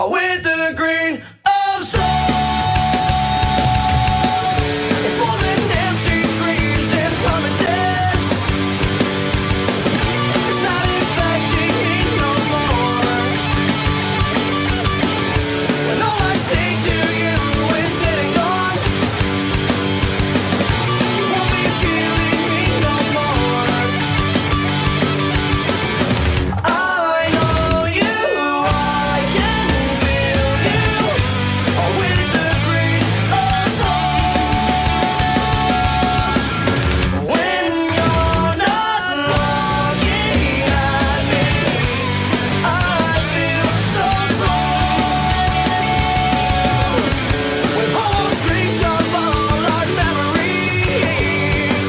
with the green of soul. It's more than empty dreams and promises. It's not infecting me no more. When all I say to you is getting gone, you won't be feeling me no more. I know you, I can feel you, with the green of souls. When you're not looking at me, I feel so small. With all those dreams of all our memories,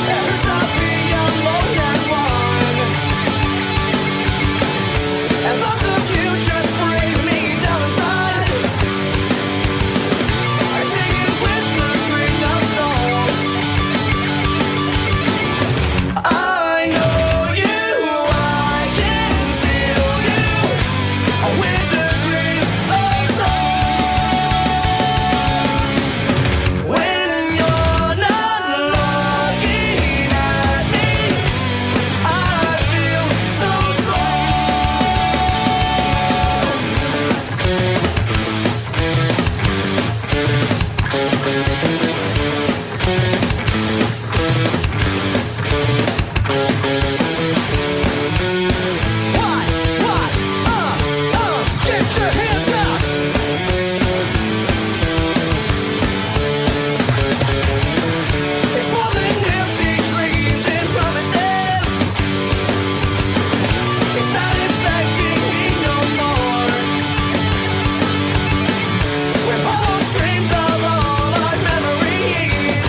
there's nothing alone and one. And thoughts of you just bring me down inside. I sing it with the green of souls. I know you, I can feel you, with the green of souls. When you're not looking at me, I feel so get your hands up. It's more than empty dreams and promises. It's not infecting me no more. We're all dreams of all our memories.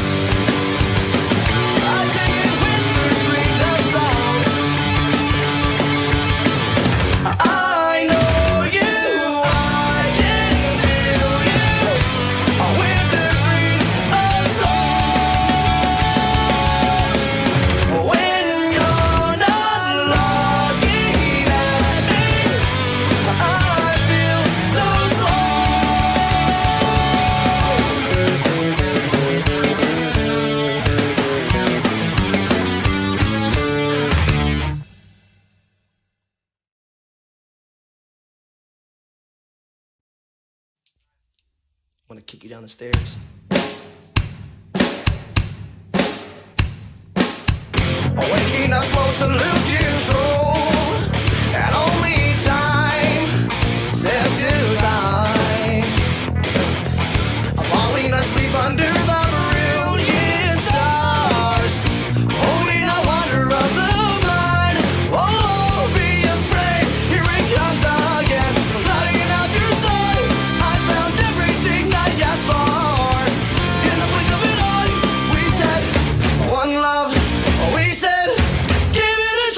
I sing it with the green of songs. I know you, I can feel you, with the green of souls. When you're not looking at me, I feel so Want to kick you down the stairs. Waking up slow to lose control, and only time says goodbye. Falling asleep under the brilliant stars, only no wonder of the mind. Oh, be afraid, here it comes again, lighting up your soul. I found everything I asked for. In the blink of an eye, we said one love. We said, give it a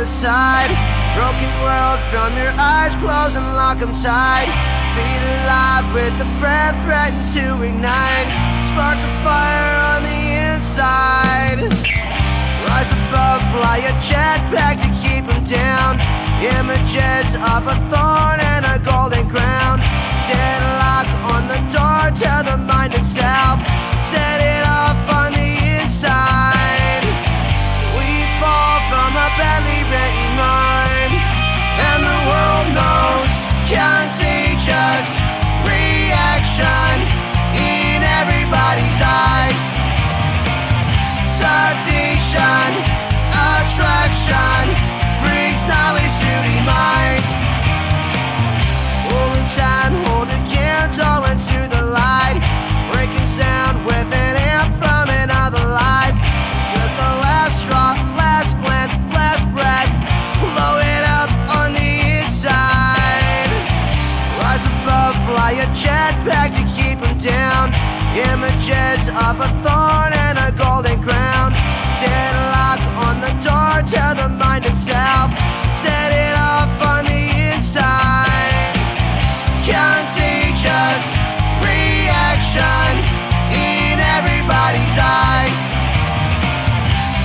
other side. Broken world from your eyes, close and lock them tight. Feet alive with the breath threatened to ignite. Spark a fire on the inside. Rise above, fly a jetpack to keep them down. Images of a thorn and a golden crown. Deadlock on the door to the mind itself. Set it off on the inside. We fall from a badly written rhyme, and the world knows contagious reaction in everybody's eyes. Sedition, attraction brings knowledge to demise. Swollen time, hold a candle into the light. Breaking sound with an amp from another life. This is the last straw, last glance, last breath. Blow it up on the inside. Rise above, fly a jetpack to keep them down. Images of a thorn and a golden crown. Deadlock on the door to the mind itself. Set it off on the inside. Contagious reaction in everybody's eyes.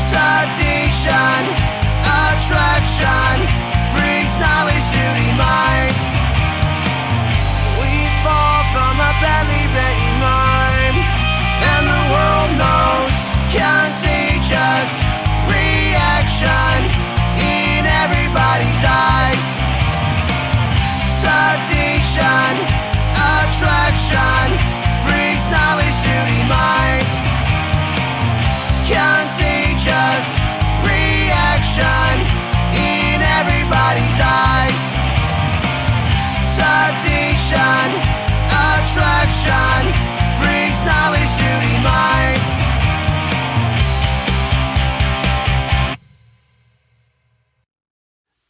Sedition, attraction brings knowledge to demise. We fall from a badly written rhyme, and the world knows contagious reaction in everybody's eyes. Sedition, attraction brings knowledge to demise. Contagious reaction in everybody's eyes. Sedition, attraction brings knowledge to demise.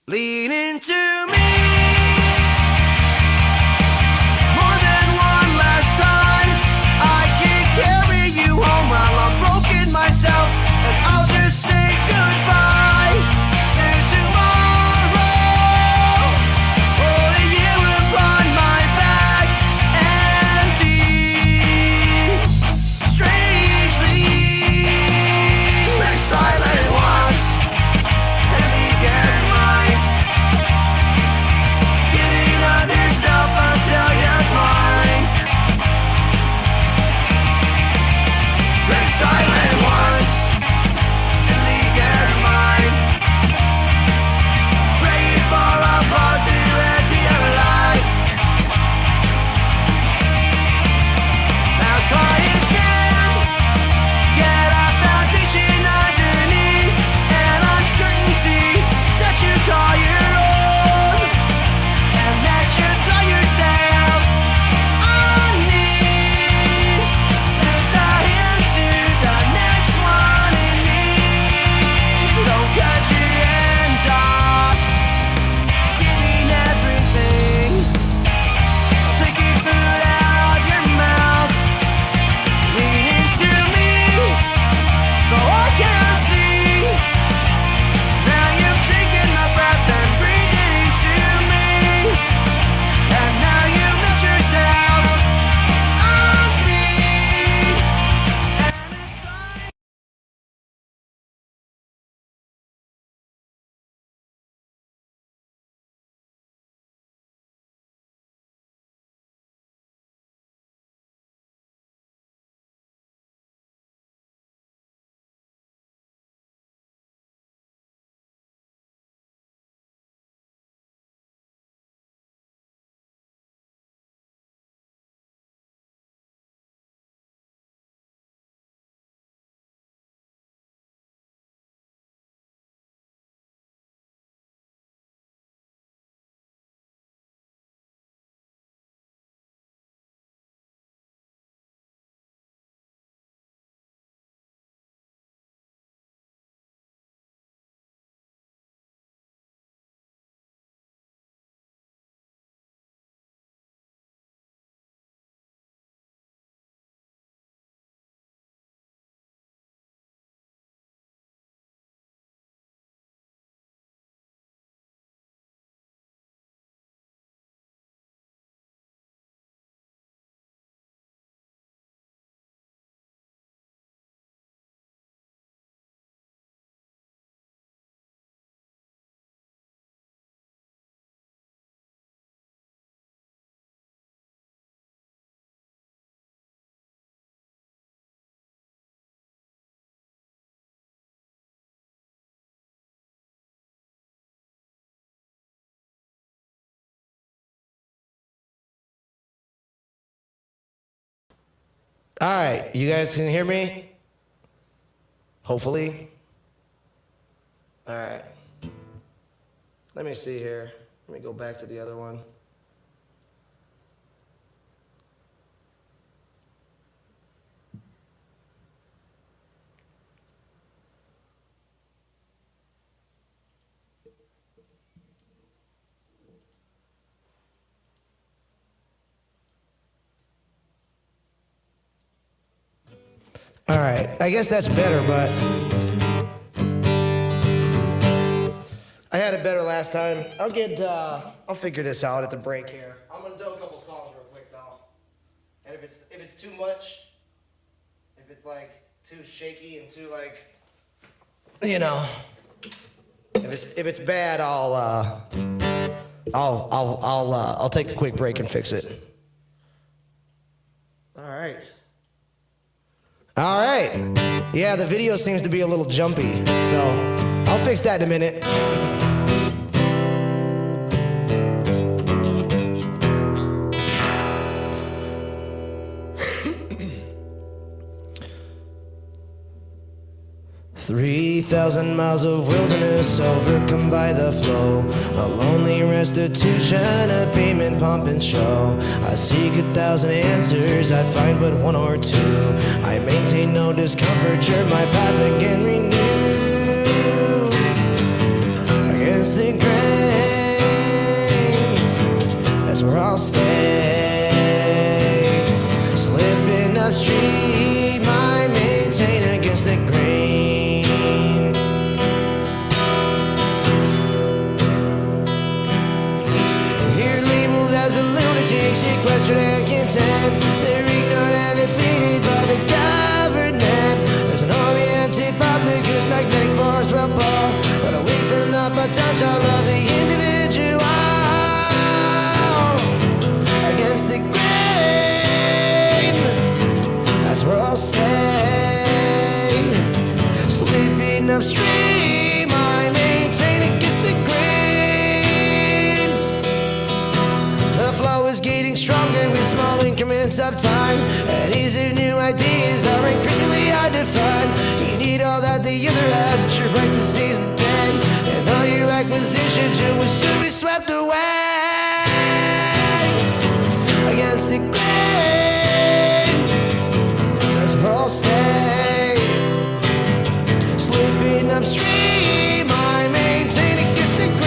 Lean into me. More than one last song. All right, you guys can hear me? Hopefully. All right. Let me see here. Let me go back to the other one. All right, I guess that's better, but I had it better last time. I'll figure this out at the break here. I'm gonna do a couple songs real quick though. And if it's too much, if it's like too shaky and too like, you know, if it's bad, I'll take a quick break and fix it. All right. All right. Yeah, the video seems to be a little jumpy, so I'll fix that in a minute. 3,000 miles of wilderness overcome by the flow. A lonely restitution, a payment pump and show. I seek 1,000 answers, I find but one or two. I maintain no discomfiture, my path again renew. Against the grain, that's where I'll stay. Slipping upstream, I maintain against the grain. Sequestered and content, they're ignored and defeated by the government. There's an oriented public whose magnetic force will pull, but away from the potential of the individual. Against the grain, that's where I'll stay. Sleeping upstream, I maintain against the grain. The flow is getting stronger with small increments of time, and easy new ideas are increasingly hard to find. You need all that the other has, it's your right to seize the day, and all your acquisitions you will soon be swept away. Against the grain, that's where I'll stay. Slipping upstream, I maintain against the grain.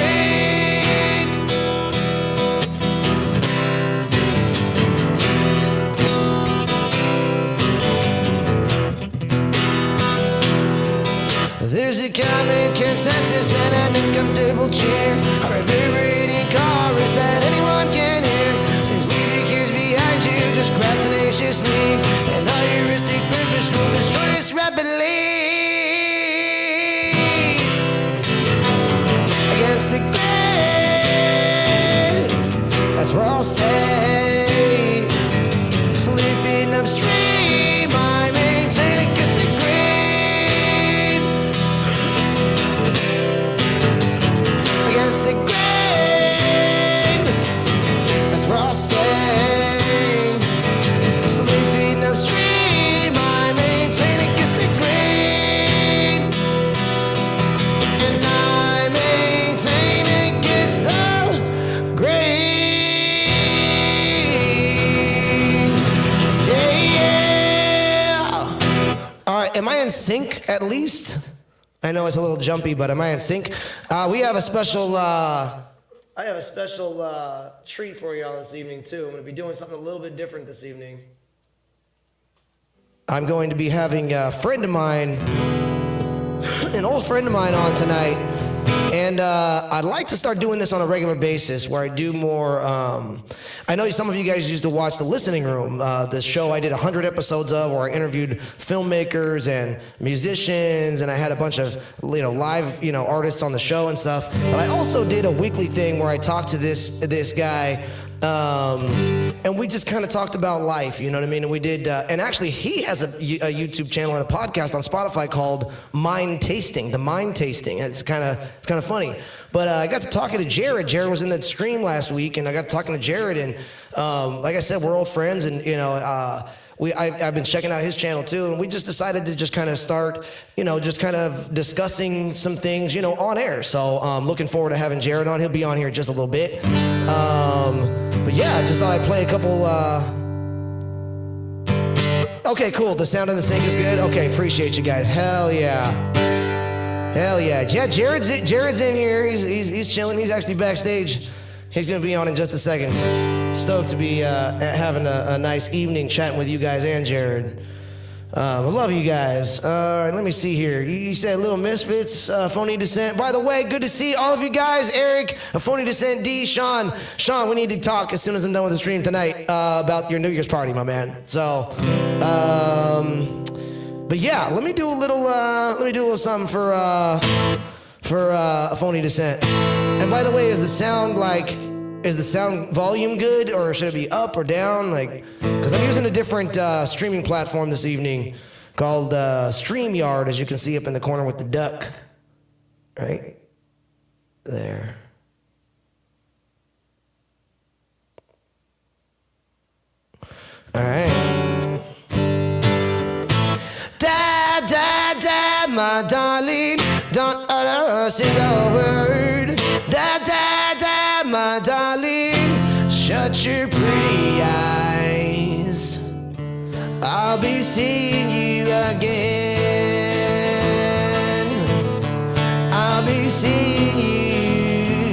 There's a common consensus and an uncomfortable cheer, a reverberating chorus that anyone can hear. Since leave your cares behind you, just grab tenaciously, and all your earthly purpose will destroy us rapidly. Against the grain, that's where I'll stay. Slipping upstream, I maintain against the grain. Against the grain, that's where I'll stay. Sleeping upstream, I maintain against the grain. And I maintain against the grain. Yeah. All right, am I in sync at least? I know it's a little jumpy, but am I in sync? We have a special, I have a special treat for y'all this evening too. I'm gonna be doing something a little bit different this evening. I'm going to be having a friend of mine, an old friend of mine on tonight. And I'd like to start doing this on a regular basis where I do more, I know some of you guys used to watch The Listening Room, this show I did 100 episodes of where I interviewed filmmakers and musicians, and I had a bunch of live artists on the show and stuff. But I also did a weekly thing where I talked to this guy, and we just kind of talked about life, you know what I mean? And we did, and actually he has a YouTube channel and a podcast on Spotify called Mind Tasting, The Mind Tasting. It's kind of funny. But I got to talking to Jerid. Jerid was in the stream last week, and I got to talking to Jerid, and like I said, we're old friends, and I've been checking out his channel too, and we just decided to just kind of start, just kind of discussing some things, on air. So looking forward to having Jerid on. He'll be on here just a little bit. But yeah, just thought I'd play a couple. Okay, cool. The sound of the sync is good. Okay, appreciate you guys. Hell yeah. Hell yeah. Yeah, Jerid's in here. He's chilling. He's actually backstage. He's gonna be on in just a second. Stoked to be having a nice evening chatting with you guys and Jerid. I love you guys. All right, let me see here. You said Little Misfits, Phony Descent. By the way, good to see all of you guys. Eric, Phony Descent, D, Sean. Sean, we need to talk as soon as I'm done with the stream tonight about your New Year's party, my man. So, but yeah, let me do a little something for Phony Descent. And by the way, is the sound volume good, or should it be up or down? Because I'm using a different streaming platform this evening called StreamYard, as you can see up in the corner with the duck. Right there. All right. Da, da, da, my darling, don't utter a single word. Da, da, da, my darling, shut your pretty eyes. I'll be seeing you again. I'll be seeing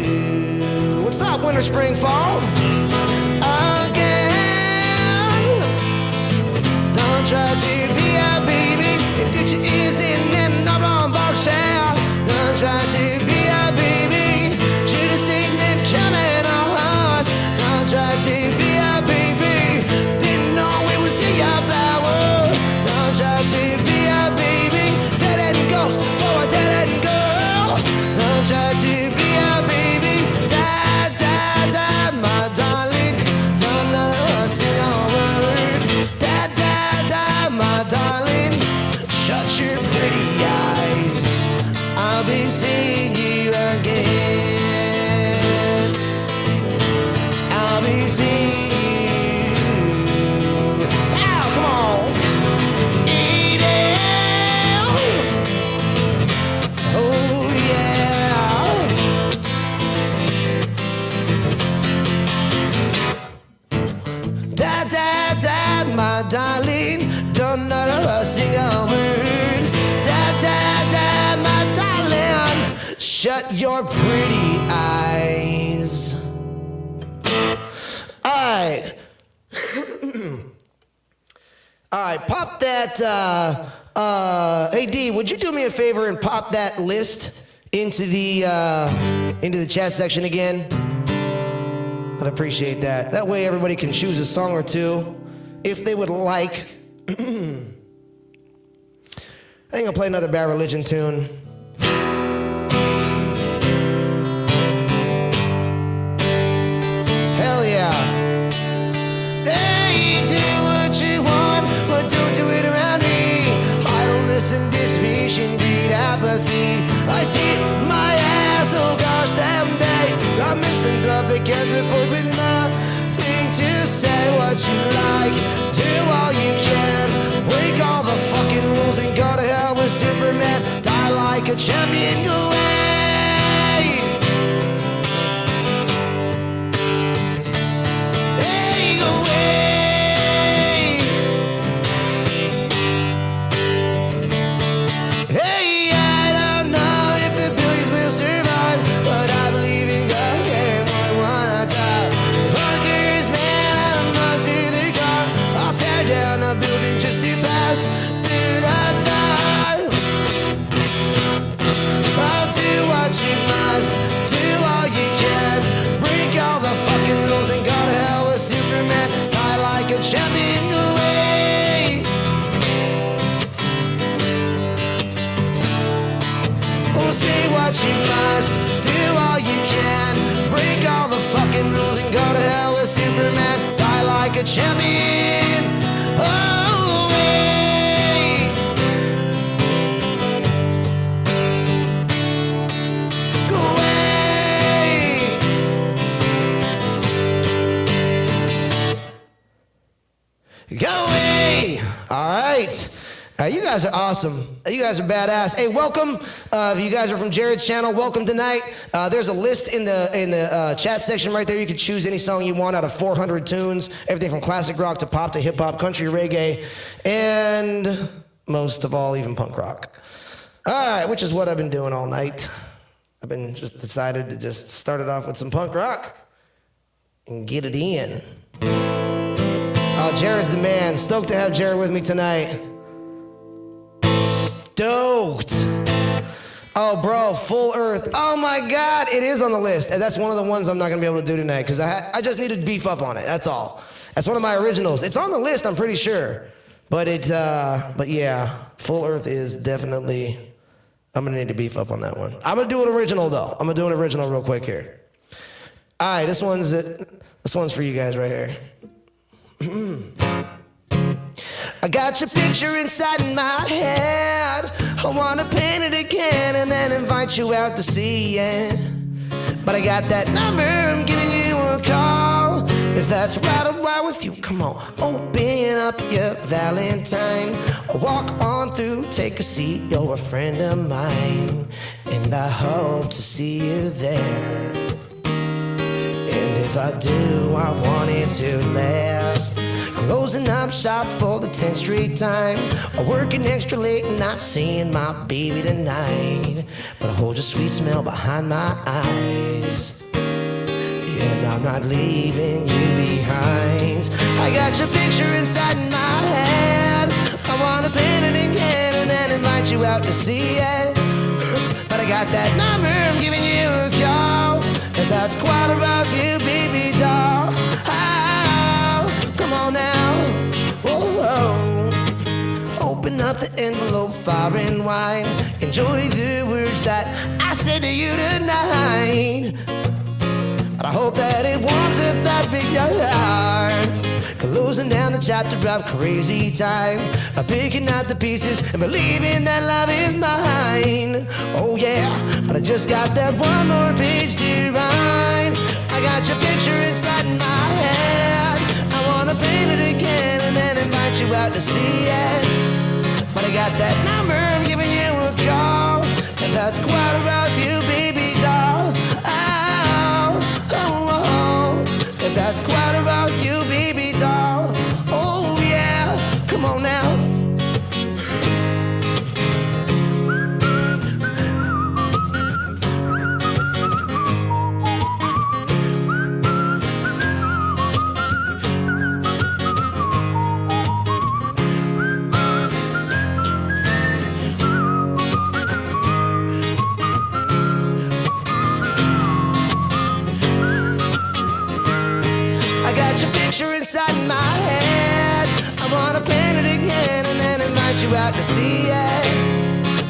you. What's up, winter, spring, fall? Again. Don't try to be a baby. Your future is in an oblong box shell. Don't try to be a baby. Should have seen it coming on. Don't try to be a baby. Didn't know it was in your power. Don't try to be a baby. Dead end ghost for a dead end girl. Don't try to be a baby. Da, da, da, my darling. Don't let us sing a word. Da, da, da, my darling. Shut your pretty eyes. I'll be seeing you again. I'll be seeing you. Ow, come on. Eat it. Oh, yeah. Da, da, da, my darling. Don't utter a single word. Da, da, da, my darling. Shut your pretty eyes. Alright. Alright, pop that, hey D, would you do me a favor and pop that list into the chat section again? I'd appreciate that. That way everybody can choose a song or two, if they would like. I think I'll play another Bad Religion tune. Hell yeah. Hey, do what you want, but don't do it around me. Idleness and dissipation breed apathy. I see my ass, oh gosh, damn day. I'm misanthropic and report with nothing to say. What you like, do all you can. Break all the fucking rules and go to hell with Superman. Die like a champion, go away. Hey, go away. Hey, I don't know if the billions will survive, but I believe in God and I wanna die. Bunkers, man, I'm on to the car. I'll tear down a building just to pass through the door. I'll do what you must, do all you can. Break all the fucking rules and go to hell with Superman. Die like a champion, go away. Oh, say what you must, do all you can. Break all the fucking rules and go to hell with Superman. Die like a champion. Oh, away. Go away. Go away. Hey, all right. You guys are awesome. You guys are badass. Hey, welcome. If you guys are from Jerid's channel, welcome tonight. There's a list in the chat section right there. You can choose any song you want out of 400 tunes. Everything from classic rock to pop to hip hop, country, reggae, and most of all, even punk rock. All right, which is what I've been doing all night. I've been just decided to just start it off with some punk rock and get it in. Oh, Jerid's the man. Stoked to have Jerid with me tonight. Stoked. Oh, bro, Full Earth. Oh, my God, it is on the list. And that's one of the ones I'm not going to be able to do tonight because I just needed to beef up on it. That's all. That's one of my originals. It's on the list, I'm pretty sure. But yeah, Full Earth is definitely, I'm going to need to beef up on that one. I'm going to do an original, though. I'm going to do an original real quick here. All right, this one's for you guys right here. I got your picture inside my head. I wanna paint it again and then invite you out to see it. But I got that number, I'm giving you a call. If that's right with you, come on, open up your Valentine. Walk on through, take a seat, you're a friend of mine. And I hope to see you there. And if I do, I want it to last. Closing up shop for the 10th Street time. Working extra late and not seeing my baby tonight. But I hold your sweet smell behind my eyes. And I'm not leaving you behind. I got your picture inside my head. I wanna paint it again and then invite you out to see it. But I got that number, I'm giving you a call. And that's quite about you, baby doll. Oh, come on now. Whoa. Open up the envelope far and wide. Enjoy the words that I said to you tonight. But I hope that it warms up that big heart. Closing down the chapter of crazy time. I'm picking out the pieces and believing that love is mine. Oh yeah, but I just got that one more page to write. I got your picture inside my head. I wanna paint it again and then invite you out to see it. But I got that number, I'm giving you a call. And that's quite about you, baby doll. If that's quite about you, baby doll. Oh yeah, come on now. Inside my head, I wanna paint it again and then invite you out to see it.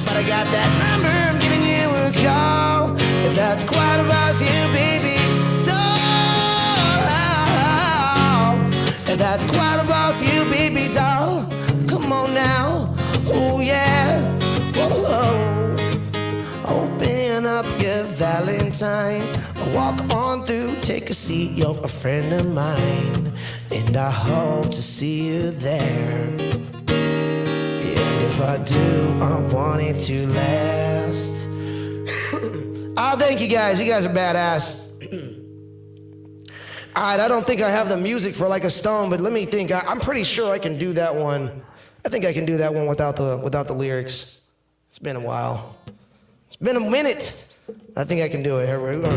But I got that number, I'm giving you a call. If that's quite about you, baby doll. If that's quite about you, baby doll. Come on now, oh yeah. Whoa. Open up your Valentine. Walk on through, take a seat, you're a friend of mine. And I hope to see you there. And if I do, I want it to last. Oh, thank you guys. You guys are badass. All right, I don't think I have the music for Like a Stone, but let me think. I'm pretty sure I can do that one. I think I can do that one without the lyrics. It's been a while. It's been a minute. I think I can do it. Here we go.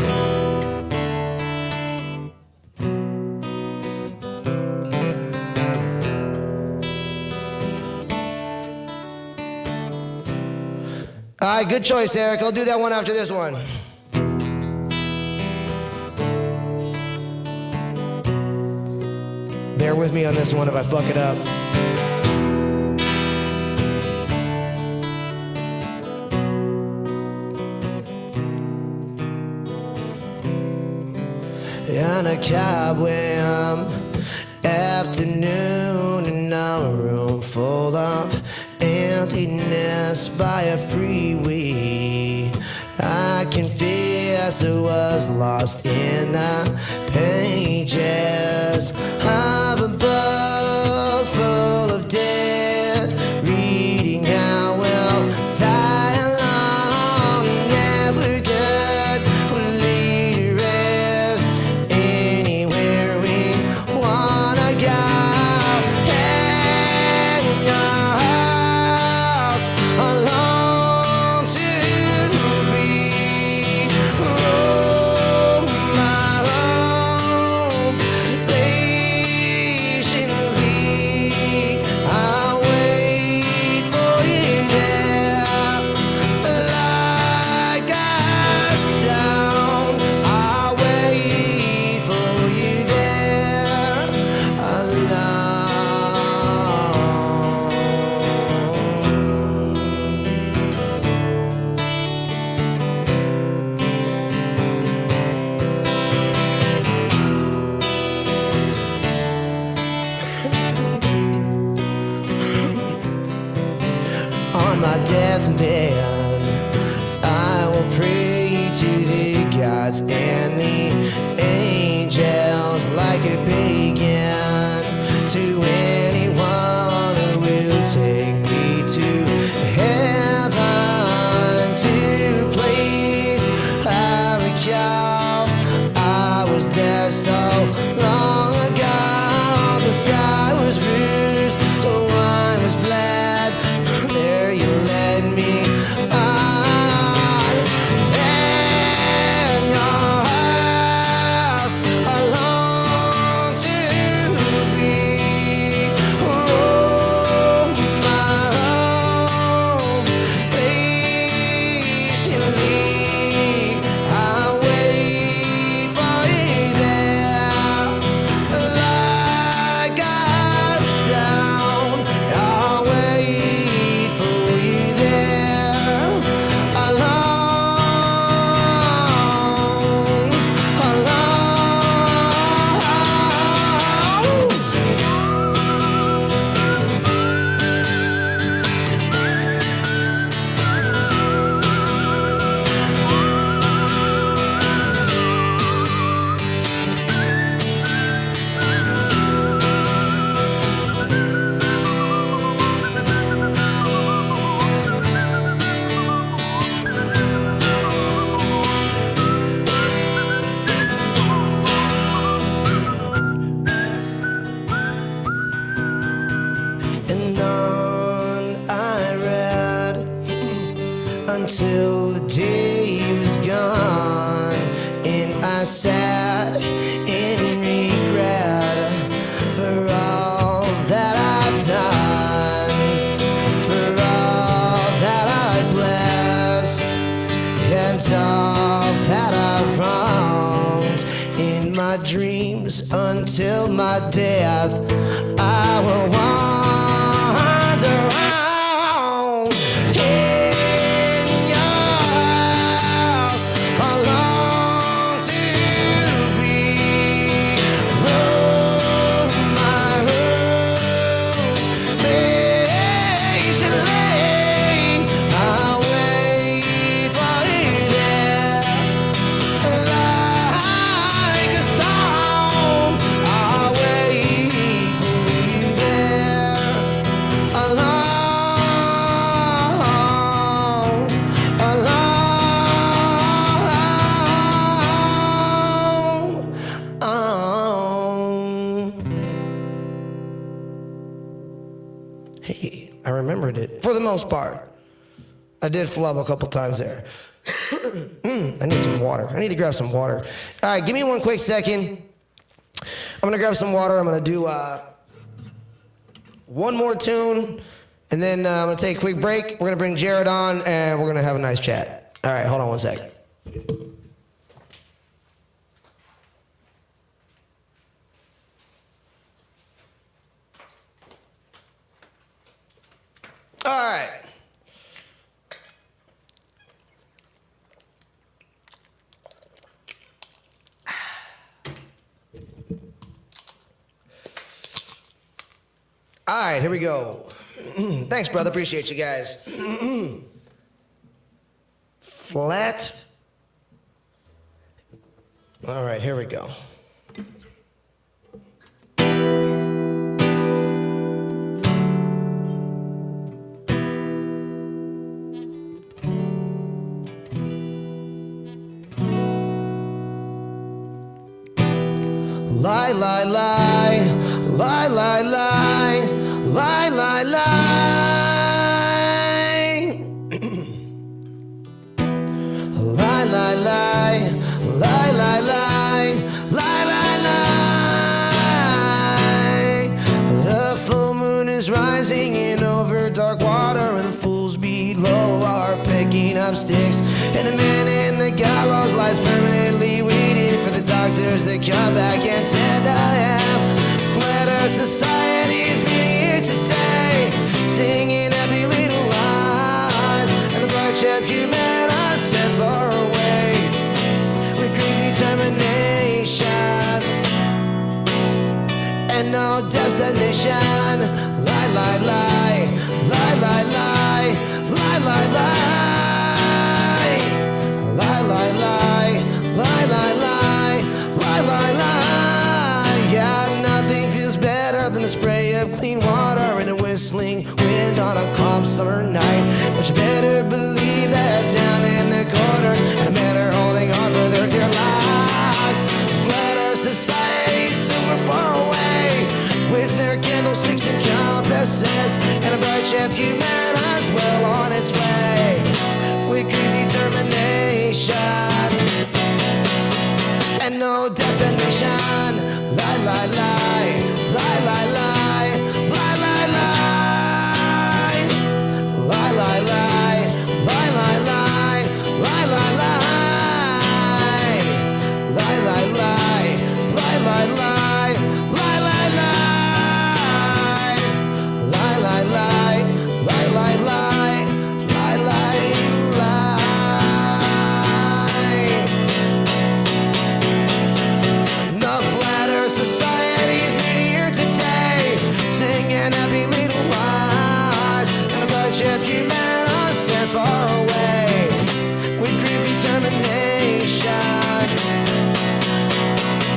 All right, good choice, Eric. I'll do that one after this one. Bear with me on this one if I fuck it up. On a cobweb afternoon in a room full of emptiness by a freeway, I confess I was lost in the pages of a book full of death. deathbed, I will pray to the gods and the angels like a pagan, to anyone who will take me to heaven, to a place I recall. I was there so long ago. The sky was bruised, the wine was bled. There you led me on, and your house alone to be. Oh, my home, patiently I'll wait for you there, like a sound. I'll wait for you there, alone, alone. And on I read until the day was gone, and I sat in regret for all that I've done, for all that I blessed, and all that I've wronged in my dreams until my death. I will wander around in your house, alone to be. Oh, my room, patiently I'll wait for you there, like a stone. I'll wait for you there, alone, alone. Hey, I remembered it for the most part. I did flub a couple times there. I need some water. I need to grab some water. All right, give me one quick second. I'm gonna grab some water. I'm gonna do one more tune, and then I'm gonna take a quick break. We're gonna bring Jerid on, and we're gonna have a nice chat. All right, hold on one second. All right. All right, here we go. Thanks, brother. Appreciate you guys. Flat. All right, here we go. Lie, lie, lie, lie, lie, lie, lie, lie, lie. Lie, lie, lie, lie, lie, lie, lie, lie, lie. The full moon is rising in over dark water, and fools below are picking up sticks, and the man in the gallows lies permanently waiting for the doctors that come back and tend to him. Flatter society's meeting here today, singing happy little lies, and the black chap human are sent far away with great determination and no destination. Lie, lie, lie, lie, lie, lie, lie, lie, lie. Lie, lie, lie. Lie, lie, lie. Lie, lie, lie. Yeah, nothing feels better than the spray of clean water and a whistling wind on a calm summer night. But you better believe that down in the corners, and men are holding on for their dear lives. Flat Earth Society, somewhere far away, with their candlesticks and compasses, and a bright ship human as well on its way, with great determination and no destination. Lie, lie, lie. Lie, lie, lie. Lie, lie, lie. Lie, lie, lie. Lie, lie, lie. Lie, lie, lie. Lie, lie, lie. Lie, lie, lie. Lie, lie, lie. Lie, lie, lie. Lie, lie, lie. Lie, lie, lie. The Flat Earth Society's meeting here today, singing happy little lies, and a bright ship human are sent far away, with great determination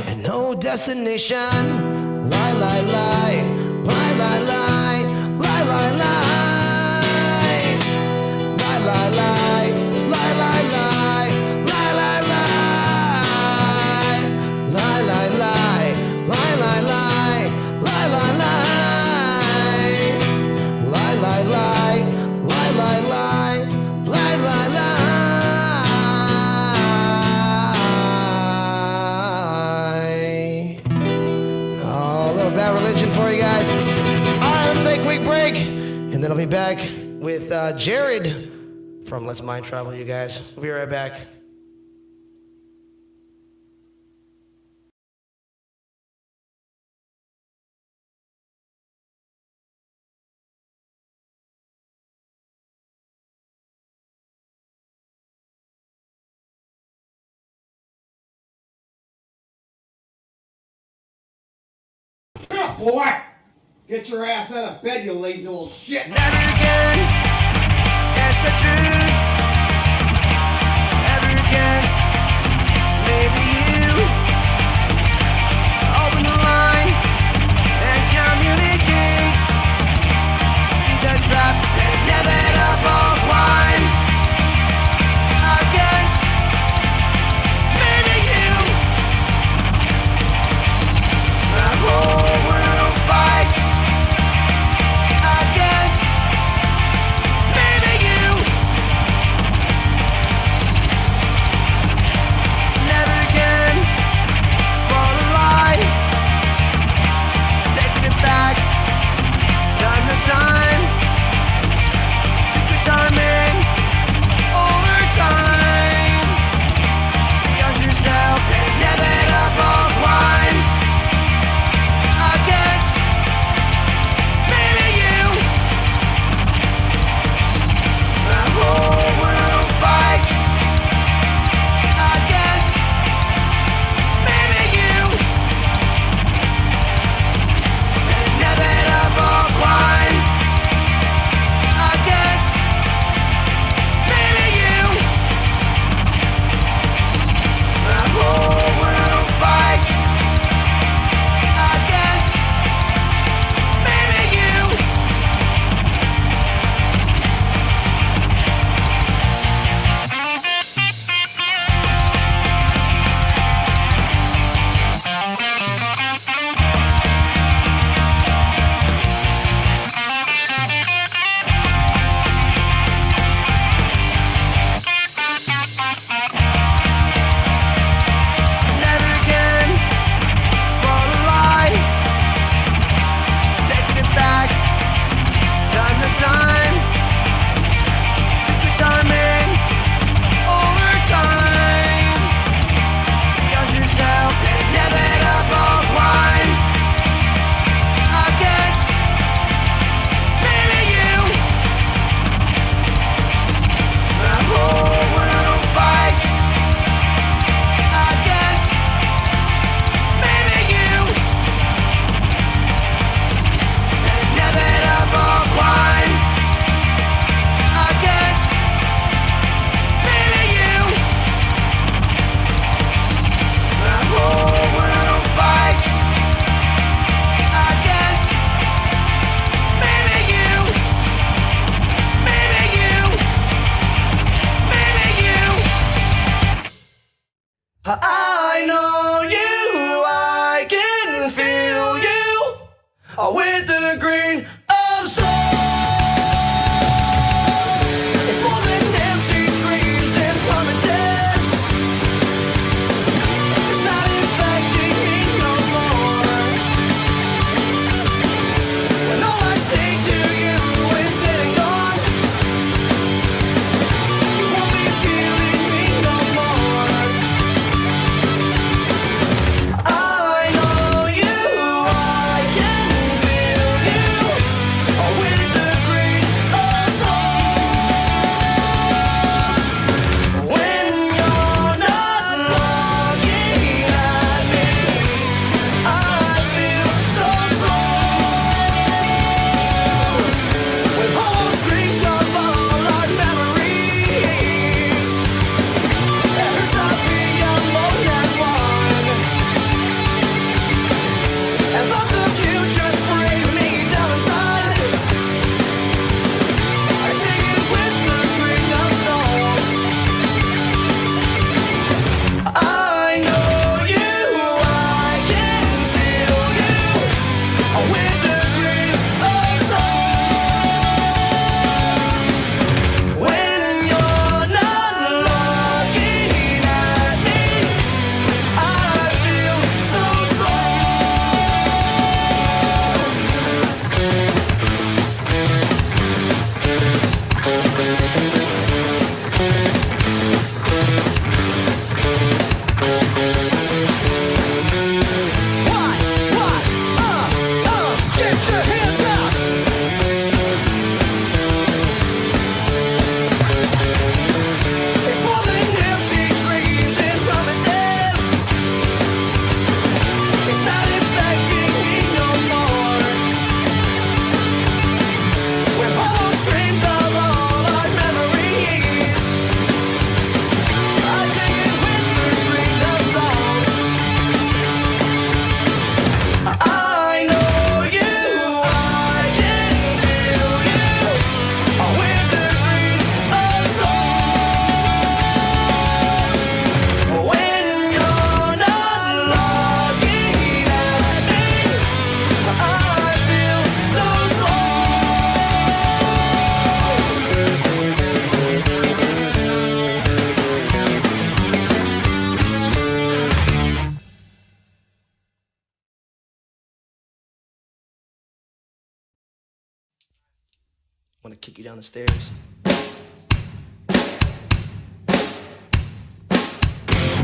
and no destination. Lie, lie, lie. Lie, lie, lie. Lie, lie, lie. Lie, lie, lie. Lie, lie, lie. Lie, lie, lie. Lie, lie, lie. Lie, lie, lie. Lie, lie, lie. Lie, lie, lie. Lie, lie, lie. Lie, lie, lie. Oh, a little bad religion for you guys. All right, let's take a quick break, and then I'll be back with Jerid from Let's Mind Travel, you guys. We'll be right back. Up, boy! Get your ass out of bed, you lazy little shit! Never again, that's the truth. Never against, maybe you. Open the line and communicate. Feed the trap, inevitable climb. Against, maybe you. The whole world fights against, maybe you. with the green of soul. It's more than empty dreams and promises. It's not infecting me no more. When all I say to you is dead and gone, you won't be feeling me no more. I know you, I can feel you with the green of souls. When you're not looking at me, I feel so slow. With hollow streams of all our memories, there's not being alone at one. And thoughts of you just bring me down inside. I sing it with the green of souls. I know you, I can feel you with the green of souls. When you're not looking at me, I feel so slow. Why? Get your hands up. It's more than empty dreams and promises. It's not infecting me no more. When all screams of all our memories, I sing it with the green of songs. I know you, I can feel you with the green of souls. When you're not looking at me, I feel so slow. Want to kick you down the stairs.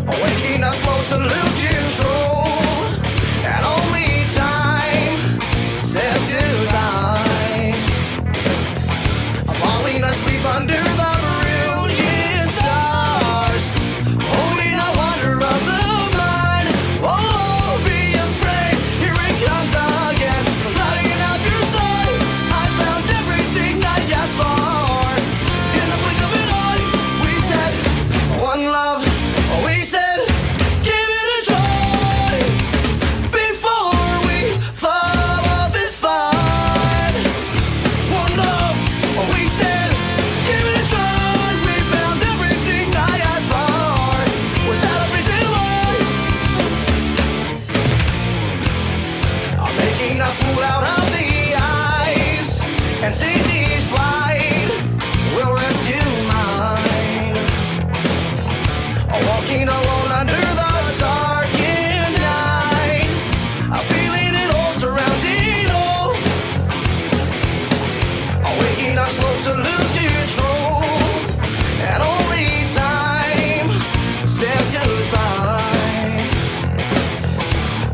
Waking up slow to lose control, and only time says goodbye. I'm falling asleep under the brilliant stars, holding a wonder of the mind. Oh, be afraid, here it comes again, lighting up your soul. I found everything I asked for. In the blink of an eye, we said one love. We said give it a try before we follow this fight. One love. We said give it a try. We found everything I asked for without a reason why. I'm making a fool out of the eyes, and Sydney's flight will rescue mine. Walking alone under the darkened night, I'm feeling it all surrounding all. Waking up slow to lose control, and only time says goodbye.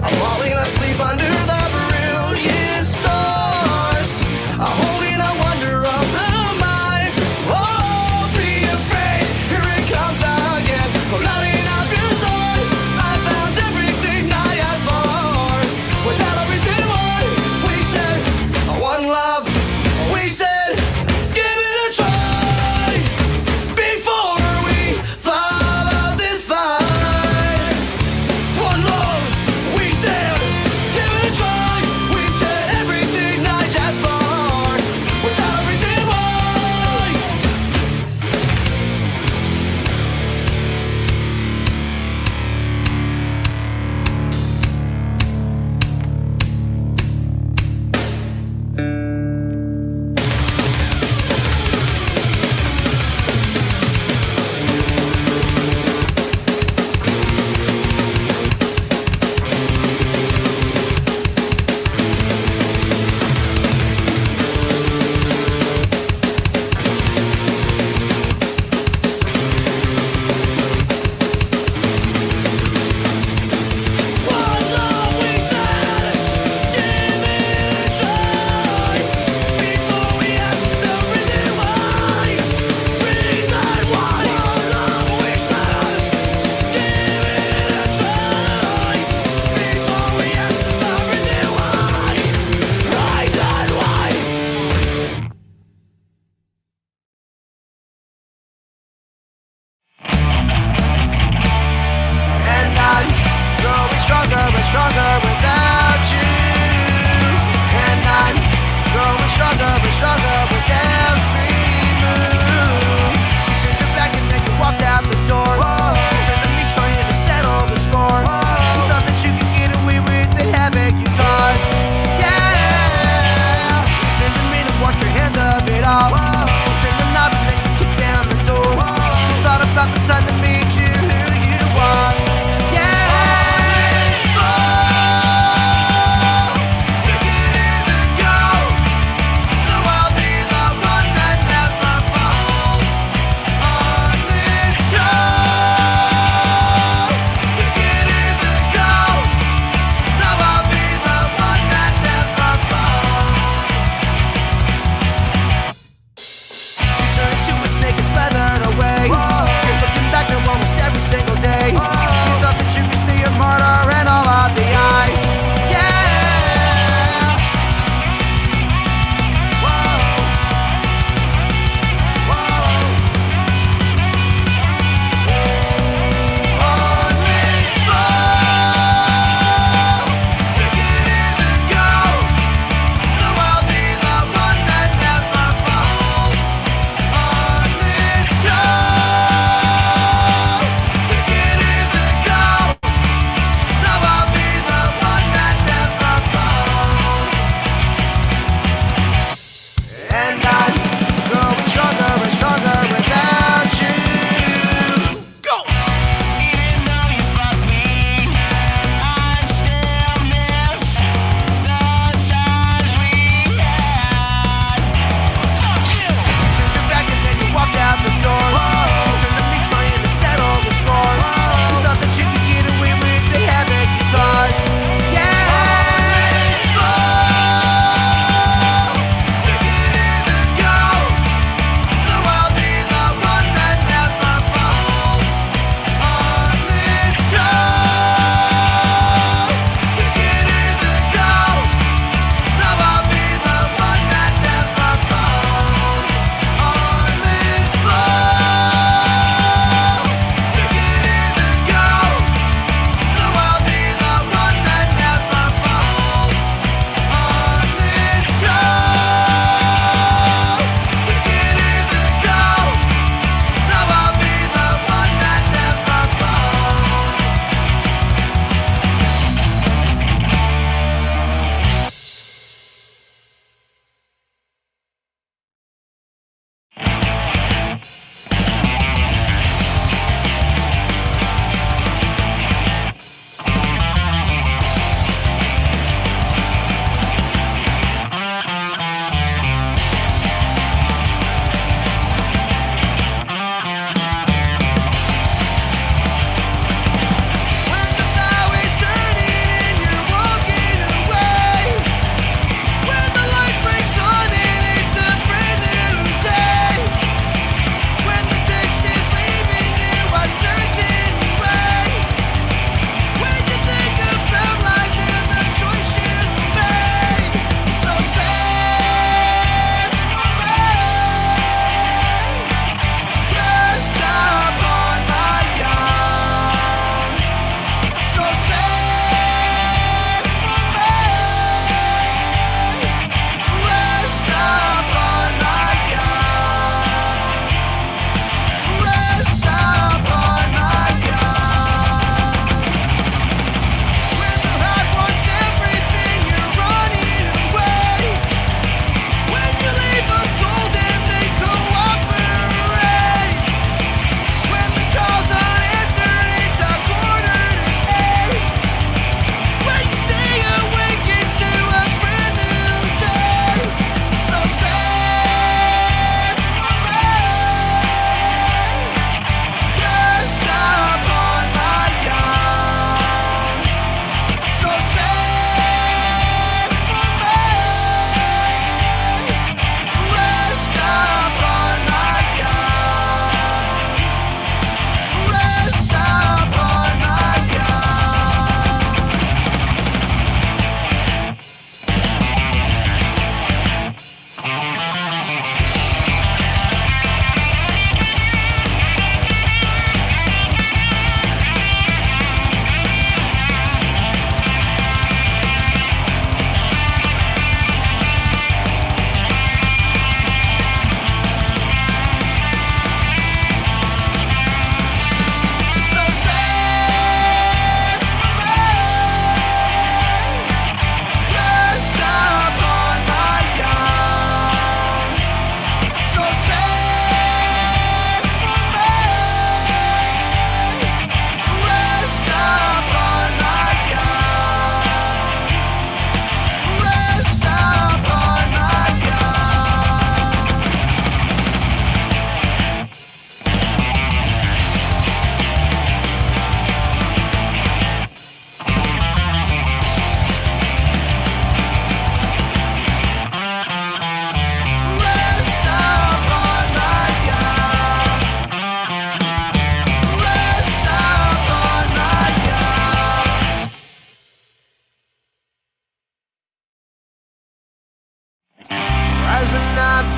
I'm falling asleep under the brilliant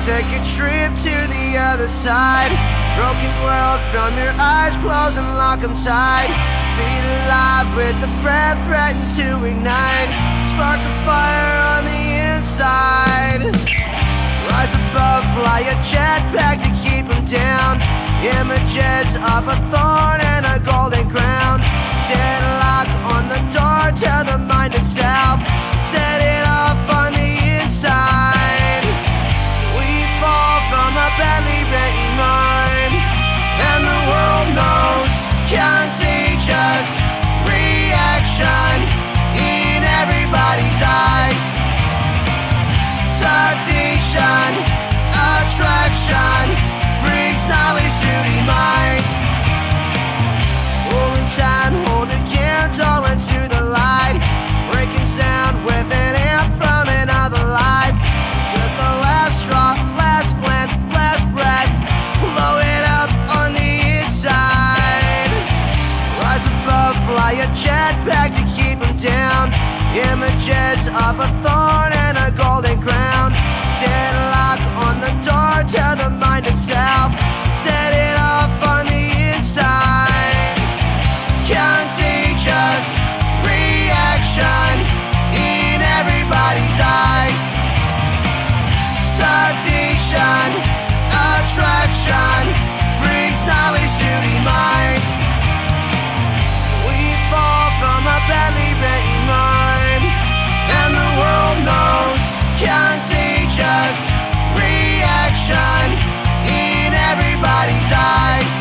take a trip to the other side. Broken world from your eyes, close and lock 'em tight. Feet alive with the breath threatened to ignite. Spark a fire on the inside. Rise above, fly a jetpack to keep 'em down. Images of a thorn and a golden crown. Deadlock on the door to the mind itself. Set it off on the inside. We fall from a badly written rhyme, and the world knows contagious reaction in everybody's eyes. Sedition, attraction brings knowledge to demise. Swollen time, hold a candle into the light. Breaking sound with an amp from another life. This is the last straw, last glance, last breath. Blow it up on the inside. Rise above, fly a jetpack to keep 'em down. Images of a thorn and a golden crown. Deadlock on the door to the mind itself. Set it off on the inside. Contagious reaction in everybody's eyes. Sedition, attraction brings knowledge to demise. We fall from a badly written rhyme, and the world knows contagious reaction in everybody's eyes.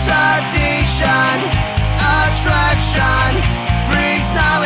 Sedition, attraction brings knowledge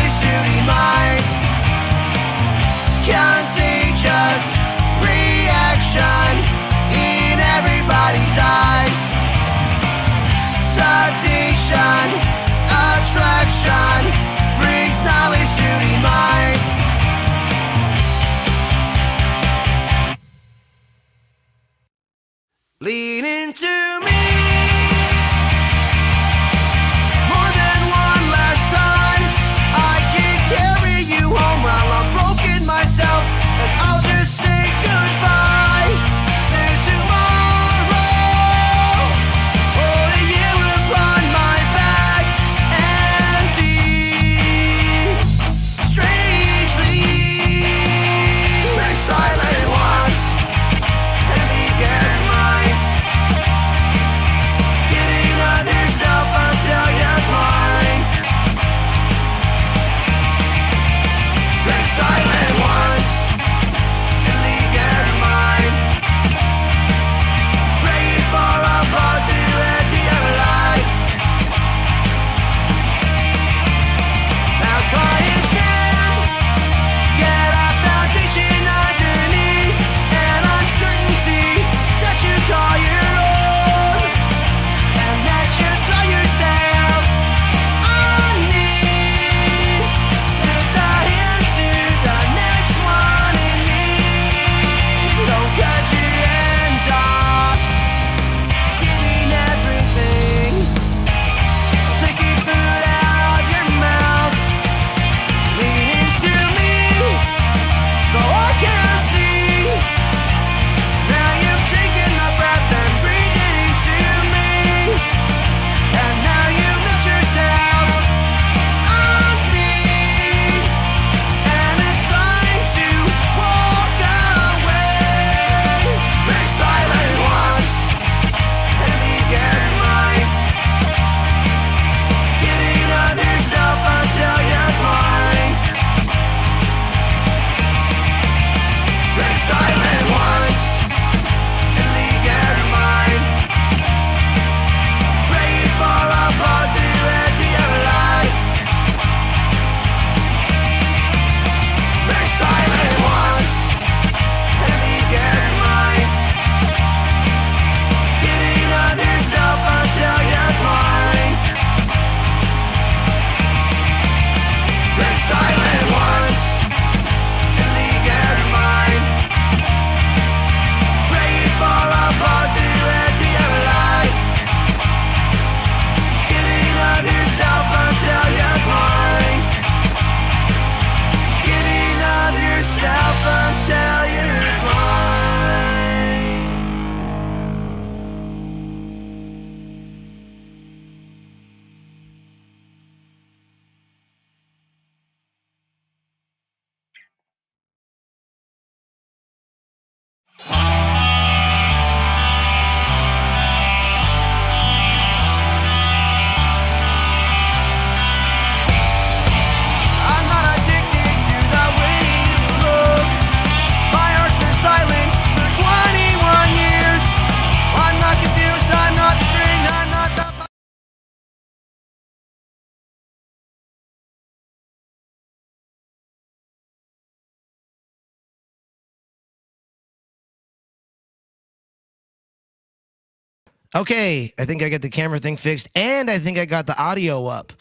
Okay, I think I got the camera thing fixed, and I think I got the audio up.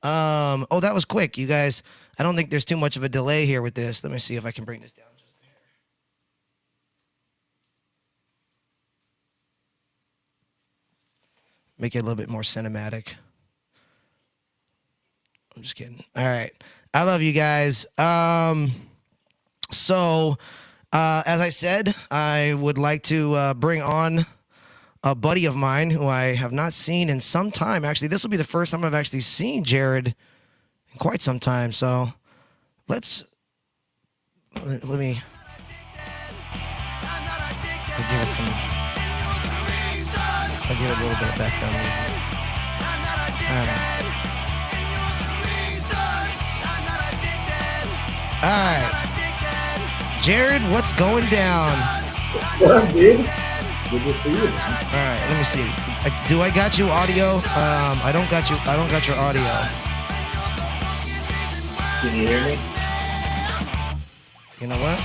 Oh, that was quick, you guys. I don't think there's too much of a delay here with this. Let me see if I can bring this down. Make it a little bit more cinematic. I'm just kidding. All right, I love you guys. So, as I said, I would like to bring on a buddy of mine who I have not seen in some time. Actually, this will be the first time I've actually seen Jerid in quite some time. So let me I'll give it some. I'll give it a little bit of background music. All right. All right. Jerid, what's going down? What up, dude? Good to see you, man. All right, let me see. Do I got you audio? I don't got you. I don't got your audio. Can you hear me? You know what?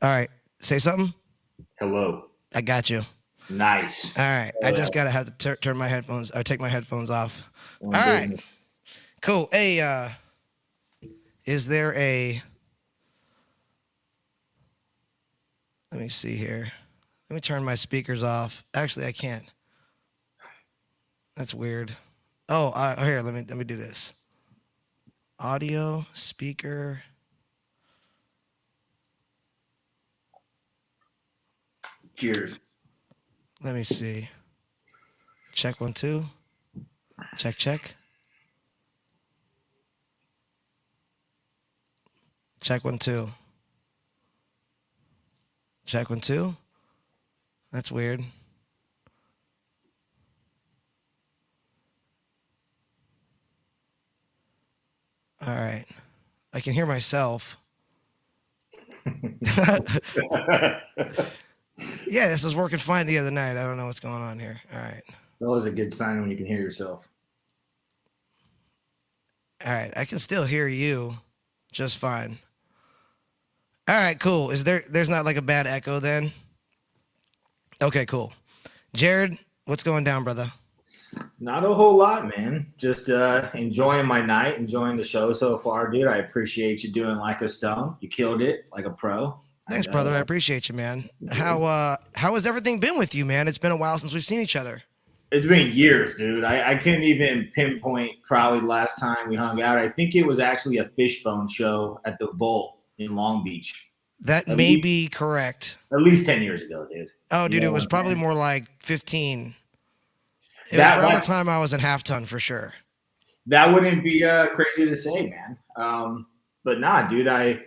All right, say something. Hello. I got you. Nice. All right, I just gotta have to turn my headphones or take my headphones off. All right, cool. Hey, is there a? Let me see here. Let me turn my speakers off. Actually, I can't. That's weird. Oh, here. Let me do this. Audio speaker. Cheers. Let me see. Check 1 2. Check check. Check 1 2. Check 1 2. That's weird. All right. I can hear myself. Yeah, this was working fine the other night. I don't know what's going on here. All right. That was a good sign when you can hear yourself. All right. I can still hear you just fine. All right, cool. There's not like a bad echo then? Okay, cool. Jerid, what's going down, brother? Not a whole lot, man. Just enjoying my night, enjoying the show so far, dude. I appreciate you doing like a stone. You killed it like a pro. Thanks, brother. I appreciate you, man. How has everything been with you, man? It's been a while since we've seen each other. It's been years, dude. I couldn't even pinpoint probably last time we hung out. I think it was actually a Fishbone show at the Volt in Long Beach. That may be correct. At least 10 years ago, dude. Oh, dude, it was probably more like 15. It was around the time I was at Half Ton for sure. That wouldn't be crazy to say, man. But nah, dude, I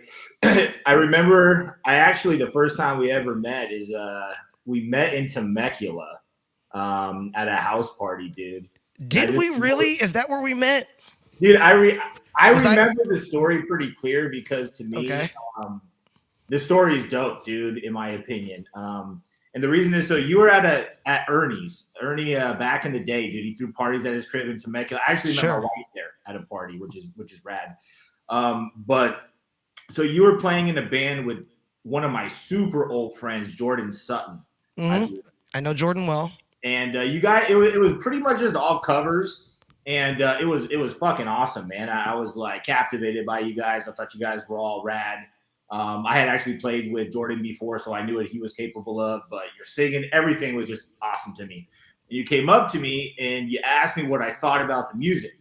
remember the first time we ever met is we met in Temecula at a house party, dude. Did we really? Is that where we met? Dude, I remember the story pretty clear because to me, the story is dope, dude, in my opinion. And the reason is so you were at Ernie's. Ernie back in the day, dude, he threw parties at his crib in Temecula. I actually met my wife there at a party, which is rad. But so you were playing in a band with one of my super old friends, Jordan Sutton. Mm-hmm. I know Jordan well. And you guys, it was pretty much just all covers, and it was fucking awesome, man. I was like captivated by you guys. I thought you guys were all rad. I had actually played with Jordan before, so I knew what he was capable of. But your singing, everything was just awesome to me. And you came up to me and you asked me what I thought about the music,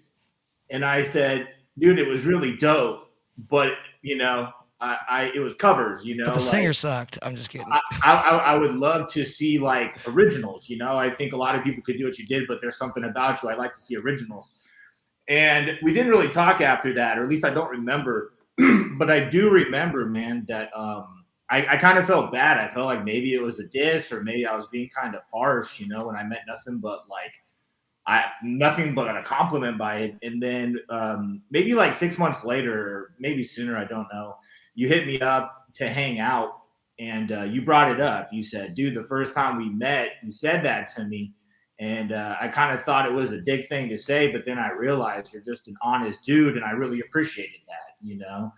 and I said, "Dude, it was really dope, but you know, it was covers, you know." But the singer sucked. I'm just kidding. I would love to see like originals, you know. I think a lot of people could do what you did, but there's something about you. I'd like to see originals. And we didn't really talk after that, or at least I don't remember. But I do remember, man, that I kind of felt bad. I felt like maybe it was a diss, or maybe I was being kind of harsh, you know, when I meant nothing but a compliment by it. And then maybe like 6 months later, or maybe sooner, I don't know, you hit me up to hang out, and you brought it up. You said, "Dude, the first time we met, you said that to me." And I kind of thought it was a dick thing to say, but then I realized you're just an honest dude, and I really appreciated that, you know.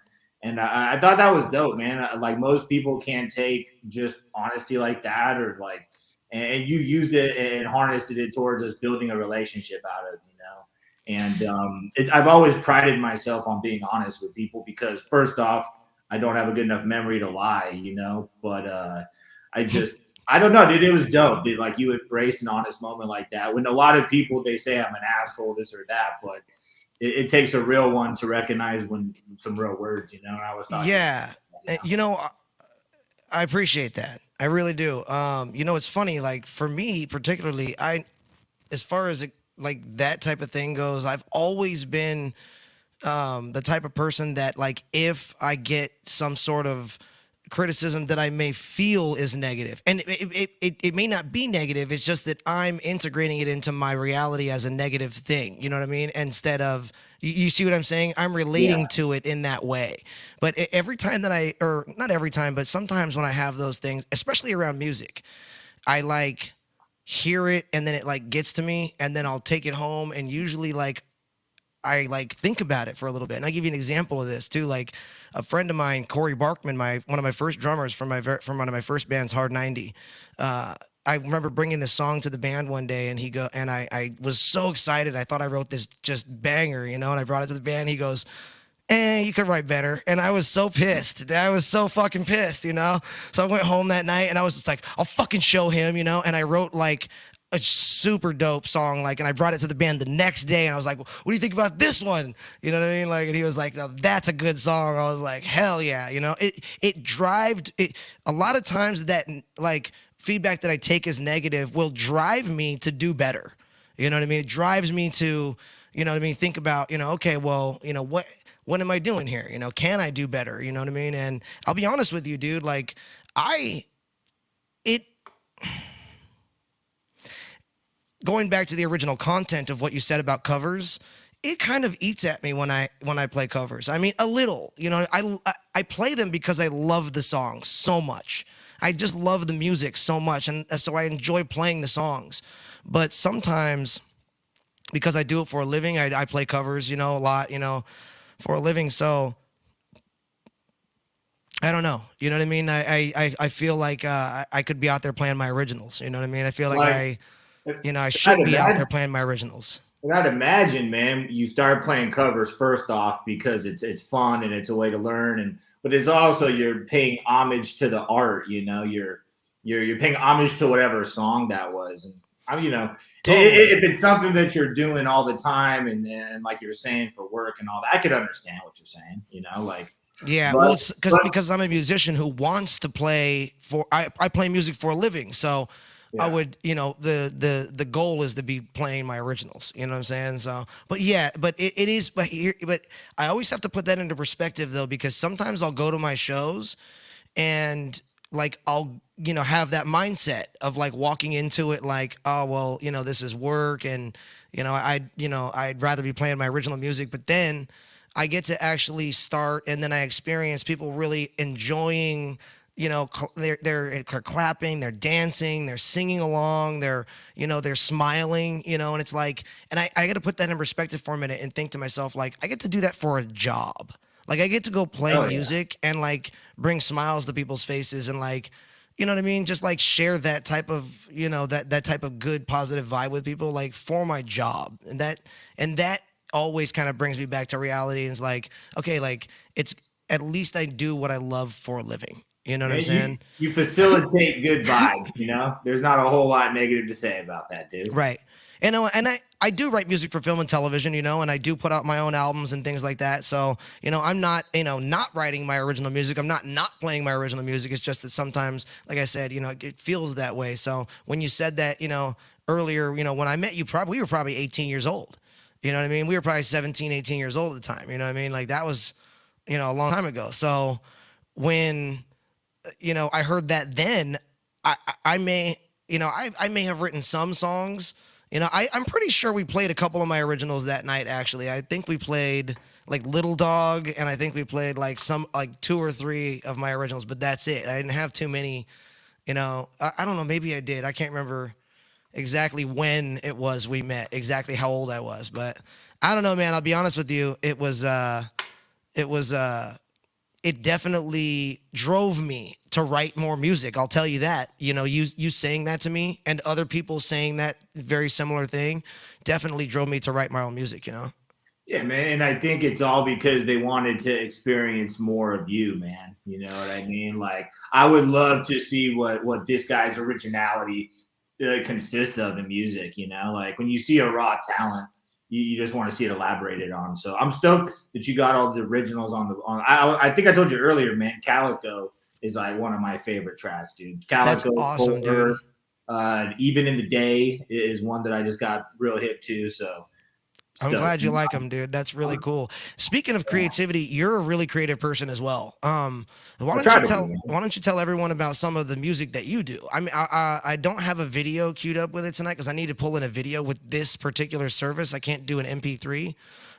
And I thought that was dope, man. Like most people can't take just honesty like that, or like, and you used it and harnessed it towards us building a relationship out of, you know. And I've always prided myself on being honest with people because first off, I don't have a good enough memory to lie, you know. But I don't know, dude. It was dope, dude. Like you embraced an honest moment like that. When a lot of people they say I'm an asshole, this or that, but it takes a real one to recognize when some real words, you know. And I was thought, Yeah. You know, I appreciate that. I really do. You know, it's funny. Like for me, particularly, as far as like that type of thing goes, I've always been the type of person that, like, if I get some sort of criticism that I may feel is negative, and it may not be negative, it's just that I'm integrating it into my reality as a negative thing. You know what I mean? Instead of, you see what I'm saying? I'm relating to it in that way. But every time that or not every time, but sometimes when I have those things, especially around music, I like hear it and then it like gets to me and then I'll take it home and usually like I like think about it for a little bit. And I'll give you an example of this too. Like a friend of mine, Corey Barkman, one of my first drummers from from one of my first bands, Hard 90. I remember bringing this song to the band one day, and I was so excited. I thought I wrote this just banger, you know. And I brought it to the band. He goes, you could write better. And I was so pissed. I was so fucking pissed, you know? So I went home that night and I was just like, I'll fucking show him, you know? And I wrote like a super dope song, like, and I brought it to the band the next day and I was like, what do you think about this one? You know what I mean? Like, and he was like, no, that's a good song. I was like, hell yeah, you know? A lot of times that like feedback that I take as negative will drive me to do better. You know what I mean? It drives me to, you know what I mean, think about, you know, okay, well, you know, what am I doing here? You know, can I do better? You know what I mean? And I'll be honest with you, dude, like going back to the original content of what you said about covers, it kind of eats at me when I play covers. I mean, a little, you know, I play them because I love the songs so much. I just love the music so much, and so I enjoy playing the songs. But sometimes, because I do it for a living, I play covers, you know, a lot, you know, for a living. So I don't know. You know what I mean? I feel like I could be out there playing my originals. You know what I mean? I feel like I should be out there playing my originals. And I'd imagine, man, you start playing covers first off because it's fun and it's a way to learn, but it's also you're paying homage to the art. You know, you're paying homage to whatever song that was, and I mean, you know, totally. If it's something that you're doing all the time and like you're saying for work and all that, I could understand what you're saying. You know, like. Yeah, but, well, it's because I'm a musician who wants to play I play music for a living, so. Yeah. I would, you know, the goal is to be playing my originals. You know what I'm saying? So, but yeah, but it is, but I always have to put that into perspective though, because sometimes I'll go to my shows and like I'll, you know, have that mindset of like walking into it like, oh well, you know, this is work, and you know, I'd rather be playing my original music, but then I get to actually start, and then I experience people really enjoying. You know, they're clapping, they're dancing, they're singing along, they're smiling, you know, and it's like, and I got to put that in perspective for a minute and think to myself, like, I get to do that for a job. Like, I get to go play music and like bring smiles to people's faces and like, you know what I mean? Just like share that type of, you know, that type of good, positive vibe with people, like for my job. And that always kind of brings me back to reality. And it's like, okay, like it's, at least I do what I love for a living. You know what I'm saying? You facilitate good vibes, you know? There's not a whole lot negative to say about that, dude. Right. And I do write music for film and television, you know, and I do put out my own albums and things like that. So, you know, I'm not, you know, not writing my original music. I'm not playing my original music. It's just that sometimes, like I said, you know, it feels that way. So when you said that, you know, earlier, you know, when I met you, we were probably 18 years old. You know what I mean? We were probably 17, 18 years old at the time. You know what I mean? Like that was, you know, a long time ago. So when, you know, I heard that then, I may, you know, I may have written some songs. You know, I'm pretty sure we played a couple of my originals that night, actually. I think we played like Little Dog, and I think we played like 2 or 3 of my originals, but that's it. I didn't have too many, you know. I don't know, maybe I did. I can't remember exactly when it was we met, exactly how old I was, but I don't know, man. I'll be honest with you. It was it definitely drove me to write more music. I'll tell you that. You know, you saying that to me and other people saying that very similar thing definitely drove me to write my own music. You know. Yeah, man, and I think it's all because they wanted to experience more of you, man. You know what I mean? Like, I would love to see what this guy's originality consists of in music. You know, like when you see a raw talent, you just want to see it elaborated on. So I'm stoked that you got all the originals on the on. I think I told you earlier, man. Calico is like one of my favorite tracks, dude. That's Calico, awesome, Over, dude. even in the day is one that I just got real hip to. So I'm stoked. glad you like them, dude. That's really cool. Speaking of creativity, you're a really creative person as well. I try to be, man. Why don't you tell everyone about some of the music that you do? I mean, I don't have a video queued up with it tonight because I need to pull in a video with this particular service. I can't do an MP3,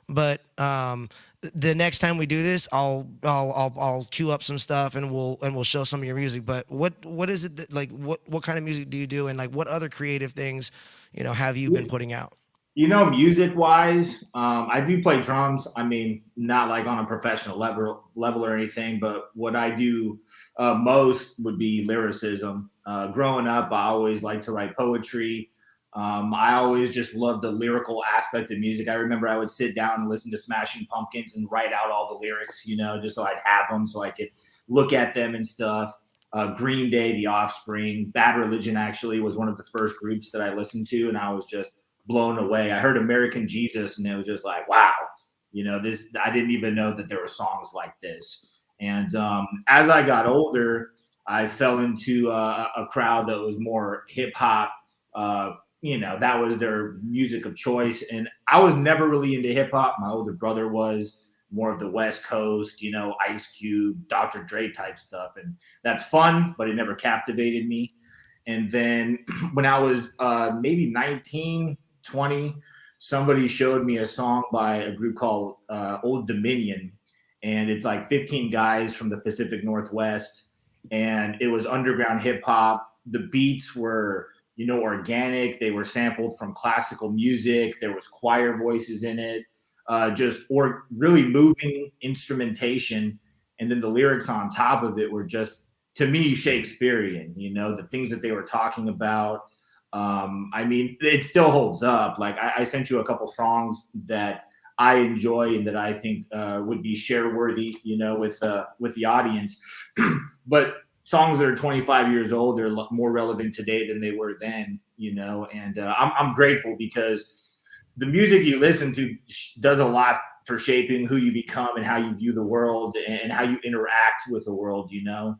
but the next time we do this, I'll queue up some stuff and we'll show some of your music. But what is it that, like what kind of music do you do and like what other creative things have you been putting out? You know, music wise, I do play drums. I mean, not like on a professional level or anything, but what I do most would be lyricism. Growing up, I always liked to write poetry. I always just loved the lyrical aspect of music. I remember I would sit down and listen to Smashing Pumpkins and write out all the lyrics, you know, just so I'd have them so I could look at them and stuff. Green Day, The Offspring, Bad Religion actually was one of the first groups that I listened to, and I was just blown away. I heard American Jesus, and it was just like, wow, you know, this. I didn't even know that there were songs like this. And as I got older, I fell into a crowd that was more hip hop. You know, that was their music of choice, and I was never really into hip hop. My older brother was more of the West Coast, you know, Ice Cube, Dr. Dre type stuff, and that's fun, but it never captivated me. And then when I was maybe 19, 20, somebody showed me a song by a group called Old Dominion. And it's like 15 guys from the Pacific Northwest. And it was underground hip hop. The beats were, you know, organic. They were sampled from classical music. There was choir voices in it, or really moving instrumentation. And then the lyrics on top of it were just, to me, Shakespearean, you know, the things that they were talking about. I mean, it still holds up. Like I sent you a couple songs that I enjoy and that I think would be share worthy, you know, with the audience. But songs that are 25 years old, they're more relevant today than they were then, you know. And I'm grateful because the music you listen to does a lot for shaping who you become and how you view the world and how you interact with the world, you know.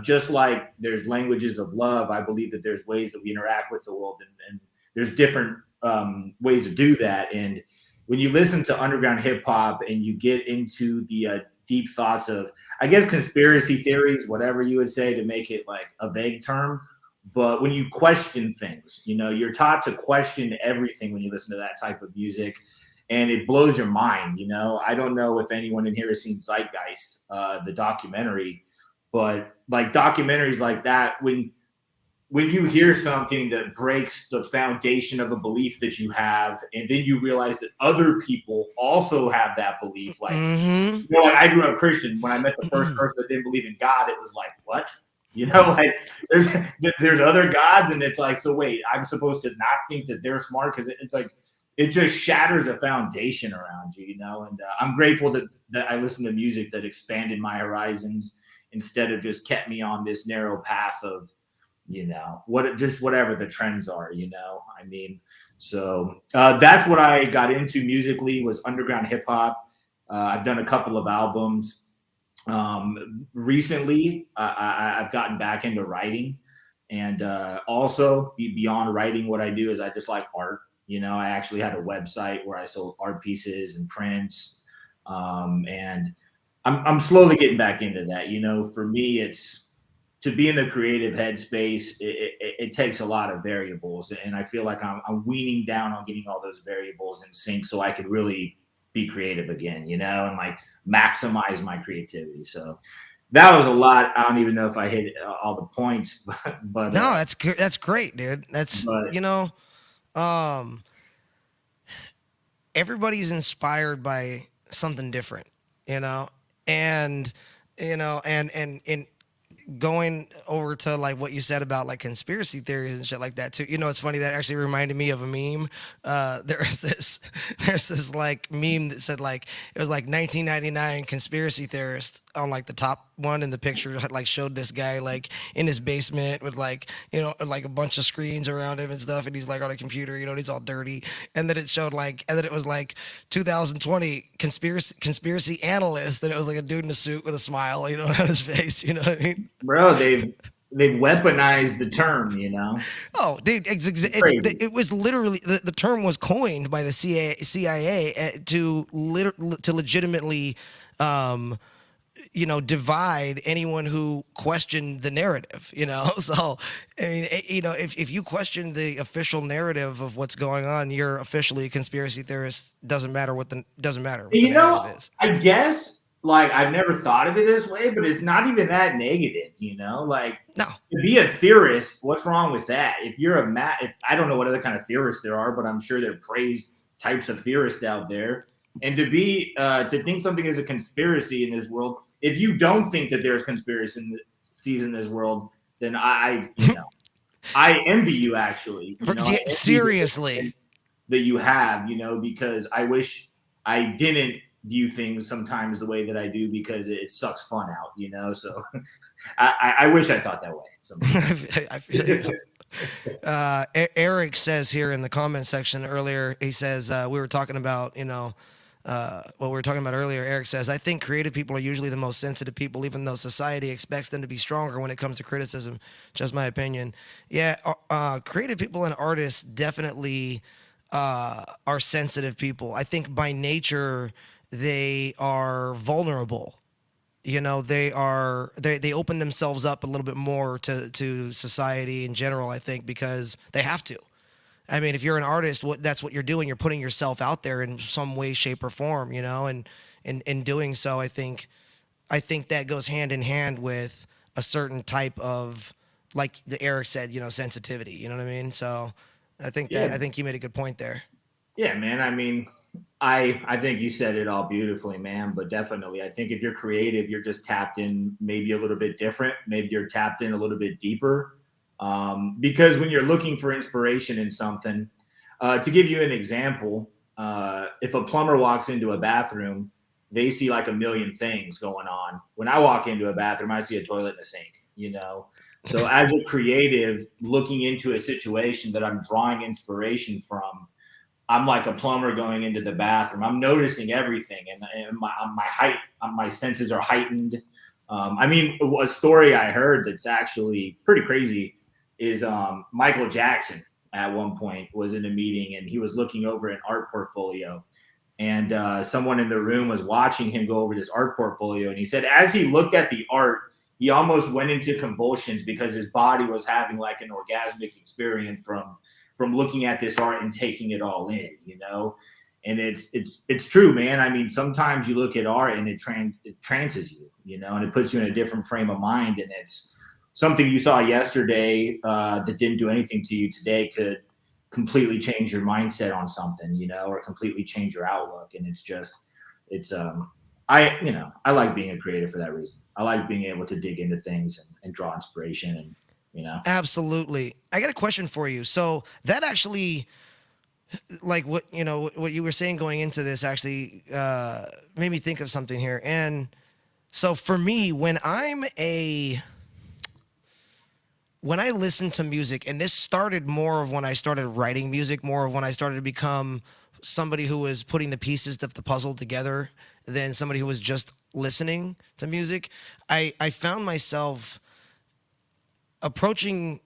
Just like there's languages of love, I believe that there's ways that we interact with the world, and there's different ways to do that. And when you listen to underground hip hop and you get into the deep thoughts of, I guess, conspiracy theories, whatever you would say to make it like a vague term, but when you question things, you know, you're taught to question everything when you listen to that type of music. And it blows your mind, you know. I don't know if anyone in here has seen Zeitgeist, the documentary, but like documentaries like that, when you hear something that breaks the foundation of a belief that you have, and then you realize that other people also have that belief, like, Mm-hmm. you know, like I grew up Christian. When I met the first person that didn't believe in God, it was like, what? You know, like there's other gods, and it's like, so wait, I'm supposed to not think that they're smart because it's like it just shatters a foundation around you, you know. And I'm grateful that I listened to music that expanded my horizons instead of just kept me on this narrow path of, you know, just whatever the trends are, you know. I mean, so that's what I got into musically, was underground hip hop. I've done a couple of albums. Recently, I've gotten back into writing, and also beyond writing, what I do is I just like art. You know, I actually had a website where I sold art pieces and prints, and I'm slowly getting back into that. You know, for me, it's to be in the creative headspace. It takes a lot of variables, and I feel like I'm weaning down on getting all those variables in sync so I could really be creative again. You know, and like maximize my creativity. So that was a lot. I don't even know if I hit all the points, but No, that's great, dude. That's but um, everybody's inspired by something different, you know, and you know, and going over to like what you said about like conspiracy theories and shit like that too. You know, it's funny, that actually reminded me of a meme. There's this like meme that said like it was like 1999 conspiracy theorist on like the top one, in the picture had like showed this guy like in his basement with like, you know, like a bunch of screens around him and stuff, and he's like on a computer, you know, and he's all dirty. And then it showed like, and then it was like 2020 conspiracy analyst, and it was like a dude in a suit with a smile, you know, on his face. You know what I mean? Bro, they've weaponized the term, you know. Oh, dude, Crazy. it was literally the term was coined by the CIA to legitimately, you know, divide anyone who questioned the narrative. You know, so I mean, you know, if you question the official narrative of what's going on, you're officially a conspiracy theorist. Doesn't matter what the You know, narrative is. I guess like I've never thought of it this way, but it's not even that negative, you know. Like No, to be a theorist, what's wrong with that? If you're if I don't know what other kind of theorists there are, but I'm sure there are praised types of theorists out there. And to think something is a conspiracy in this world, if you don't think that there's conspiracies in this world, then you know, I envy you actually. You know, I envy seriously. that you have, you know, because I wish I didn't view things sometimes the way that I do, because it sucks fun out, you know. So I wish I thought that way. I feel you. Eric says here in the comment section earlier, he says, we were talking about, you know, what we were talking about earlier. Eric says, I think creative people are usually the most sensitive people, even though society expects them to be stronger when it comes to criticism. Just my opinion. Yeah, creative people and artists definitely are sensitive people. I think by nature they are vulnerable. You know, they open themselves up a little bit more to society in general, I think, because they have to. I mean, if you're an artist, that's what you're doing. You're putting yourself out there in some way, shape, or form, you know, and in doing so, I think that goes hand in hand with a certain type of, like the Eric said, you know, sensitivity. You know what I mean? So I think Yeah. I think you made a good point there. Yeah, man. I mean, I think you said it all beautifully, man. But definitely, I think if you're creative, you're just tapped in maybe a little bit different. Maybe you're tapped in a little bit deeper. Because when you're looking for inspiration in something, to give you an example, if a plumber walks into a bathroom, they see like a million things going on. When I walk into a bathroom, I see a toilet and a sink, you know? So as a creative looking into a situation that I'm drawing inspiration from, I'm like a plumber going into the bathroom. I'm noticing everything, and my senses are heightened. I mean, a story I heard that's actually pretty crazy is Michael Jackson at one point was in a meeting, and he was looking over an art portfolio, and someone in the room was watching him go over this art portfolio, and he said as he looked at the art, he almost went into convulsions because his body was having like an orgasmic experience from looking at this art and taking it all in, you know. And it's true, man. I mean, sometimes you look at art and it trances you, you know, and it puts you in a different frame of mind, and it's something you saw yesterday that didn't do anything to you today could completely change your mindset on something, you know, or completely change your outlook. And I like being a creative for that reason. I like being able to dig into things and draw inspiration, and you know. Absolutely. I got a question for you. So that actually, like what you were saying going into this, actually made me think of something here. And so for me, when I listen to music, and this started more of when I started writing music, more of when I started to become somebody who was putting the pieces of the puzzle together than somebody who was just listening to music, I found myself approaching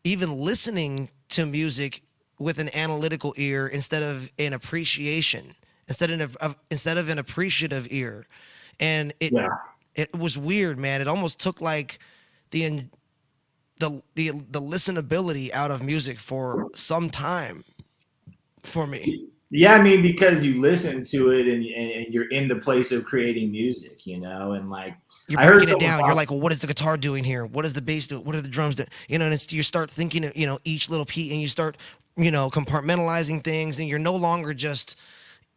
even listening to music with an analytical ear instead of an appreciation, instead of an appreciative ear. And it was weird, man. It almost took like the listenability out of music for some time for me. Yeah, I mean, because you listen to it and you're in the place of creating music, you know, and like You're I heard breaking it someone down. talk- You're like, well, what is the guitar doing here? What is the bass doing? What are the drums doing? You know, and you start thinking of, you know, each little piece, and you start, you know, compartmentalizing things, and you're no longer just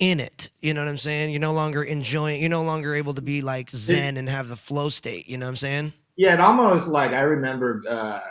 in it. You know what I'm saying? You're no longer enjoying. You're no longer able to be like zen and have the flow state. You know what I'm saying? Yeah, it almost like I remember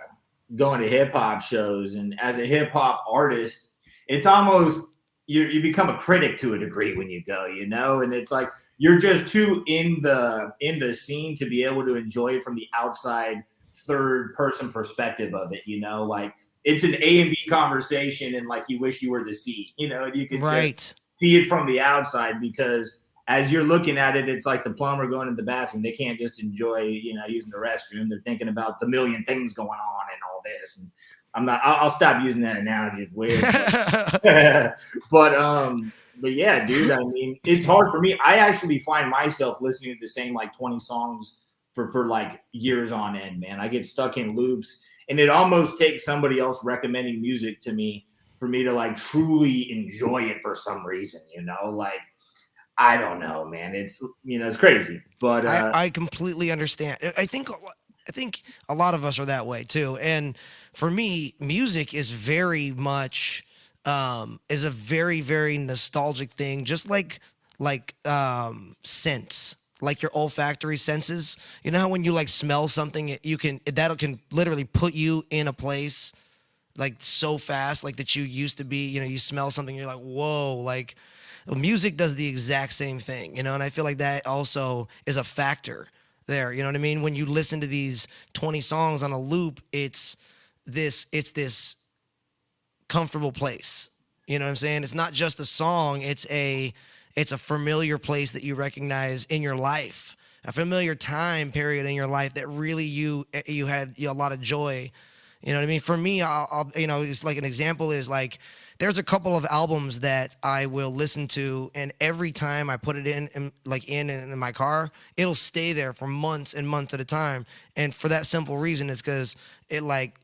going to hip hop shows, and as a hip hop artist, it's almost you become a critic to a degree when you go, you know, and it's like you're just too in the scene to be able to enjoy it from the outside third person perspective of it, you know, like it's an A and B conversation, and like you wish you were the C, you know, and you could just Right. see it from the outside because as you're looking at it, it's like the plumber going to the bathroom. They can't just enjoy, you know, using the restroom. They're thinking about the million things going on and all this. And I'm not. I'll stop using that analogy. It's weird. But yeah, dude. I mean, it's hard for me. I actually find myself listening to the same like 20 songs for like years on end. Man, I get stuck in loops, and it almost takes somebody else recommending music to me for me to like truly enjoy it for some reason. You know, like I don't know, man. It's it's crazy, but I completely understand. I think a lot of us are that way too. And for me, music is very much is a very very nostalgic thing. Just like sense, like your olfactory senses. You know how when you like smell something, you can that can literally put you in a place like so fast, like that you used to be. You know, you smell something, you're like, whoa, like music does the exact same thing, you know, and I feel like that also is a factor there. You know what I mean? When you listen to these 20 songs on a loop, it's this comfortable place. You know what I'm saying? It's not just a song, it's a familiar place that you recognize in your life. A familiar time period in your life that really you had a lot of joy. You know what I mean? For me, I'll it's like an example is like there's a couple of albums that I will listen to, and every time I put it in my car, it'll stay there for months and months at a time. And for that simple reason, it's because it like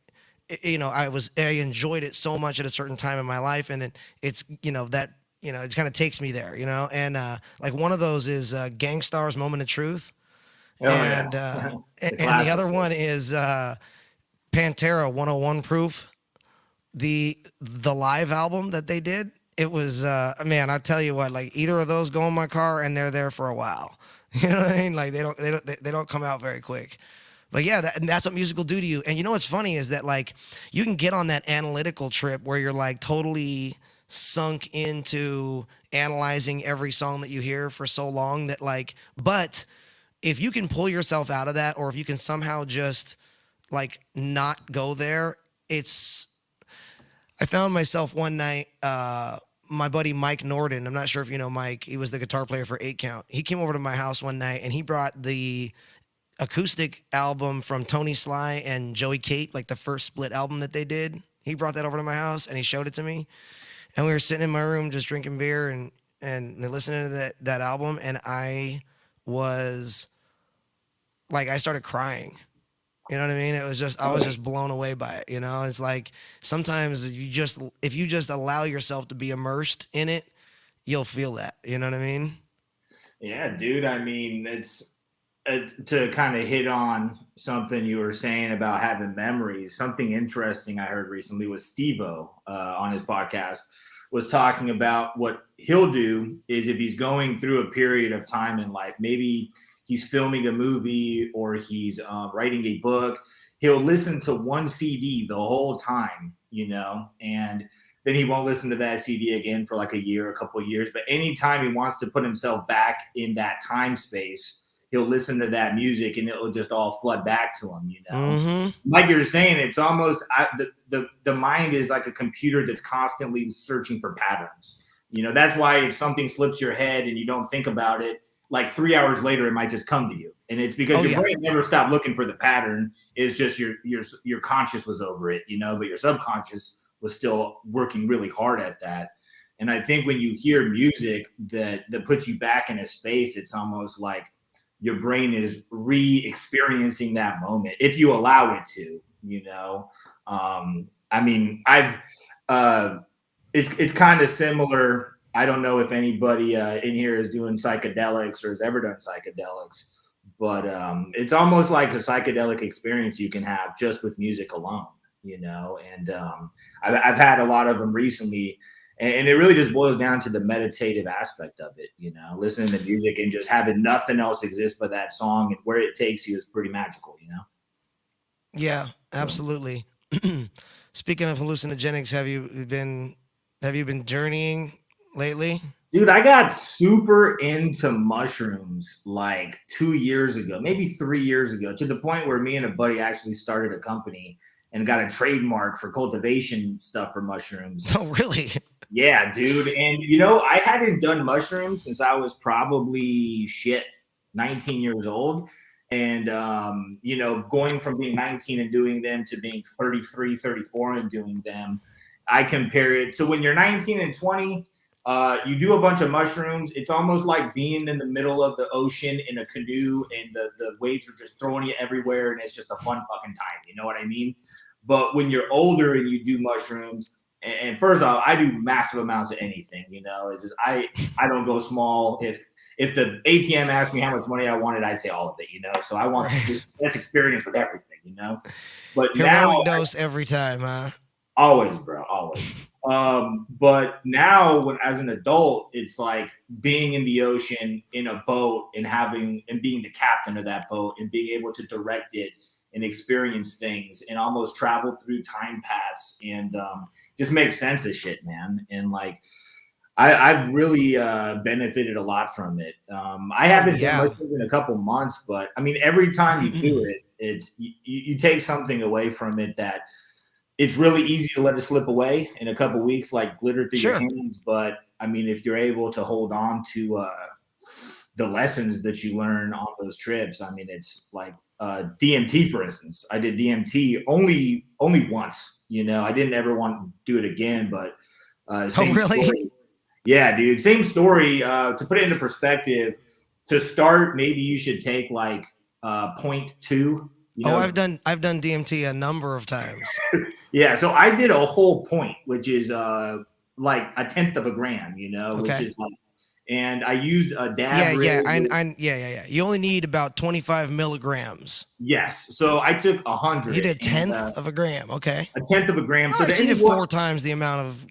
I enjoyed it so much at a certain time in my life, and it's that it kind of takes me there, and like one of those is Gangstar's Moment of Truth, oh yeah, and it's a and the classic. other one is Pantera 101 Proof, the live album that they did. It was man, I tell you what, like either of those go in my car and they're there for a while. You know what I mean? Like they don't come out very quick. But yeah, and that's what music will do to you. And you know what's funny is that like you can get on that analytical trip where you're like totally sunk into analyzing every song that you hear for so long that like, but if you can pull yourself out of that, or if you can somehow just like not go there, it's I found myself one night, my buddy Mike Norden, I'm not sure if you know Mike, he was the guitar player for 8 Count. He came over to my house one night and he brought the acoustic album from Tony Sly and Joey Cate, like the first split album that they did. He brought that over to my house and he showed it to me. And we were sitting in my room just drinking beer and listening to that album, and I was like I started crying. You know what I mean? It was just I was just blown away by it. It's like sometimes if you just allow yourself to be immersed in it, you'll feel that. You know what I mean? Yeah, dude. I mean, to kind of hit on something you were saying about having memories. Something interesting I heard recently was Steve-O on his podcast was talking about what he'll do is if he's going through a period of time in life, maybe he's filming a movie or he's writing a book, he'll listen to one CD the whole time, and then he won't listen to that CD again for like a year, a couple of years. But anytime he wants to put himself back in that time space, he'll listen to that music and it'll just all flood back to him, Mm-hmm. Like you're saying, it's almost the mind is like a computer that's constantly searching for patterns. That's why if something slips your head and you don't think about it, like 3 hours later, it might just come to you. And it's because your brain never stopped looking for the pattern. It's just your conscious was over it, but your subconscious was still working really hard at that. And I think when you hear music that puts you back in a space, it's almost like your brain is re-experiencing that moment if you allow it to. I mean, it's kind of similar. I don't know if anybody in here is doing psychedelics or has ever done psychedelics, but it's almost like a psychedelic experience you can have just with music alone. And I've had a lot of them recently, And it really just boils down to the meditative aspect of it, you know, listening to music and just having nothing else exist but that song, and where it takes you is pretty magical, you know? Yeah, So, absolutely. Speaking of hallucinogenics, have you been journeying lately? dude, I got super into mushrooms like 2 years ago, maybe 3 years ago, to the point where me and a buddy actually started a company and got a trademark for cultivation stuff for mushrooms. Oh, really? Yeah, dude. And you know, I hadn't done mushrooms since I was probably 19 years old. And you know, going from being 19 and doing them to being 33, 34 and doing them, I compare it to when you're 19 and 20, you do a bunch of mushrooms. It's almost like being in the middle of the ocean in a canoe and the waves are just throwing you everywhere and it's just a fun fucking time. You know what I mean? But when you're older and you do mushrooms, and first off, I do massive amounts of anything. You know, it just I don't go small. If the ATM asked me how much money I wanted, I'd say all of it. You know, so I want the best experience with everything. You know, but now Heroic dose every time, huh? always, bro, always. But now, when as an adult, it's like being in the ocean in a boat and being the captain of that boat and being able to direct it and experience things and almost travel through time paths and just make sense of shit, man. And like I've really benefited a lot from it. I haven't done Yeah. much in a couple months, but I mean, every time you do it, you take something away from it that it's really easy to let it slip away in a couple weeks, like glitter through your Sure. hands. But I mean, if you're able to hold on to the lessons that you learn on those trips, I mean, it's like DMT, for instance. I did DMT only once. You know, I didn't ever want to do it again, but Oh, same really? story. Yeah, dude, same story. To put it into perspective, to start, maybe you should take like point two. You Oh, know, I've done DMT a number of times. yeah, so I did a whole point, which is like a tenth of a gram, you know, which Okay. is like, and I used a Yeah, dab yeah, rig. yeah. You only need about 25 milligrams. Yes, so I took You 100 did a and tenth of a gram. Okay. a tenth of a gram. So Oh, the so you end did of what? 4 times the amount of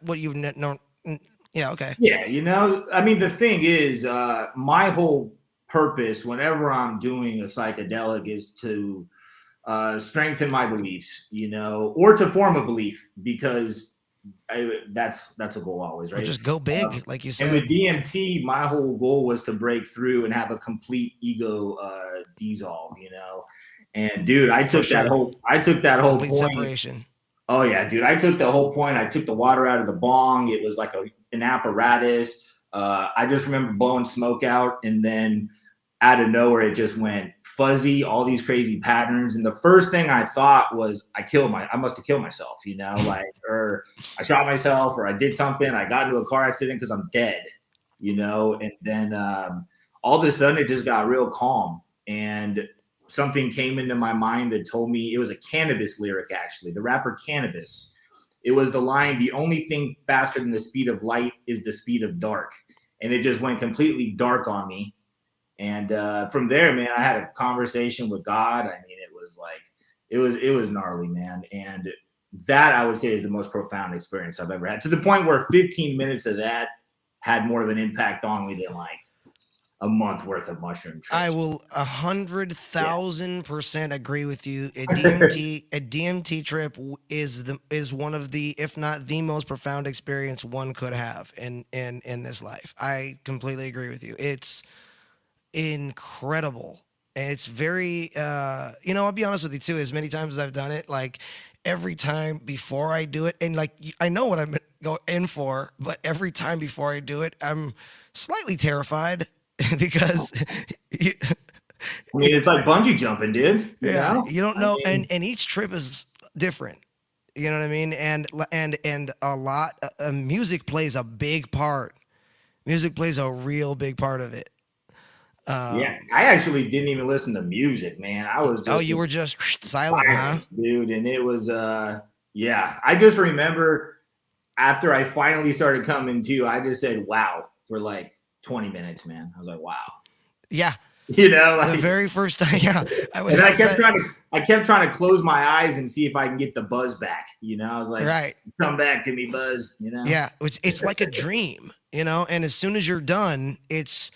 what you know. Yeah. Okay. Yeah, you know, I mean, the thing is, my whole purpose whenever I'm doing a psychedelic is to strengthen my beliefs, you know, or to form a belief because that's a goal always, Or right? just go Um, big, like you and with said. DMT, my whole goal was to break through and have a complete ego dissolve, you know. And dude, For sure. I took that whole Complete point. separation. Oh yeah, dude, I took the whole point. I took the water out of the bong. It was like an apparatus. I just remember blowing smoke out, and then out of nowhere, it just went fuzzy, all these crazy patterns. And the first thing I thought was, I must have killed myself, you know, like, or I shot myself, or I did something. I got into a car accident because I'm dead, you know. And then all of a sudden, it just got real calm, and something came into my mind that told me it was a Cannabis lyric, actually, the rapper Cannabis. It was the line, the only thing faster than the speed of light is the speed of dark. And it just went completely dark on me. And from there, man, I had a conversation with God. I mean, it was like, it was gnarly, man. And that I would say is the most profound experience I've ever had, to the point where 15 minutes of that had more of an impact on me than like a month worth of mushroom I trips. will Yeah. 100% agree with you. A DMT trip is one of the, if not the most profound experience one could have in this life. I completely agree with you. It's incredible. And it's very I'll be honest with you too, as many times as I've done it, like every time before I do it, and like I know what I'm going in for, but every time before I do it, I'm slightly terrified because you, I mean, it's like bungee jumping, dude. You yeah, know? you don't I know, mean, and each trip is different. You know what I mean? And a lot music plays a big part. Music plays a real big part of it. yeah, I actually didn't even listen to music, man. I was Oh, just you in were just silent, huh? silence, dude. And it was yeah. I just remember after I finally started coming to, I just said wow for like 20 minutes, man. I was like, wow. Yeah. You know, The like, very first time, yeah, I was and outside. I kept trying to close my eyes and see if I can get the buzz back. You know, I was like, Right. come back to me, buzz. You know, Yeah, it's like a dream, you know. And as soon as you're done, it's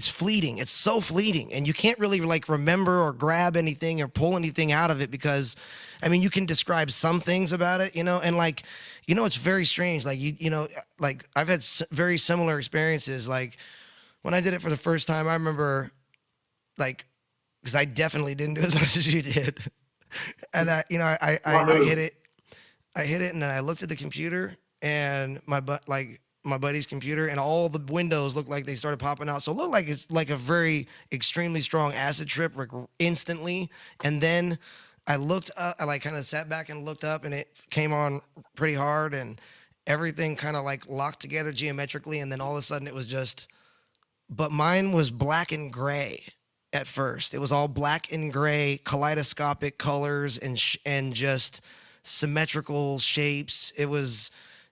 fleeting. It's so fleeting, and you can't really like remember or grab anything or pull anything out of it because, I mean, you can describe some things about it, you know, and like, you know, it's very strange. Like you know, like I've had very similar experiences. Like when I did it for the first time, I remember like because I definitely didn't do as much as you did, and you know, Smart I move. hit it. I hit it and then I looked at the computer and my buddy's computer and all the windows looked like they started popping out. So it looked like it's like a very extremely strong acid trip like instantly. And then I looked up, I like kind of sat back and looked up and it came on pretty hard and everything kind of like locked together geometrically. And then all of a sudden it was just, but mine was black and gray at first. It was all black and gray, kaleidoscopic colors and just symmetrical shapes. It was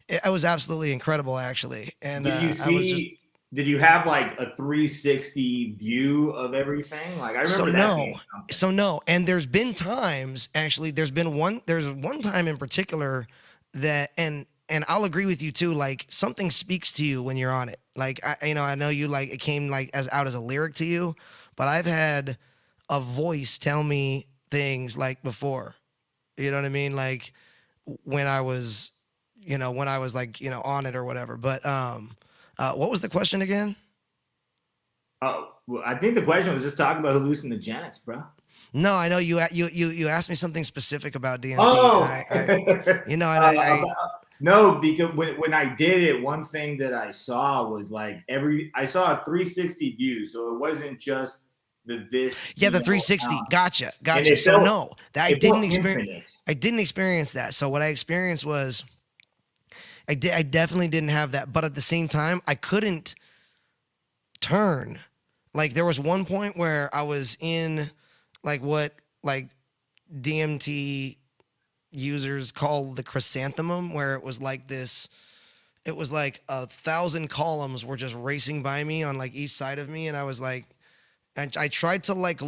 absolutely incredible actually. And Did you I was just see? Did you have like a 360 view of everything? Like I so remember that being no. something. So no, and there's been times actually there's one time in particular that and I'll agree with you too like something speaks to you when you're on it. Like I you know I know you like it came like as out as a lyric to you, but I've had a voice tell me things like before. You know what I mean? Like when I was, you know, when I was like, you know, on it or whatever. But what was the question again? Oh, well, I think the question was just talking about hallucinogenics, bro. No, I know you asked me something specific about DMT, and Oh, I you know, and I no, because when I did it, one thing that I saw was like I saw a 360 view, so it wasn't just this, yeah, the 360. Gotcha, and gotcha. So no, that it felt infinite. I didn't experience that. So what I experienced was I definitely didn't have that, but at the same time, I couldn't turn. Like there was one point where I was in like what like DMT users call the chrysanthemum, where it was like this. It was like 1,000 columns were just racing by me on like each side of me, and I was like, I tried to like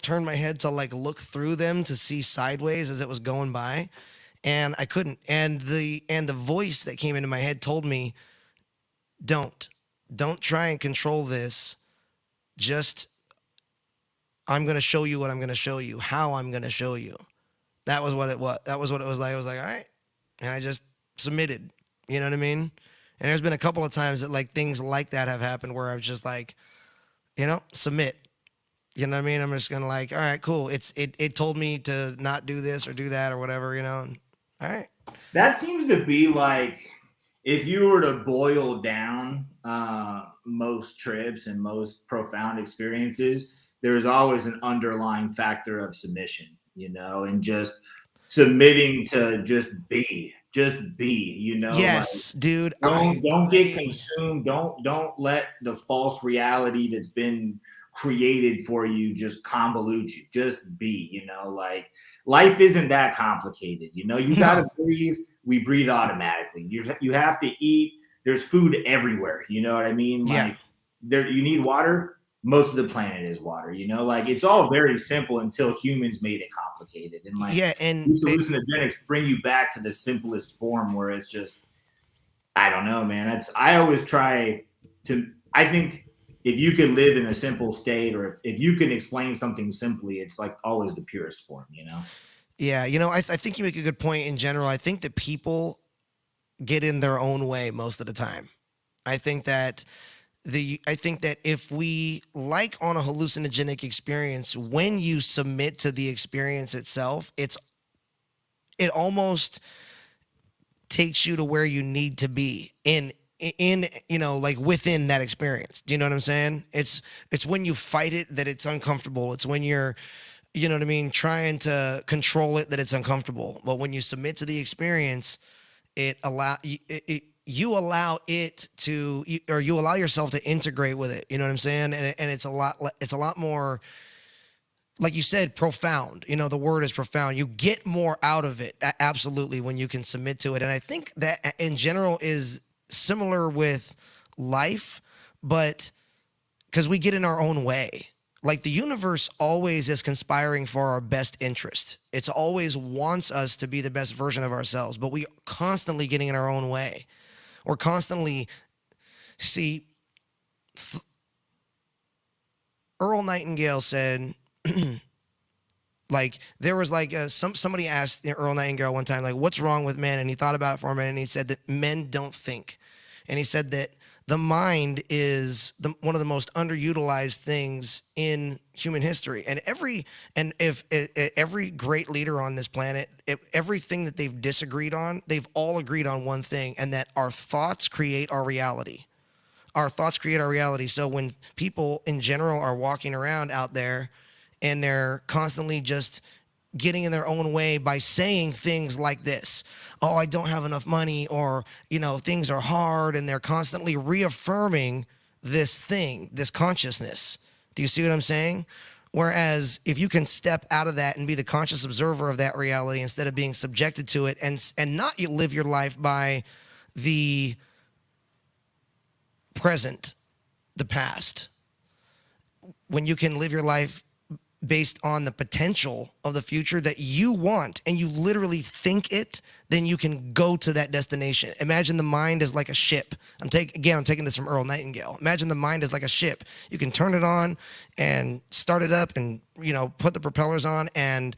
turn my head to like look through them to see sideways as it was going by, and I couldn't. And the voice that came into my head told me, "Don't, don't try and control this. Just I'm gonna show you what I'm gonna show you, how I'm gonna show you." That was what it was. That was what it was like. I was like, all right, and I just submitted. You know what I mean? And there's been a couple of times that like things like that have happened where I was just like, you know, submit. You know what I mean? I'm just gonna like, all right, cool. It told me to not do this or do that or whatever, you know. And, all right. That seems to be like if you were to boil down most trips and most profound experiences, there's always an underlying factor of submission, you know, and just submitting to just be, you know, like Yes, dude. I don't get agree. consumed. Don't let the false reality that's been created for you just convolute you. Just be, you know, like life isn't that complicated. You know, you gotta No. breathe. We breathe automatically. You have to eat. There's food everywhere. You know what I mean? Yeah. Like there, you need water. Most of the planet is water. You know, like it's all very simple until humans made it complicated. And like Yeah, and these hallucinogenics bring you back to the simplest form where it's just I don't know, man. That's I always try to. I think if you can live in a simple state, or if you can explain something simply, it's like always the purest form, you know. yeah, you know, I think you make a good point in general. I think that people get in their own way most of the time. I think that I think that if we like on a hallucinogenic experience, when you submit to the experience itself, it almost takes you to where you need to be in you know like within that experience. Do you know what I'm saying? It's when you fight it that it's uncomfortable. It's when you're you know what I mean trying to control it that it's uncomfortable. But when you submit to the experience, you allow it to or you allow yourself to integrate with it. You know what I'm saying? And it's a lot more like you said, profound. You know, the word is profound. You get more out of it, absolutely, when you can submit to it. And I think that in general is similar with life, but because we get in our own way. like the universe always is conspiring for our best interest. It's always wants us to be the best version of ourselves, but we constantly getting in our own way. We're constantly see Earl Nightingale said like there was like somebody asked Earl Nightingale one time like what's wrong with men, and he thought about it for a minute and he said that men don't think. And he said that the mind is one of the most underutilized things in human history. And every great leader on this planet, everything that they've disagreed on, they've all agreed on one thing, and that our thoughts create our reality. Our thoughts create our reality. So when people in general are walking around out there and they're constantly just getting in their own way by saying things like this, oh, I don't have enough money, or, things are hard, and they're constantly reaffirming this thing, this consciousness. Do you see what I'm saying? Whereas if you can step out of that and be the conscious observer of that reality instead of being subjected to it, and not you live your life by the present, the past, when you can live your life based on the potential of the future that you want, and you literally think it, then you can go to that destination. Imagine the mind is like a ship. I'm taking this from Earl Nightingale. Imagine the mind is like a ship. You can turn it on and start it up and, put the propellers on, and,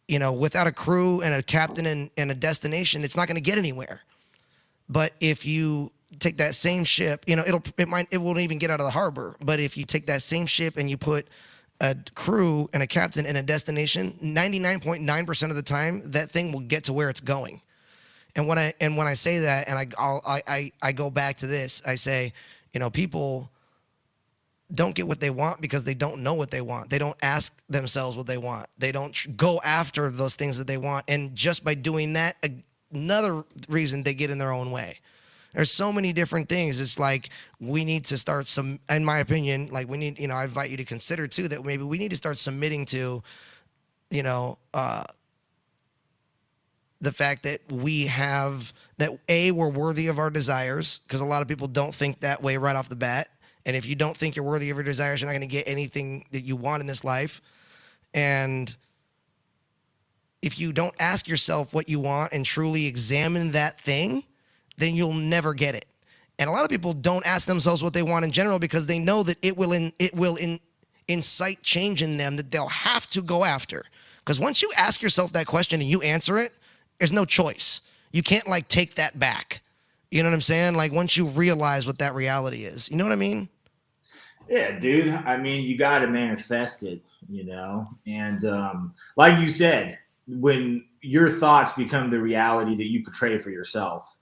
without a crew and a captain and a destination, it's not going to get anywhere. But if you take that same ship, it won't even get out of the harbor. But if you take that same ship and you put a crew and a captain and a destination, 99.9% of the time that thing will get to where it's going. And when I say that, and I go back to this, I say, people don't get what they want because they don't know what they want. They don't ask themselves what they want. They don't go after those things that they want. And just by doing that, another reason they get in their own way. There's so many different things. It's like we need to start in my opinion, like we need, I invite you to consider too, that maybe we need to start submitting to, the fact that we're worthy of our desires, because a lot of people don't think that way right off the bat. And if you don't think you're worthy of your desires, you're not going to get anything that you want in this life. And if you don't ask yourself what you want and truly examine that thing, then you'll never get it. And a lot of people don't ask themselves what they want in general because they know that it will incite change in them that they'll have to go after. Because once you ask yourself that question and you answer it, there's no choice. You can't take that back. You know what I'm saying? Like once you realize what that reality is, you know what I mean? Yeah, dude. I mean, you got to manifest it, and like you said, when your thoughts become the reality that you portray for yourself,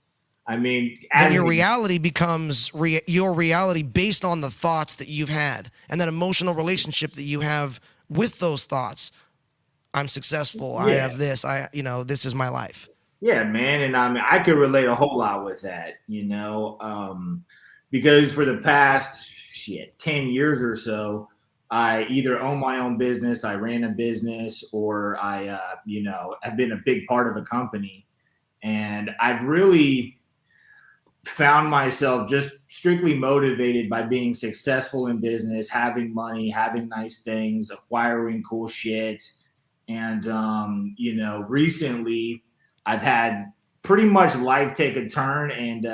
I mean, and your reality becomes your reality based on the thoughts that you've had and that emotional relationship that you have with those thoughts. I'm successful. Yeah. I have this. This is my life. Yeah, man. And I mean, I could relate a whole lot with that, because for the past 10 years or so, I either own my own business, I ran a business, or I, have been a big part of a company. And I've really found myself just strictly motivated by being successful in business, having money, having nice things, acquiring cool shit. And, recently I've had pretty much life take a turn and,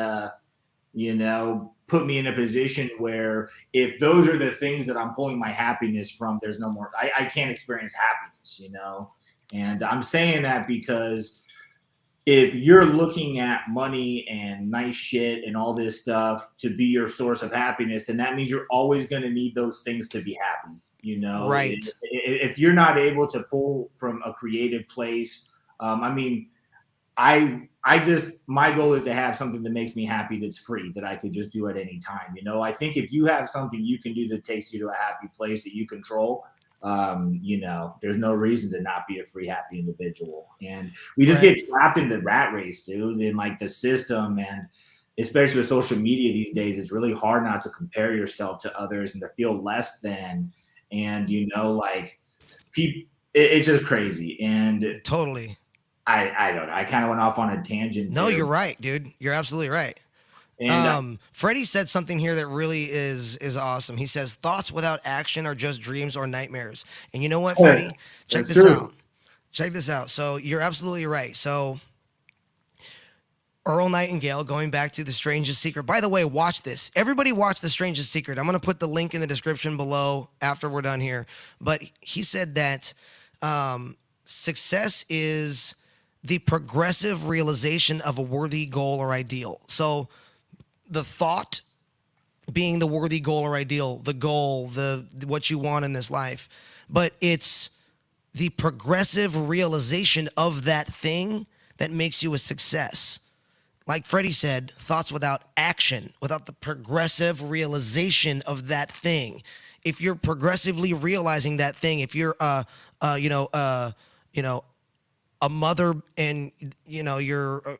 put me in a position where if those are the things that I'm pulling my happiness from, there's no more, I can't experience happiness, and I'm saying that because if you're looking at money and nice shit and all this stuff to be your source of happiness, then that means you're always going to need those things to be happy, Right. If you're not able to pull from a creative place, my goal is to have something that makes me happy that's free, that I could just do at any time. I think if you have something you can do that takes you to a happy place that you control, there's no reason to not be a free, happy individual. And we just get trapped in the rat race, dude, in the system. And especially with social media these days, it's really hard not to compare yourself to others and to feel less than. And, people, it's just crazy. And totally. I don't know. I kind of went off on a tangent. No, you're right, dude. You're absolutely right. And Freddie said something here that really is awesome. He says thoughts without action are just dreams or nightmares. And you know what, Freddie? Check that's this true. out. Check this out. So you're absolutely right. So Earl Nightingale, going back to The Strangest Secret. By the way, watch this. Everybody watch The Strangest Secret. I'm going to put the link in the description below after we're done here. But he said that success is the progressive realization of a worthy goal or ideal. So the thought being the worthy goal or ideal, the goal, the what you want in this life, but it's the progressive realization of that thing that makes you a success. Like Freddie said, thoughts without action, without the progressive realization of that thing. If you're progressively realizing that thing, if you're a mother and you're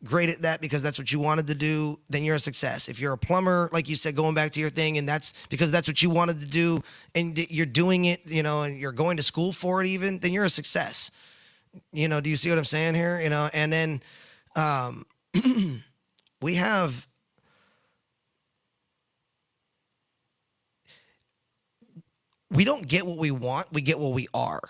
great at that because that's what you wanted to do, then you're a success. If you're a plumber, like you said, going back to your thing, and that's because that's what you wanted to do and you're doing it, and you're going to school for it even, then you're a success. Do you see what I'm saying here? And then we don't get what we want, we get what we are.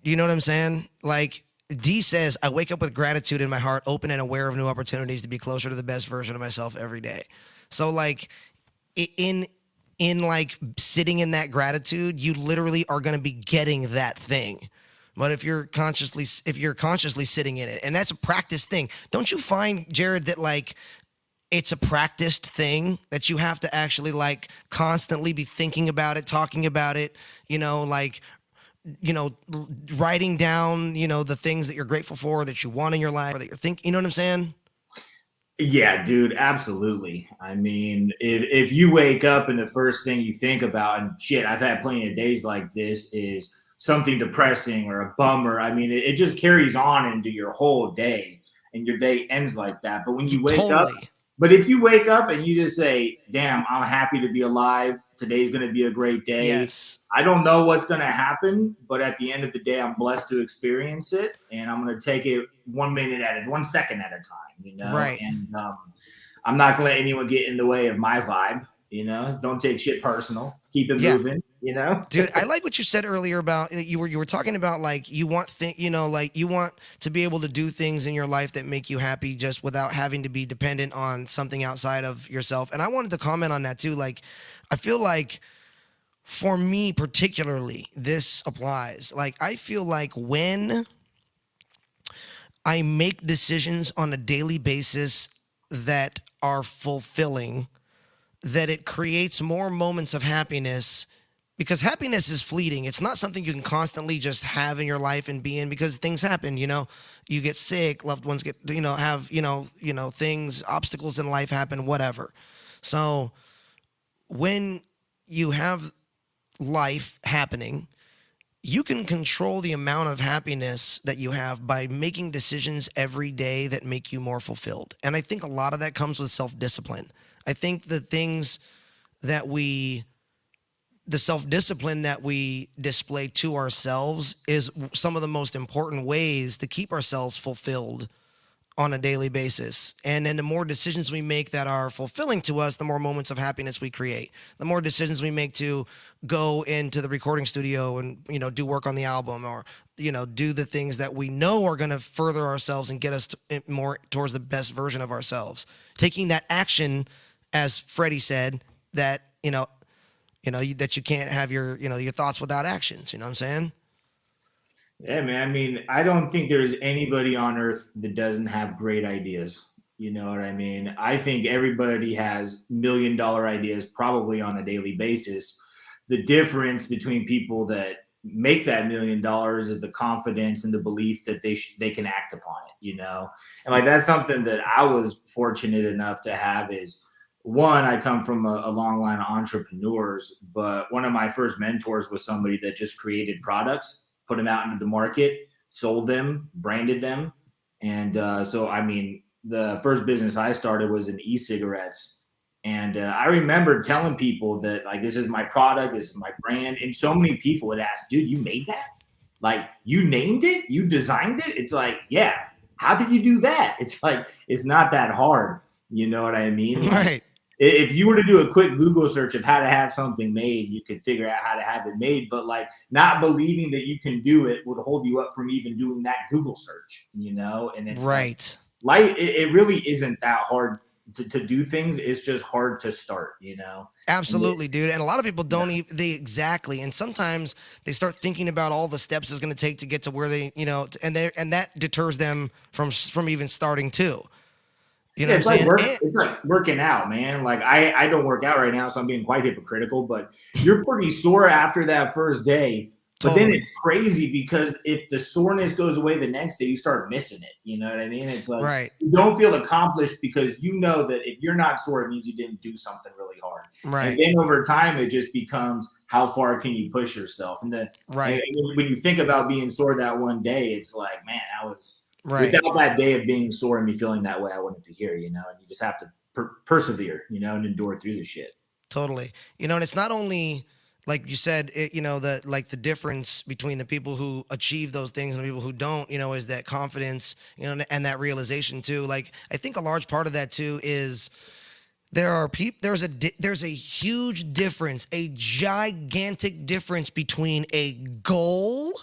You know what I'm saying? Like D says, I wake up with gratitude in my heart, open and aware of new opportunities to be closer to the best version of myself every day. So like in like sitting in that gratitude, you literally are going to be getting that thing. But if you're consciously sitting in it, and that's a practice thing, don't you find, Jerid, that like it's a practiced thing that you have to actually like constantly be thinking about it, talking about it, writing down, the things that you're grateful for, that you want in your life, or that you're thinking, you know what I'm saying? Yeah, dude, absolutely. I mean, if you wake up and the first thing you think about, and shit, I've had plenty of days like this, is something depressing or a bummer. I mean, it just carries on into your whole day, and your day ends like that. But when you wake up, but if you wake up and you just say, damn, I'm happy to be alive. Today's going to be a great day. Yes. I don't know what's going to happen, but at the end of the day, I'm blessed to experience it. And I'm going to take it 1 minute at it, 1 second at a time, Right. And I'm not going to let anyone get in the way of my vibe, Don't take shit personal. Keep it moving, Dude, I like what you said earlier about you were talking about like you want you want to be able to do things in your life that make you happy just without having to be dependent on something outside of yourself. And I wanted to comment on that too. Like I feel like for me particularly, this applies. Like I feel like when I make decisions on a daily basis that are fulfilling, that it creates more moments of happiness, because happiness is fleeting. It's not something you can constantly just have in your life and be in, because things happen, you get sick, loved ones get, have, things, obstacles in life happen, whatever. So when you have life happening, you can control the amount of happiness that you have by making decisions every day that make you more fulfilled. And I think a lot of that comes with self-discipline. I think the self-discipline that we display to ourselves is some of the most important ways to keep ourselves fulfilled on a daily basis. And then the more decisions we make that are fulfilling to us, the more moments of happiness we create. The more decisions we make to go into the recording studio and, do work on the album, or, do the things that we know are going to further ourselves and get us more towards the best version of ourselves. Taking that action, as Freddie said, that, that you can't have your thoughts without actions. You know what I'm saying? Yeah, man. I mean, I don't think there's anybody on earth that doesn't have great ideas. You know what I mean? I think everybody has $1 million ideas probably on a daily basis. The difference between people that make that $1 million is the confidence and the belief that they can act upon it, And like that's something that I was fortunate enough to have is, one, I come from a long line of entrepreneurs, but one of my first mentors was somebody that just created products, put them out into the market, sold them, branded them. And so, I mean, the first business I started was in e-cigarettes. And I remember telling people that, like, this is my product, this is my brand. And so many people would ask, dude, you made that? Like, you named it? You designed it? It's like, yeah. How did you do that? It's like, it's not that hard. You know what I mean? Like, Right. if you were to do a quick Google search of how to have something made, you could figure out how to have it made. But like not believing that you can do it would hold you up from even doing that Google search, you know? And it's like Right. life, it really isn't that hard to do things. It's just hard to start, you know? And Absolutely, dude. And a lot of people don't even they exactly. And sometimes they start thinking about all the steps it's going to take to get to where they, and that deters them from even starting too. You know yeah, what I'm saying? it's like working out, man. Like I don't work out right now, so I'm being quite hypocritical, but you're pretty sore after that first day. But then Totally. it's crazy because if the soreness goes away the next day, you start missing it. You know what I mean? It's like Right. you don't feel accomplished because you know that if you're not sore, it means you didn't do something really hard. And Right. then over time, it just becomes how far can you push yourself? Right. And when you think about being sore that one day, it's like, man, I was Right. without that day of being sore and me feeling that way, I wouldn't be here, you know. And you just have to persevere, you know, and endure through the shit. Totally. And it's not only like you said, the difference between the people who achieve those things and the people who don't, is that confidence, and that realization too. Like I think a large part of that too is there's a huge difference, a gigantic difference between a goal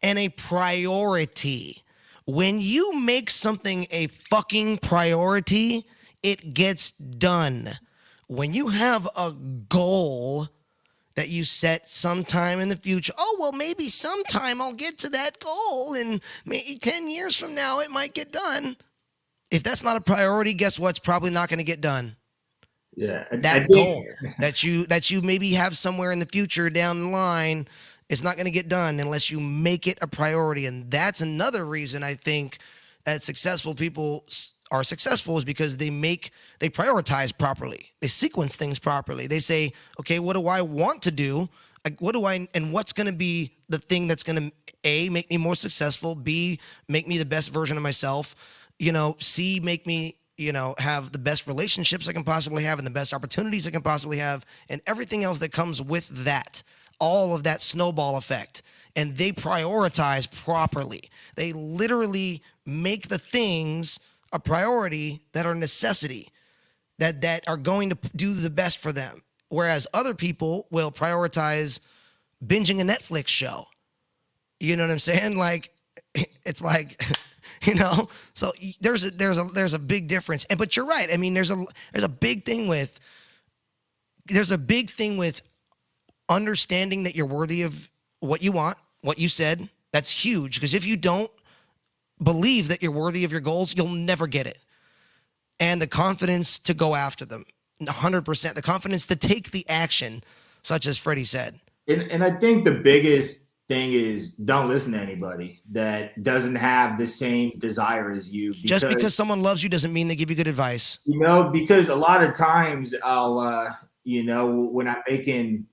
and a priority. When you make something a fucking priority, it gets done. When you have a goal that you set sometime in the future, oh, well, maybe sometime I'll get to that goal and maybe 10 years from now it might get done. If that's not a priority, guess what's probably not going to get done? Yeah, I That think goal that you maybe have somewhere in the future down the line, it's not going to get done unless you make it a priority. And that's another reason I think that successful people are successful is because they prioritize properly. They sequence things properly. They say, okay, what do I want to do? And what's going to be the thing that's going to A, make me more successful, B, make me the best version of myself, C, make me have the best relationships I can possibly have and the best opportunities I can possibly have and everything else that comes with that, all of that snowball effect. And they prioritize properly. They literally make the things a priority that are necessity, that are going to do the best for them. Whereas other people will prioritize binging a Netflix show. You know what I'm saying? Like, it's like, so there's a big difference. But you're right. I mean, there's a big thing with understanding that you're worthy of what you want, what you said. That's huge because if you don't believe that you're worthy of your goals, you'll never get it. And the confidence to go after them, 100%. The confidence to take the action, such as Freddie said. and I think the biggest thing is don't listen to anybody that doesn't have the same desire as you. Just because someone loves you doesn't mean they give you good advice. Because a lot of times I'll when I'm making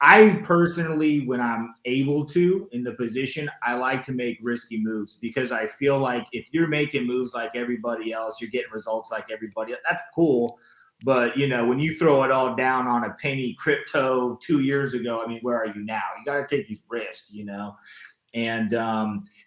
I personally, when I'm able to in the position, I like to make risky moves because I feel like if you're making moves like everybody else, you're getting results like everybody else. That's cool. But, when you throw it all down on a penny crypto 2 years ago, I mean, where are you now? You got to take these risks, And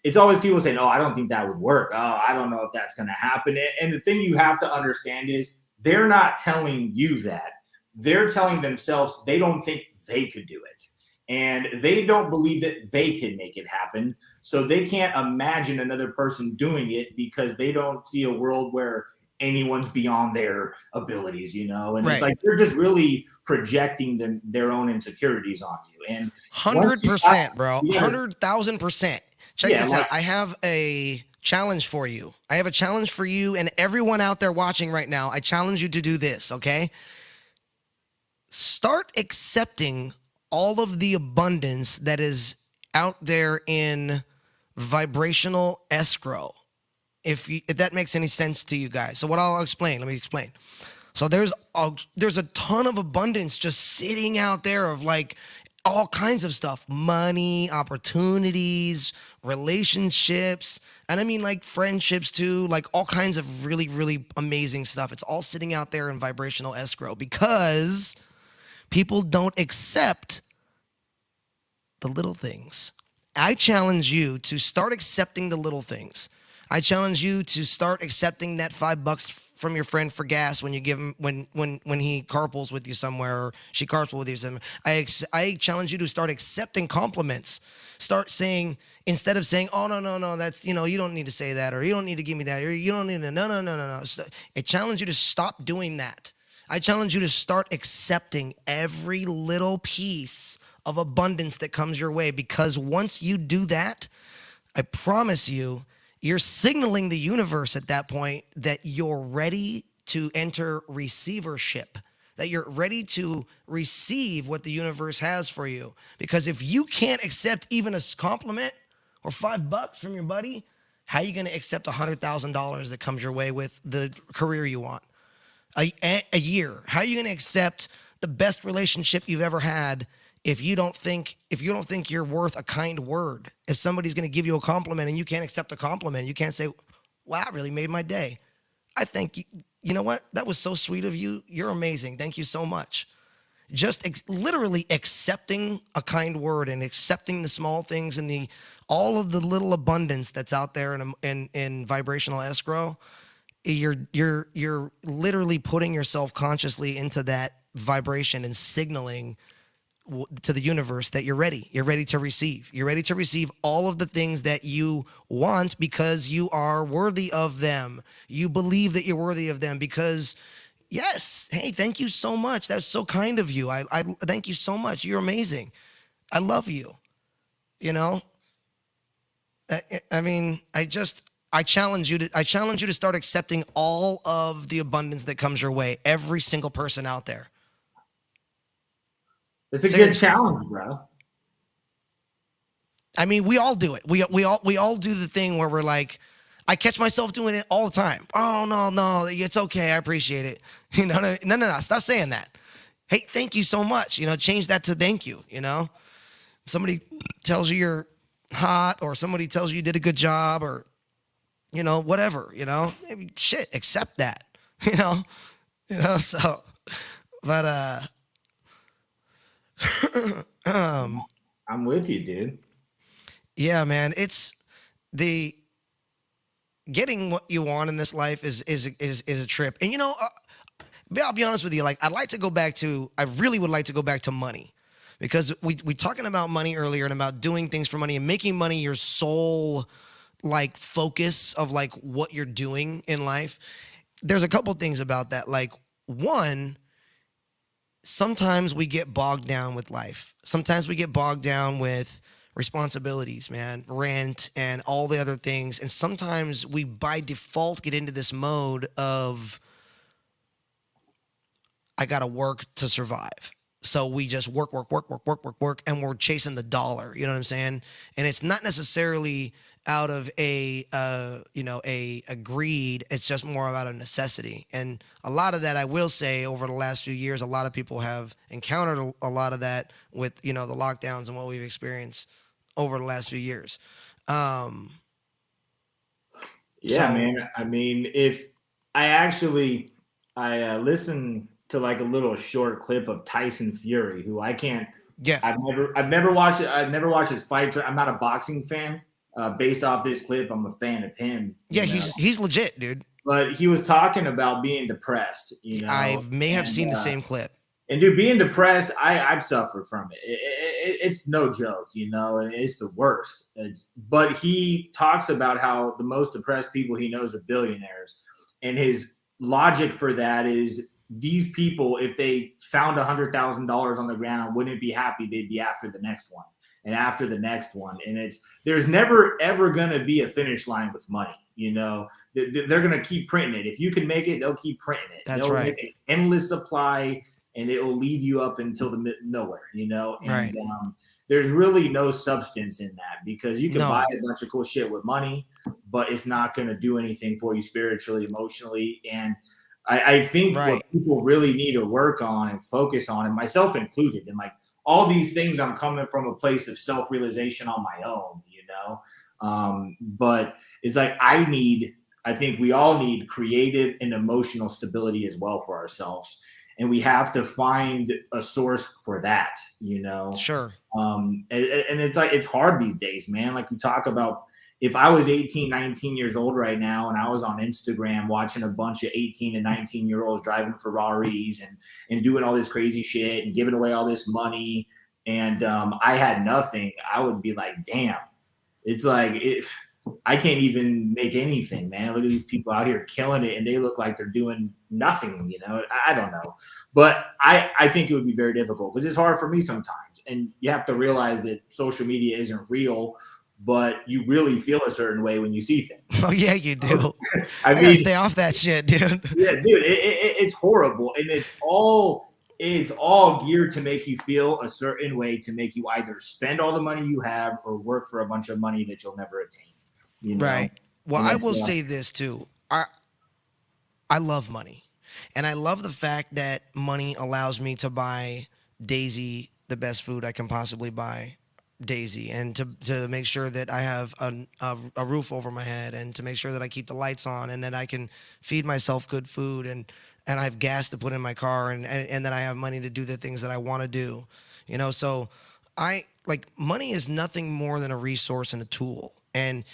it's always people saying, oh, I don't think that would work. Oh, I don't know if that's going to happen. And the thing you have to understand is they're not telling you that. They're telling themselves they don't think they could do it. And they don't believe that they can make it happen. So they can't imagine another person doing it because they don't see a world where anyone's beyond their abilities, And Right. it's like they're just really projecting their own insecurities on you. And 100%, bro. Yeah. 100,000%. Check this out. I have a challenge for you. I have a challenge for you and everyone out there watching right now. I challenge you to do this, okay? Start accepting all of the abundance that is out there in vibrational escrow. If that makes any sense to you guys. So let me explain. So there's a ton of abundance just sitting out there of like all kinds of stuff, money, opportunities, relationships, and I mean like friendships too, like all kinds of really, really amazing stuff. It's all sitting out there in vibrational escrow because people don't accept the little things. I challenge you to start accepting the little things. I challenge you to start accepting that $5 from your friend for gas when you give him when he carpools with you somewhere or she carpools with you somewhere. I challenge you to start accepting compliments. Start saying, instead of saying, "Oh, no, that's, you don't need to say that," or "You don't need to give me that," or "You don't need to," no. I challenge you to stop doing that. I challenge you to start accepting every little piece of abundance that comes your way, because once you do that, I promise you, you're signaling the universe at that point that you're ready to enter receivership, that you're ready to receive what the universe has for you. Because if you can't accept even a compliment or $5 from your buddy, how are you going to accept $100,000 that comes your way with the career you want? A year. How are you going to accept the best relationship you've ever had if you don't think you're worth a kind word? If somebody's going to give you a compliment and you can't accept a compliment, you can't say, "Wow, that really made my day. I think you know what? That was so sweet of you. You're amazing. Thank you so much." Just literally accepting a kind word and accepting the small things and all of the little abundance that's out there in vibrational escrow. You're literally putting yourself consciously into that vibration and signaling to the universe that you're ready. You're ready to receive. You're ready to receive all of the things that you want because you are worthy of them. You believe that you're worthy of them because, yes, hey, thank you so much. That's so kind of you. I thank you so much. You're amazing. I love you. You know, I mean, I challenge you to start accepting all of the abundance that comes your way. Every single person out there. It's a Seriously. good challenge, bro. I mean, we all do it. We all do the thing where we're like, I catch myself doing it all the time. "Oh, no, it's okay. I appreciate it." No. Stop saying that. "Hey, thank you so much." Change that to "thank you." Somebody tells you you're hot, or somebody tells you you did a good job, or whatever. Maybe shit. Accept that. So, but I'm with you, dude. yeah, man, it's the getting what you want in this life is a trip. And I'll be honest with you, like I really would like to go back to money, because we talking about money earlier and about doing things for money and making money your sole like focus of like what you're doing in life. There's a couple things about that. Like, one, sometimes we get bogged down with life. Sometimes we get bogged down with responsibilities, man, rent and all the other things. And sometimes we by default get into this mode of, I gotta work to survive. So we just work, and we're chasing the dollar. You know what I'm saying? And it's not necessarily out of a greed. It's just more about a necessity. And a lot of that, I will say, over the last few years, a lot of people have encountered a lot of that with the lockdowns and what we've experienced over the last few years. Yeah, So- man. I mean, if I listened to like a little short clip of Tyson Fury, who I can't. Yeah. I've never watched it. I've never watched his fights. I'm not a boxing fan. Based off this clip, I'm a fan of him. Yeah, he's legit, dude. But he was talking about being depressed. I may have seen the same clip. And dude, being depressed, I've suffered from it. It's no joke, and it's the worst. But he talks about how the most depressed people he knows are billionaires, and his logic for that is these people, if they found $100,000 on the ground, wouldn't be happy. They'd be after the next one and after the next one, and there's never ever gonna be a finish line with money. They're gonna keep printing it. If you can make it, they'll keep printing it. That's they'll right. Make an endless supply. And it will lead you up until the nowhere, And, Right. There's really no substance in that, because you can No. buy a bunch of cool shit with money, but it's not going to do anything for you spiritually, emotionally. And I think Right. what people really need to work on and focus on, and myself included, and like all these things, I'm coming from a place of self-realization on my own, but it's like I think we all need creative and emotional stability as well for ourselves. And we have to find a source for that, Sure. And it's like, it's hard these days, man. Like we talk about if I was 18, 19 years old right now and I was on Instagram watching a bunch of 18 and 19-year-olds driving Ferraris and doing all this crazy shit and giving away all this money, and I had nothing, I would be like, damn, it's like I can't even make anything, man. Look at these people out here killing it and they look like they're doing nothing, you know. I don't know. But I think it would be very difficult because it's hard for me sometimes. And you have to realize that social media isn't real, but you really feel a certain way when you see things. Oh yeah, you do. I gotta mean, stay off that shit, dude. yeah, dude, it's horrible. And it's all geared to make you feel a certain way, to make you either spend all the money you have or work for a bunch of money that you'll never attain. You know? Right. Well, And I that's, will say this too. I love money. And I love the fact that money allows me to buy Daisy the best food I can possibly buy Daisy, and to make sure that I have a roof over my head, and to make sure that I keep the lights on, and that I can feed myself good food, and I have gas to put in my car, and that I have money to do the things that I want to do. You know, so money is nothing more than a resource and a tool. And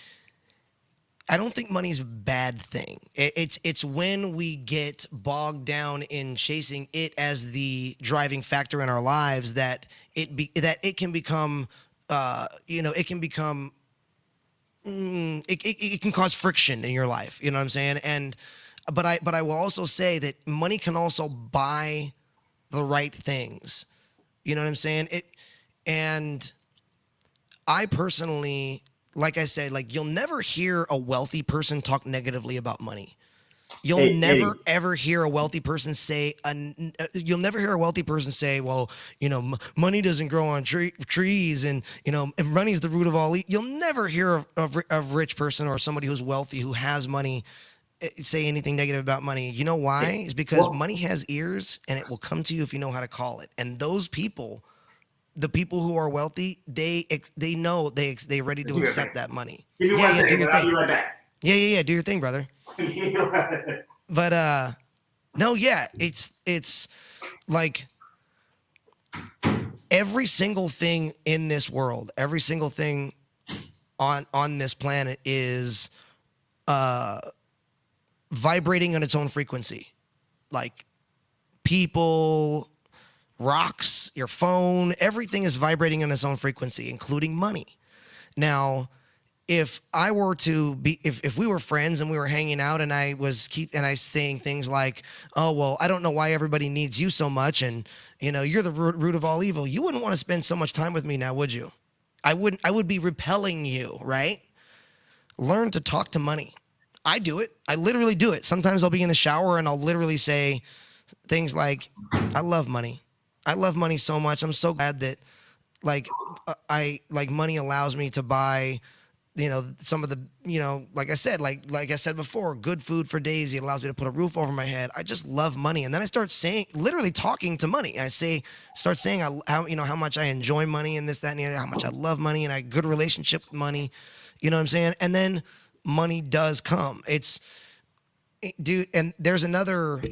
I don't think money's a bad thing. It's when we get bogged down in chasing it as the driving factor in our lives that it can become, it can become, it can cause friction in your life. You know what I'm saying? But I will also say that money can also buy the right things. You know what I'm saying? And I personally, like I said, you'll never hear a wealthy person talk negatively about money. You'll never ever hear a wealthy person say, you'll never hear a wealthy person say, well, money doesn't grow on trees, and and money's the root of all. You'll never hear of a rich person or somebody who's wealthy who has money say anything negative about money. You know why? It's because money has ears, and it will come to you if you know how to call it. And those people, the people who are wealthy, they know they're ready to accept that money. Give me one second, do your I'll be thing. right back. Yeah, do your thing, brother. But no, yeah, it's like every single thing in this world, every single thing on this planet is vibrating on its own frequency. Like people, rocks, your phone, everything is vibrating on its own frequency, including money. Now, if I were to be, if we were friends and we were hanging out and I was saying things like, oh, well, I don't know why everybody needs you so much, and you're the root of all evil, you wouldn't want to spend so much time with me now, would you? I would be repelling you, right? Learn to talk to money. I do it. I literally do it. Sometimes I'll be in the shower and I'll literally say things like, I love money. I love money so much. I'm so glad that money allows me to buy, some of the, like I said before, good food for Daisy. It allows me to put a roof over my head. I just love money. And then I start saying, literally talking to money. Start saying how much I enjoy money and this, that, and the other, how much I love money and I have a good relationship with money. You know what I'm saying? And then money does come. Dude, and there's another,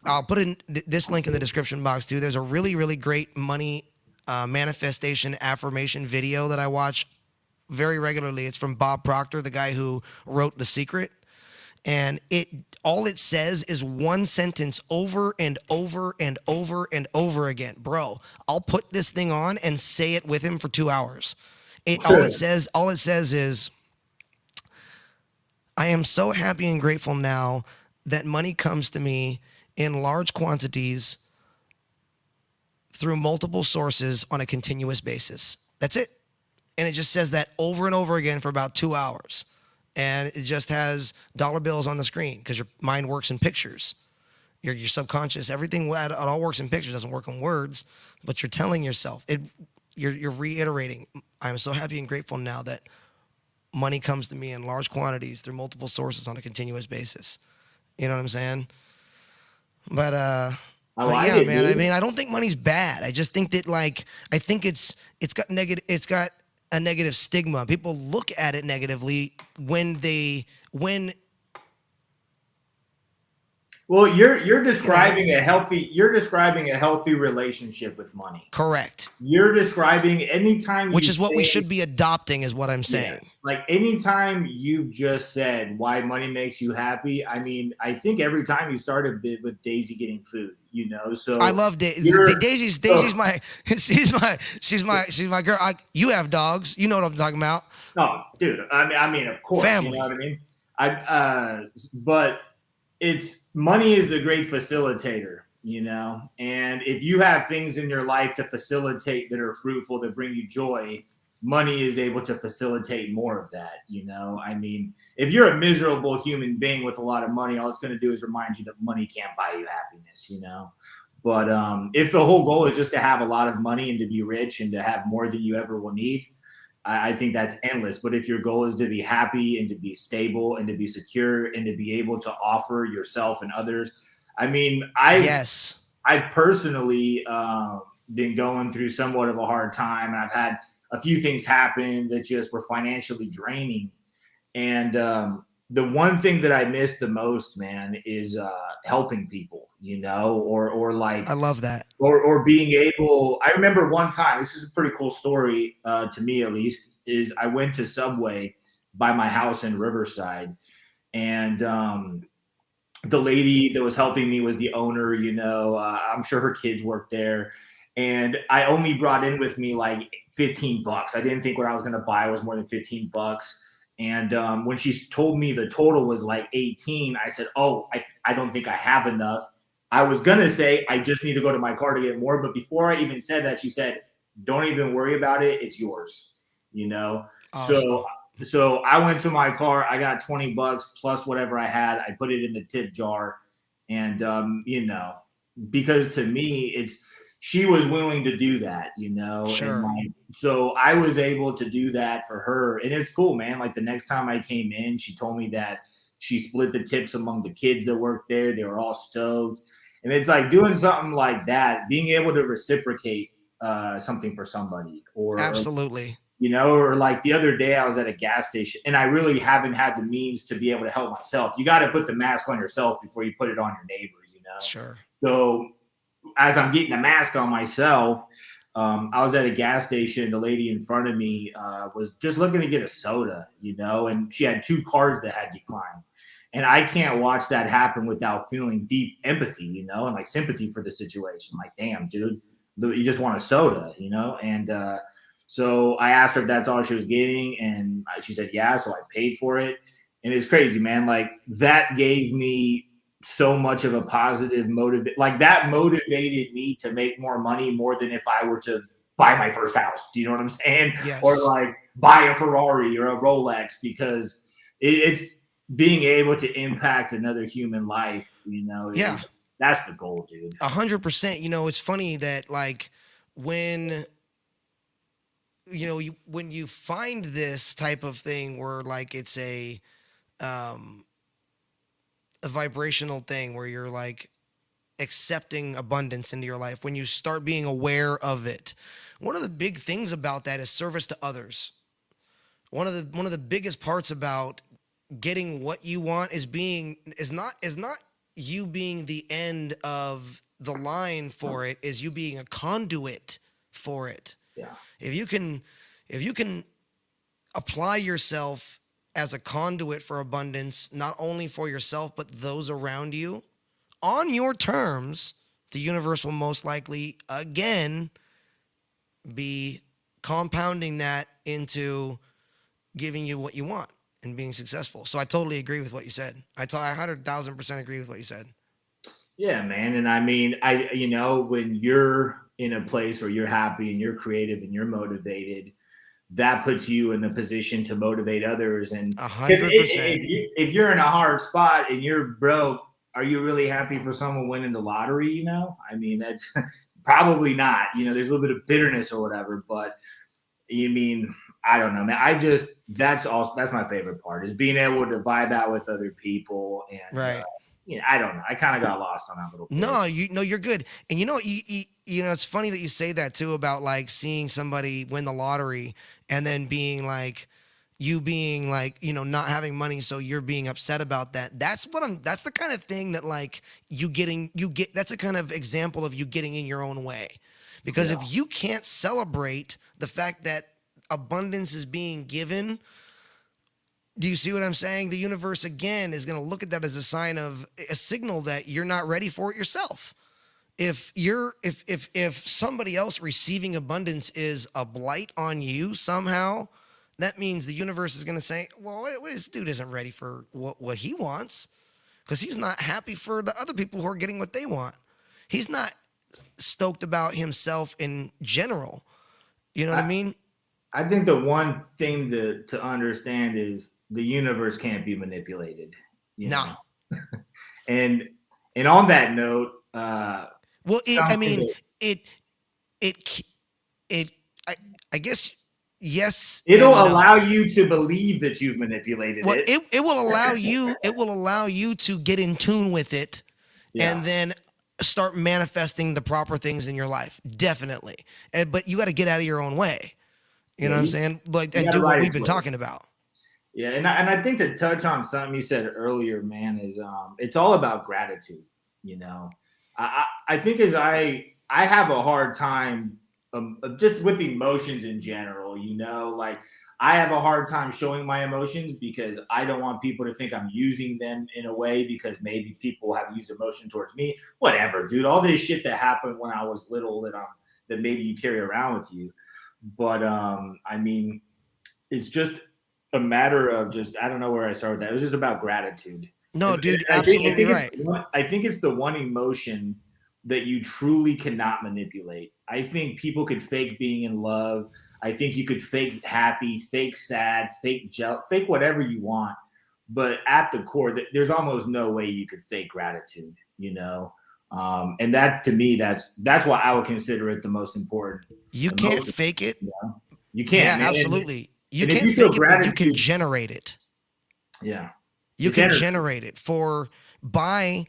I'll put in this link in the description box too. There's a really, really great money manifestation affirmation video that I watch very regularly. It's from Bob Proctor, the guy who wrote The Secret. And all it says is one sentence over and over and over and over again. Bro, I'll put this thing on and say it with him for 2 hours. All it says is, I am so happy and grateful now that money comes to me in large quantities through multiple sources on a continuous basis. That's it. And it just says that over and over again for about 2 hours. And it just has dollar bills on the screen because your mind works in pictures. Your subconscious, everything, it all works in pictures, doesn't work in words, but you're telling yourself, you're reiterating, I'm so happy and grateful now that money comes to me in large quantities through multiple sources on a continuous basis. You know what I'm saying? But yeah, man. I mean, I don't think money's bad. I just think that I think it's got a negative stigma. People look at it negatively when Well, you're describing a healthy relationship with money. Correct. You're describing anytime, which is what we should be adopting, is what I'm saying. like anytime you've just said why money makes you happy, I mean, I think every time you start a bit with Daisy getting food, I so love you're Daisy's my she's my girl. You have dogs. You know what I'm talking about. oh, dude, I mean, of course, you know what Family. I mean. But it's money is the great facilitator, and if you have things in your life to facilitate that are fruitful that bring you joy, money is able to facilitate more of that. I mean, if you're a miserable human being with a lot of money, all it's going to do is remind you that money can't buy you happiness. But if the whole goal is just to have a lot of money and to be rich and to have more than you ever will need, I think that's endless. But if your goal is to be happy and to be stable and to be secure and to be able to offer yourself and others, I mean, Yes. I've personally been going through somewhat of a hard time, and I've had a few things happen that just were financially draining. And the one thing that I miss the most, man, is helping people, or like I love that. or being able. I remember one time, this is a pretty cool story to me at least, is I went to Subway by my house in Riverside, and the lady that was helping me was the owner. I'm sure her kids worked there, and I only brought in with me like $15. I didn't think what I was going to buy was more than $15. And when she told me the total was like 18, I said, "Oh, I don't think I have enough." I was gonna say I just need to go to my car to get more, but before I even said that, she said, "Don't even worry about it. It's yours." You know. So Awesome. so I went to my car. I got $20 plus whatever I had. I put it in the tip jar, and because to me, it's she was willing to do that, and Sure. like so I was able to do that for her, and it's cool, man. Like the next time I came in, she told me that she split the tips among the kids that worked there. They were all stoked, and it's like doing something like that, being able to reciprocate something for somebody, Absolutely. or like the other day I was at a gas station and I really haven't had the means to be able to help myself. You got to put the mask on yourself before you put it on your neighbor. Sure. So as I'm getting the mask on myself, I was at a gas station. The lady in front of me was just looking to get a soda, and she had two cards that had declined. And I can't watch that happen without feeling deep empathy, and like sympathy for the situation. Like, damn, dude, you just want a soda, And so I asked her if that's all she was getting, and she said, yeah. So I paid for it. And it's crazy, man. Like, that gave me so much of a positive motive. Like, that motivated me to make more money more than if I were to buy my first house. Do you know what I'm saying? Or Yes. like buy a Ferrari or a Rolex, because it's being able to impact another human life, Yeah. that's the goal, dude. 100%. It's funny that like when when you find this type of thing where like it's um a vibrational thing where you're like accepting abundance into your life, when you start being aware of it, one of the big things about that is service to others. One of the biggest parts about getting what you want is not you being the end of the line for it, is you being a conduit for it. Yeah. If you can apply yourself as a conduit for abundance, not only for yourself but those around you, on your terms, the universe will most likely again be compounding that into giving you what you want and being successful. So I totally agree with what you said. I 100,000% agree with what you said. Yeah, man. And I mean, when you're in a place where you're happy and you're creative and you're motivated, that puts you in a position to motivate others. And if 100%. if you're in a hard spot and you're broke, are you really happy for someone winning the lottery? I mean, that's probably not. There's a little bit of bitterness or whatever, but you mean, I don't know, man. That's my favorite part, is being able to vibe out with other people. And Right. I don't know. I kind of got lost on that little bit. No, you're good. And it's funny that you say that too, about like seeing somebody win the lottery and then being like, not having money, so you're being upset about that. That's the kind of thing that like that's a kind of example of you getting in your own way. Because if you can't celebrate the fact that abundance is being given, Do you see what I'm saying? The universe again is going to look at that as a sign of a signal that you're not ready for it yourself. If somebody else receiving abundance is a blight on you somehow, that means the universe is going to say, well, this dude isn't ready for what he wants, because he's not happy for the other people who are getting what they want. He's not stoked about himself in general. You know what I mean? I think the one thing to understand is the universe can't be manipulated. You Nah. know? and on that note, Well, I mean, that it, it, it. I guess yes. it'll And no. allow you to believe that you've manipulated Well, it. it will allow you. It will allow you to get in tune with it, Yeah. and then start manifesting the proper things in your life. Definitely, but you got to get out of your own way. You know what I'm saying? Like, and gotta do what ride we've its been wave. talking about. Yeah, and I think to touch on something you said earlier, man, is it's all about gratitude. You know, I think as I have a hard time just with emotions in general. You know, like I have a hard time showing my emotions because I don't want people to think I'm using them in a way because maybe people have used emotion towards me. Whatever, dude. All this shit that happened when I was little that maybe you carry around with you. But I mean, it's just a matter of just I don't know where I started that. It was just about gratitude. No, dude, I absolutely think right. I think it's the one emotion that you truly cannot manipulate. I think people could fake being in love. I think you could fake happy, fake sad, fake whatever you want. But at the core, there's almost no way you could fake gratitude. You know, and that to me, that's why I would consider it the most important. You can't fake it. You can't, Yeah, man. absolutely. You and if can't you feel fake it, but you can gratitude, generate it. yeah, You it's can energy. generate it by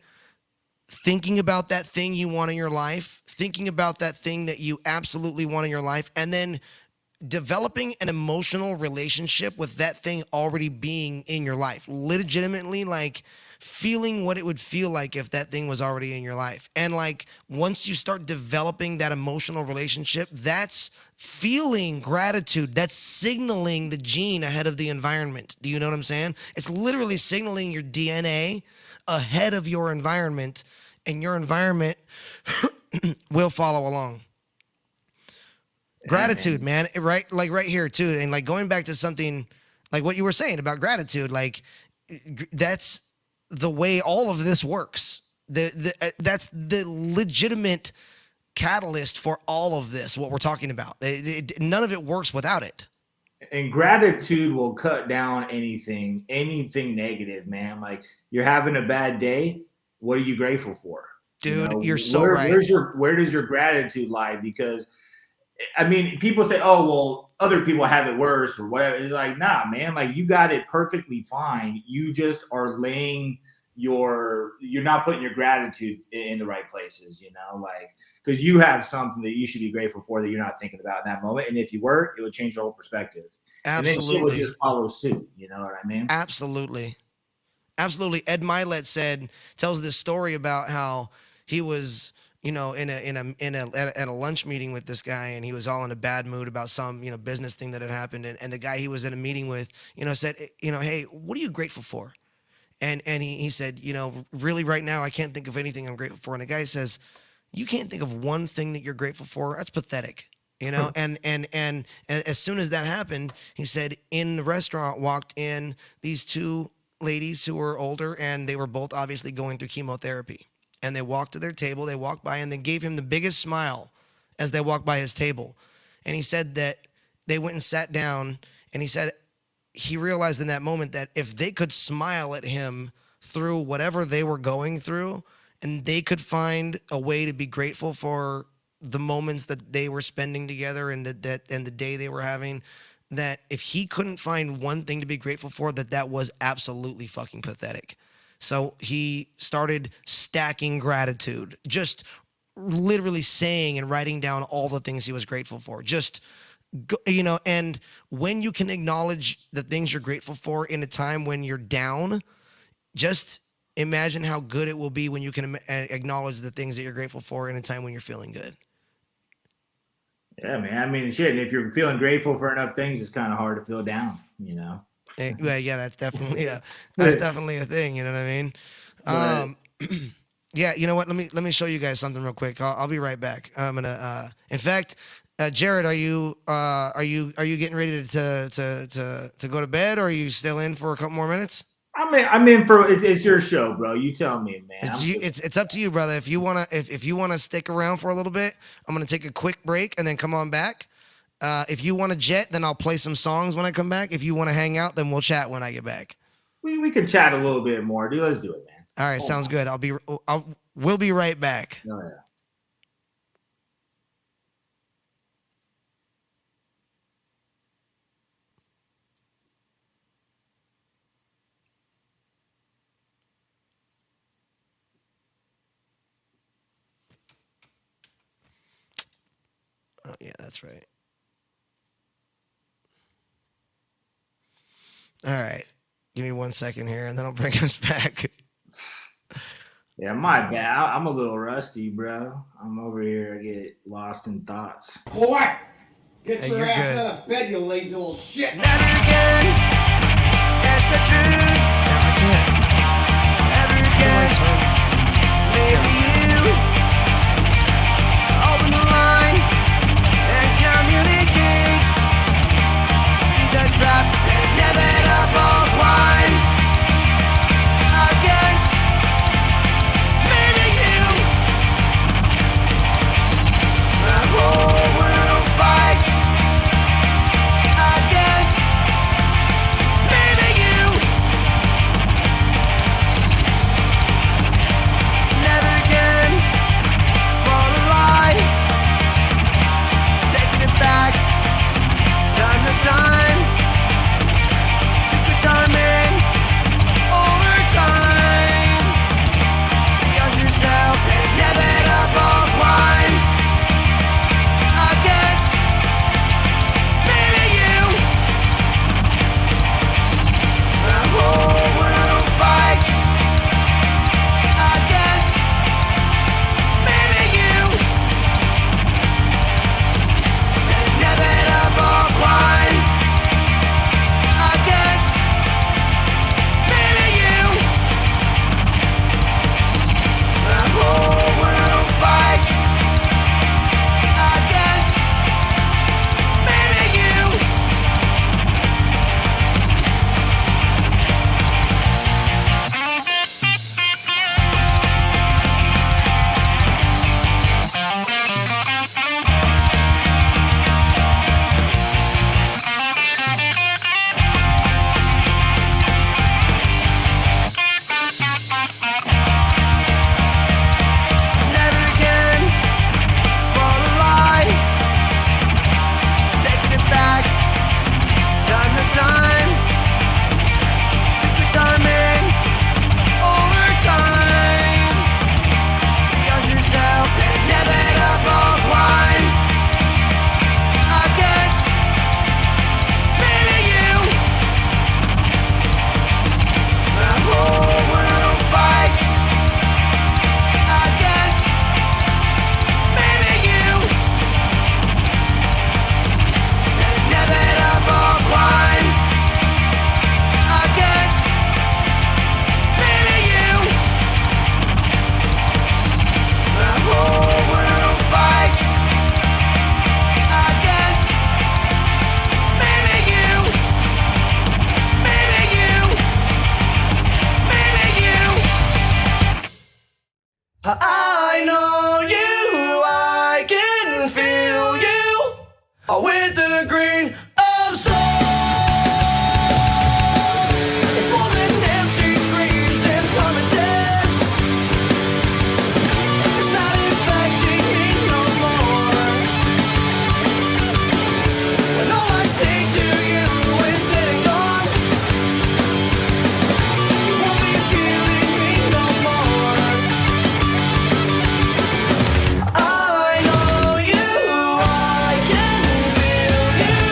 thinking about that thing you want in your life, thinking about that thing that you absolutely want in your life, and then developing an emotional relationship with that thing already being in your life. Legitimately, like feeling what it would feel like if that thing was already in your life. And like once you start developing that emotional relationship, that's feeling gratitude. That's signaling the gene ahead of the environment. Do you know what I'm saying? It's literally signaling your DNA ahead of your environment, and your environment will follow along. Gratitude, man. Right? Like right here too. And like going back to something like what you were saying about gratitude, like that's the way all of this works. That's the legitimate catalyst for all of this, what we're talking about. None of it works without it. And gratitude will cut down anything negative, man. Like you're having a bad day, what are you grateful for? Dude, you're so right. Where does your gratitude lie? Because I mean, people say, "Oh, well, other people have it worse or whatever." It's like, nah, man. Like you got it perfectly fine. You just are you're not putting your gratitude in the right places. You know, like because you have something that you should be grateful for that you're not thinking about in that moment. And if you were, it would change your whole perspective. Absolutely. And then shit would just follow suit. You know what I mean? Absolutely. Absolutely. Ed Milet tells this story about how he was, you know, at a lunch meeting with this guy, and he was all in a bad mood about some, you know, business thing that had happened. And the guy he was in a meeting with, you know, said, you know, hey, what are you grateful for? And he said, you know, really right now I can't think of anything I'm grateful for. And the guy says, you can't think of one thing that you're grateful for? That's pathetic. You know, and as soon as that happened, he said in the restaurant walked in these two ladies who were older, and they were both obviously going through chemotherapy. And they walked to their table, they walked by, and they gave him the biggest smile as they walked by his table. And he said that they went and sat down, and he said he realized in that moment that if they could smile at him through whatever they were going through, and they could find a way to be grateful for the moments that they were spending together and the day they were having, that if he couldn't find one thing to be grateful for, that was absolutely fucking pathetic. So he started stacking gratitude, just literally saying and writing down all the things he was grateful for. Just, you know, and when you can acknowledge the things you're grateful for in a time when you're down, just imagine how good it will be when you can acknowledge the things that you're grateful for in a time when you're feeling good. Yeah, man. I mean, shit. If you're feeling grateful for enough things, it's kind of hard to feel down. You know. Yeah, that's definitely a thing. You know what I mean? Yeah, you know what? Let me show you guys something real quick. I'll be right back. I'm gonna. In fact, Jerid, are you getting ready to go to bed, or are you still in for a couple more minutes? I'm in for it's your show, bro. You tell me, man. It's up to you, brother. If you wanna stick around for a little bit, I'm gonna take a quick break and then come on back. If you want to jet, then I'll play some songs when I come back. If you want to hang out, then we'll chat when I get back. We can chat a little bit more, dude. Let's do it, man. All right, sounds good. We'll be right back. Oh, yeah. Oh yeah, that's right. All right, give me 1 second here, and then I'll bring us back. Yeah, my bad. I'm a little rusty, bro. I'm over here. I get lost in thoughts. Boy, get Hey, your you're ass good. out of bed, you lazy little shit. Never again. That's the truth. I can't. Never again. Maybe you open the line and communicate. Feed the trap and never up all wine. Against maybe you. The whole world fights against maybe you. Never again for a lie. Taking it back, time to time. The timing over time. Beyond yourself and never up all wine. Against maybe you. The whole world fights against maybe you. And never up all wine. Against maybe you. The whole world fights against maybe you. Never again for a lie. Taking it back, time to time. The timing over time. Beyond yourself and never up all wine. Against maybe you. The whole world fights against maybe you. And never up all wine. Against maybe you. The whole world fights against maybe you. Maybe you. Maybe you. I know you, I can feel you with the green of soul. It's more than empty dreams and promises. It's not affecting me no more. When all I say to you is they're gone, you won't be feeling me no more. I know you, I can feel you.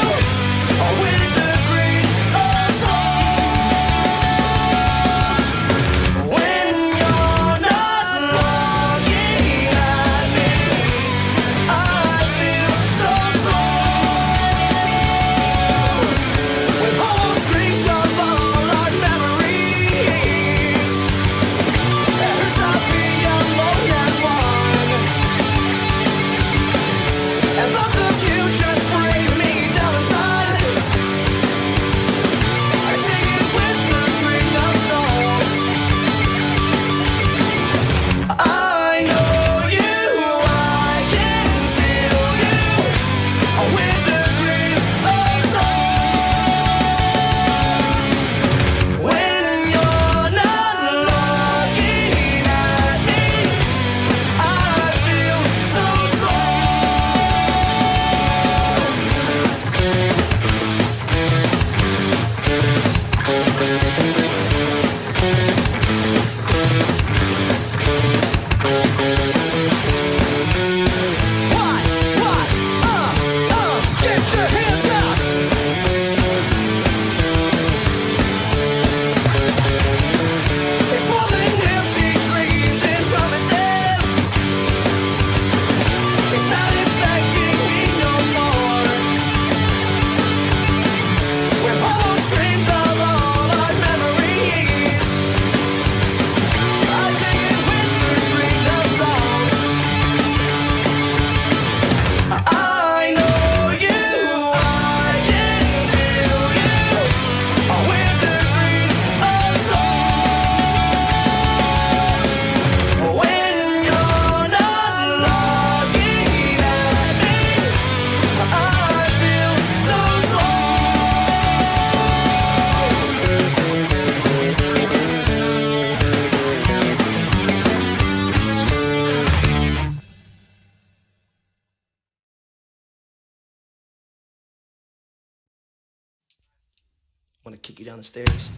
want to kick you down the stairs.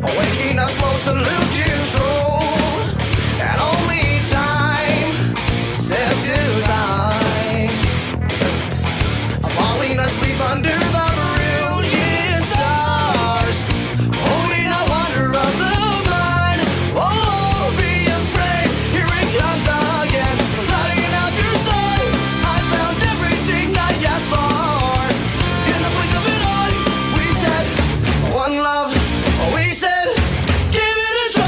Waking up slow to lose control, and only time says goodbye. Falling asleep under the brilliant stars, holding a wonder of the mind. Oh, be afraid, here it comes again, lighting up your soul. I found everything I asked for. In the blink of an eye, we said one love. We said, give it a try.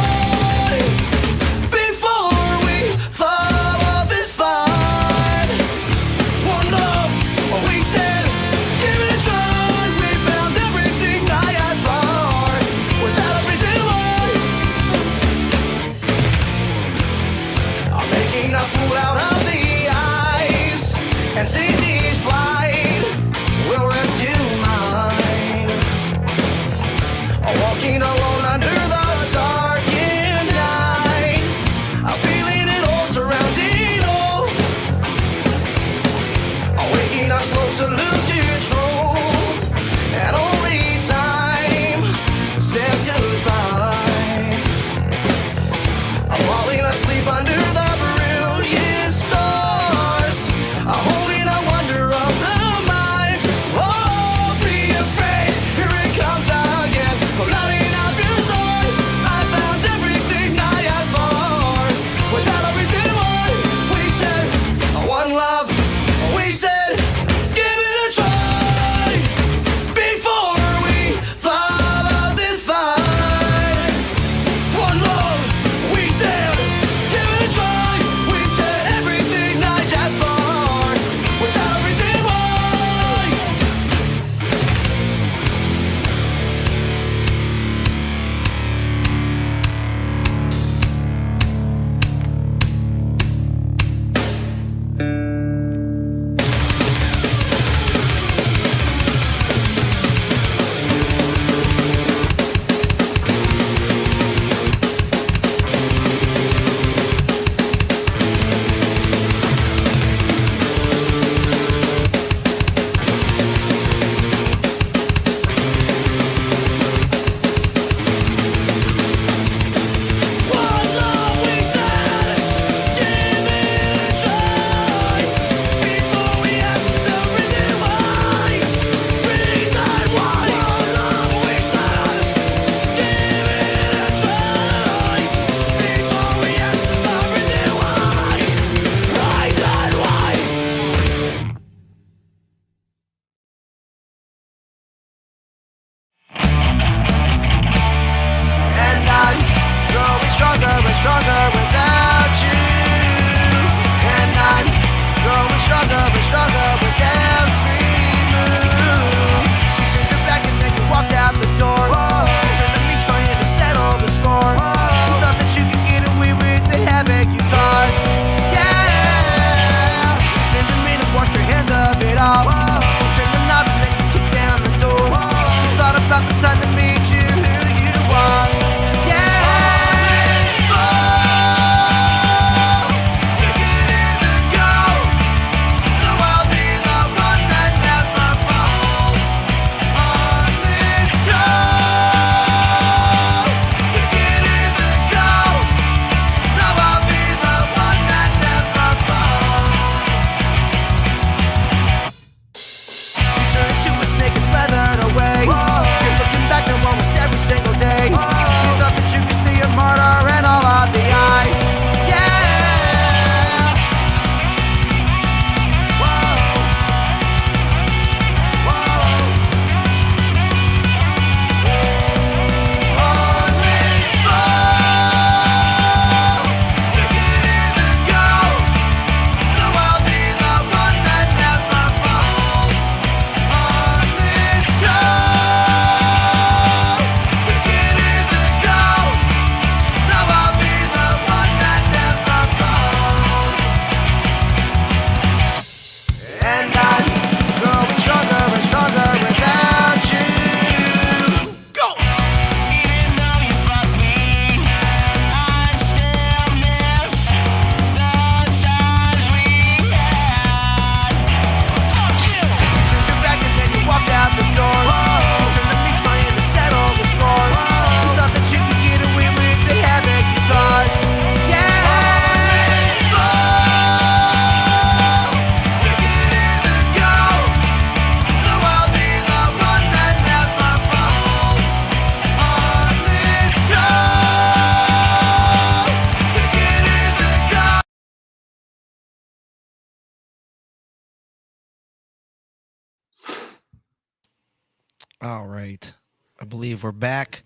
All right. I believe we're back.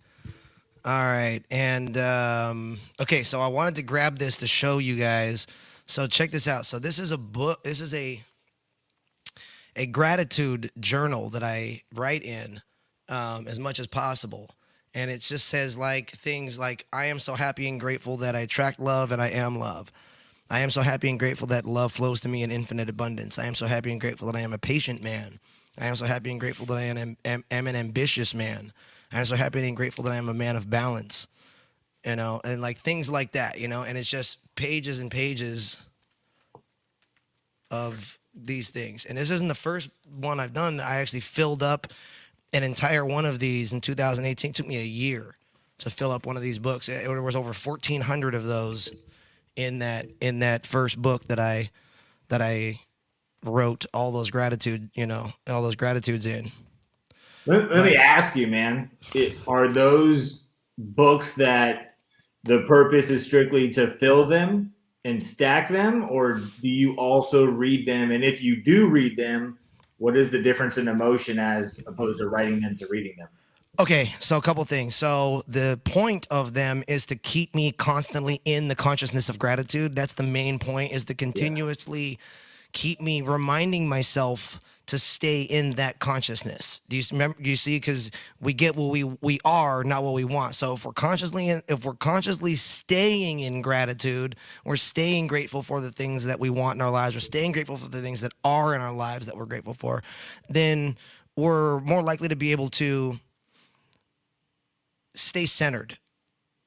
All right. And okay, so I wanted to grab this to show you guys. So check this out. So this is a book. This is a gratitude journal that I write in as much as possible. And it just says like things like, I am so happy and grateful that I attract love and I am love. I am so happy and grateful that love flows to me in infinite abundance. I am so happy and grateful that I am a patient man. I am so happy and grateful that I am an ambitious man. I am so happy and grateful that I am a man of balance, and like things like that, and it's just pages and pages of these things. And this isn't the first one I've done. I actually filled up an entire one of these in 2018. It took me a year to fill up one of these books. There was over 1,400 of those in that first book that I wrote all those gratitudes in. Let me ask you, man. Are those books that the purpose is strictly to fill them and stack them, or do you also read them? And if you do read them, what is the difference in emotion as opposed to writing them to reading them? Okay, so a couple things. So the point of them is to keep me constantly in the consciousness of gratitude. That's the main point, is to continuously keep me reminding myself to stay in that consciousness. Do you remember? You see, because we get what we are, not what we want. So if we're consciously staying in gratitude, we're staying grateful for the things that we want in our lives. We're staying grateful for the things that are in our lives that we're grateful for. Then we're more likely to be able to stay centered.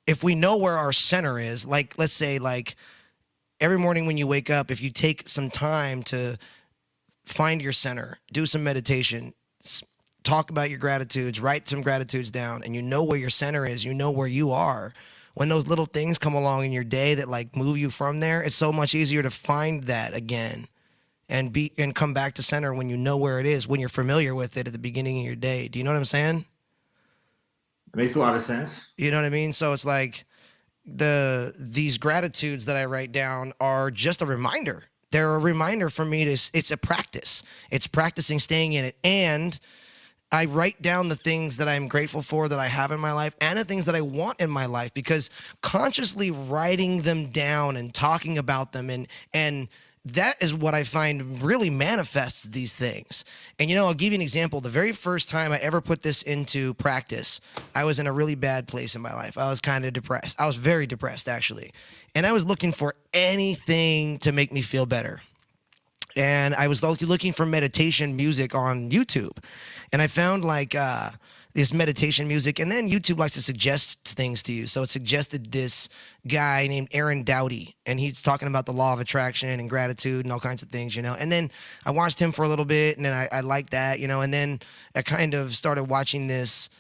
If we know where our center is, like let's say like every morning when you wake up, if you take some time to find your center, do some meditation, talk about your gratitudes, write some gratitudes down, and you know where your center is, you know where you are. When those little things come along in your day that like move you from there, it's so much easier to find that again and come back to center when you know where it is, when you're familiar with it at the beginning of your day. Do you know what I'm saying? It makes a lot of sense. You know what I mean? So it's like these gratitudes that I write down are just a reminder. They're a reminder for me to it's a practice. It's practicing staying in it. And I write down the things that I'm grateful for that I have in my life and the things that I want in my life, because consciously writing them down and talking about them and that is what I find really manifests these things. And I'll give you an example. The very first time I ever put this into practice, I was in a really bad place in my life. I was kind of depressed. I was very depressed, actually. And I was looking for anything to make me feel better. And I was looking for meditation music on YouTube. And I found like this meditation music. And then YouTube likes to suggest things to you. So it suggested this guy named Aaron Doughty. And he's talking about the law of attraction and gratitude and all kinds of things, And then I watched him for a little bit. And then I liked that, And then I kind of started watching this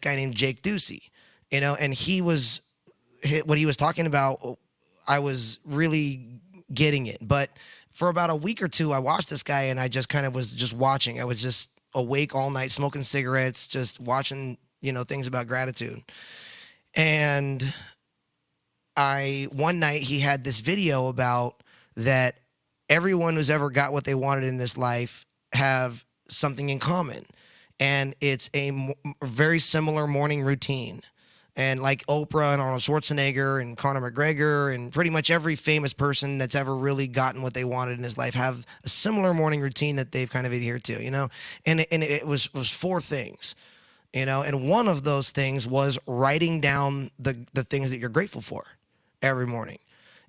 guy named Jake Ducey, And what he was talking about, I was really getting it. But for about a week or two, I watched this guy and I just kind of was just watching. I was just awake all night, smoking cigarettes, just watching, things about gratitude. And one night he had this video about that everyone who's ever got what they wanted in this life have something in common. And it's a very similar morning routine. And like Oprah and Arnold Schwarzenegger and Conor McGregor and pretty much every famous person that's ever really gotten what they wanted in his life have a similar morning routine that they've kind of adhered to, And it was four things, And one of those things was writing down the things that you're grateful for every morning.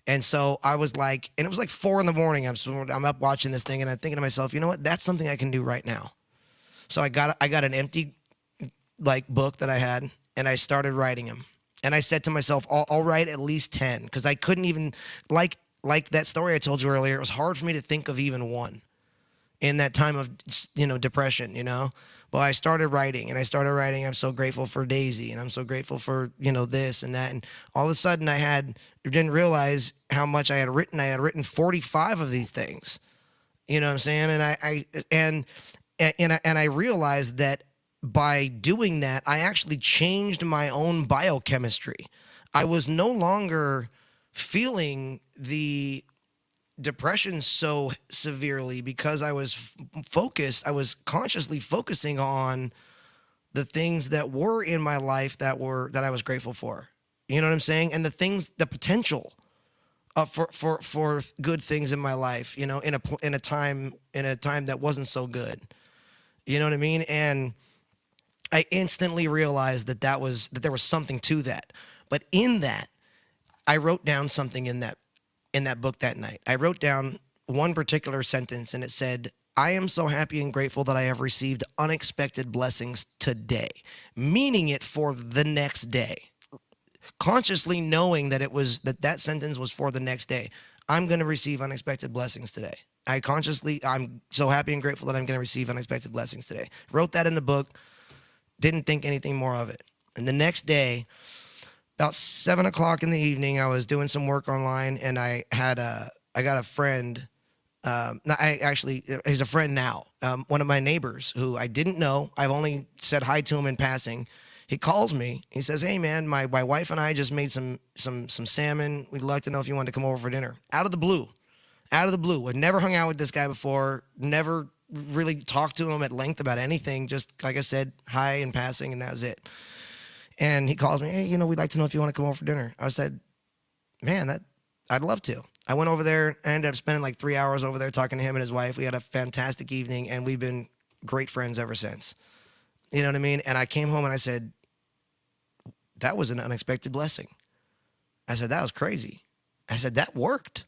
And so I was like, and it was like 4 a.m. I'm up watching this thing and I'm thinking to myself, you know what? That's something I can do right now. So I got an empty like book that I had. And I started writing them. And I said to myself, I'll write at least 10. Because I couldn't even, like that story I told you earlier, it was hard for me to think of even one in that time of, depression, But I started writing. I'm so grateful for Daisy. And I'm so grateful for, this and that. And all of a sudden I didn't realize how much I had written. I had written 45 of these things. You know what I'm saying? And I realized that by doing that, I actually changed my own biochemistry. I was no longer feeling the depression so severely because I was focused. I was consciously focusing on the things that were in my life that I was grateful for. You know what I'm saying? And the potential for good things in my life. You know, in a time that wasn't so good. You know what I mean? And I instantly realized that there was something to that. But in that, I wrote down something in that book that night. I wrote down one particular sentence, and it said, "I am so happy and grateful that I have received unexpected blessings today," meaning it for the next day. Consciously knowing that that sentence was for the next day. I'm going to receive unexpected blessings today. I'm so happy and grateful that I'm going to receive unexpected blessings today. Wrote that in the book. Didn't think anything more of it. And the next day, about 7 o'clock in the evening, I was doing some work online, and I got a friend. He's a friend now. One of my neighbors who I didn't know. I've only said hi to him in passing. He calls me. He says, "Hey man, my wife and I just made some salmon. We'd like to know if you want to come over for dinner." Out of the blue. I'd never hung out with this guy before. Never really talked to him at length about anything. Just like I said, hi in passing, and that was it. And he calls me, "Hey, we'd like to know if you want to come over for dinner." I said, "Man, I'd love to." I went over there. I ended up spending like 3 hours over there talking to him and his wife. We had a fantastic evening, and we've been great friends ever since. You know what I mean? And I came home and I said, that was an unexpected blessing. I said, that was crazy. I said, that worked.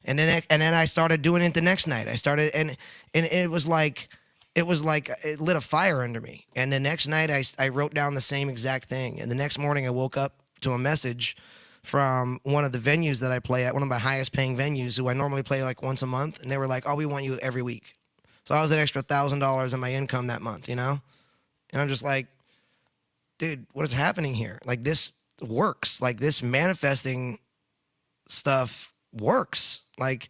And then I started doing it the next night. I started, and it was like it lit a fire under me. And the next night I wrote down the same exact thing. And the next morning I woke up to a message from one of the venues that I play at, one of my highest paying venues, who I normally play like once a month. And they were like, "Oh, we want you every week." So I was an extra $1,000 in my income that month, And I'm just like, dude, what is happening here? Like, this works. Like, this manifesting stuff works. Like,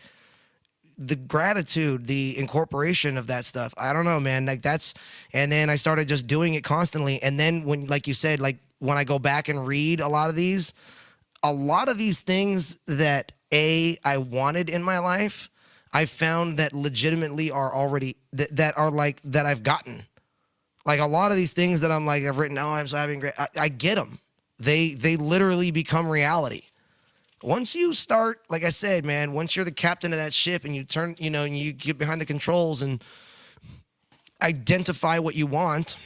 the gratitude, the incorporation of that stuff. I don't know, man. Like, and then I started just doing it constantly. And then when, like you said, like when I go back and read a lot of these things that I wanted in my life, I found that legitimately are already, that are like, that I've gotten. Like, a lot of these things that I've written, "Oh, I'm so happy and great," I get them. They literally become reality. Once you start, like I said, man, once you're the captain of that ship and you turn, and you get behind the controls and identify what you want,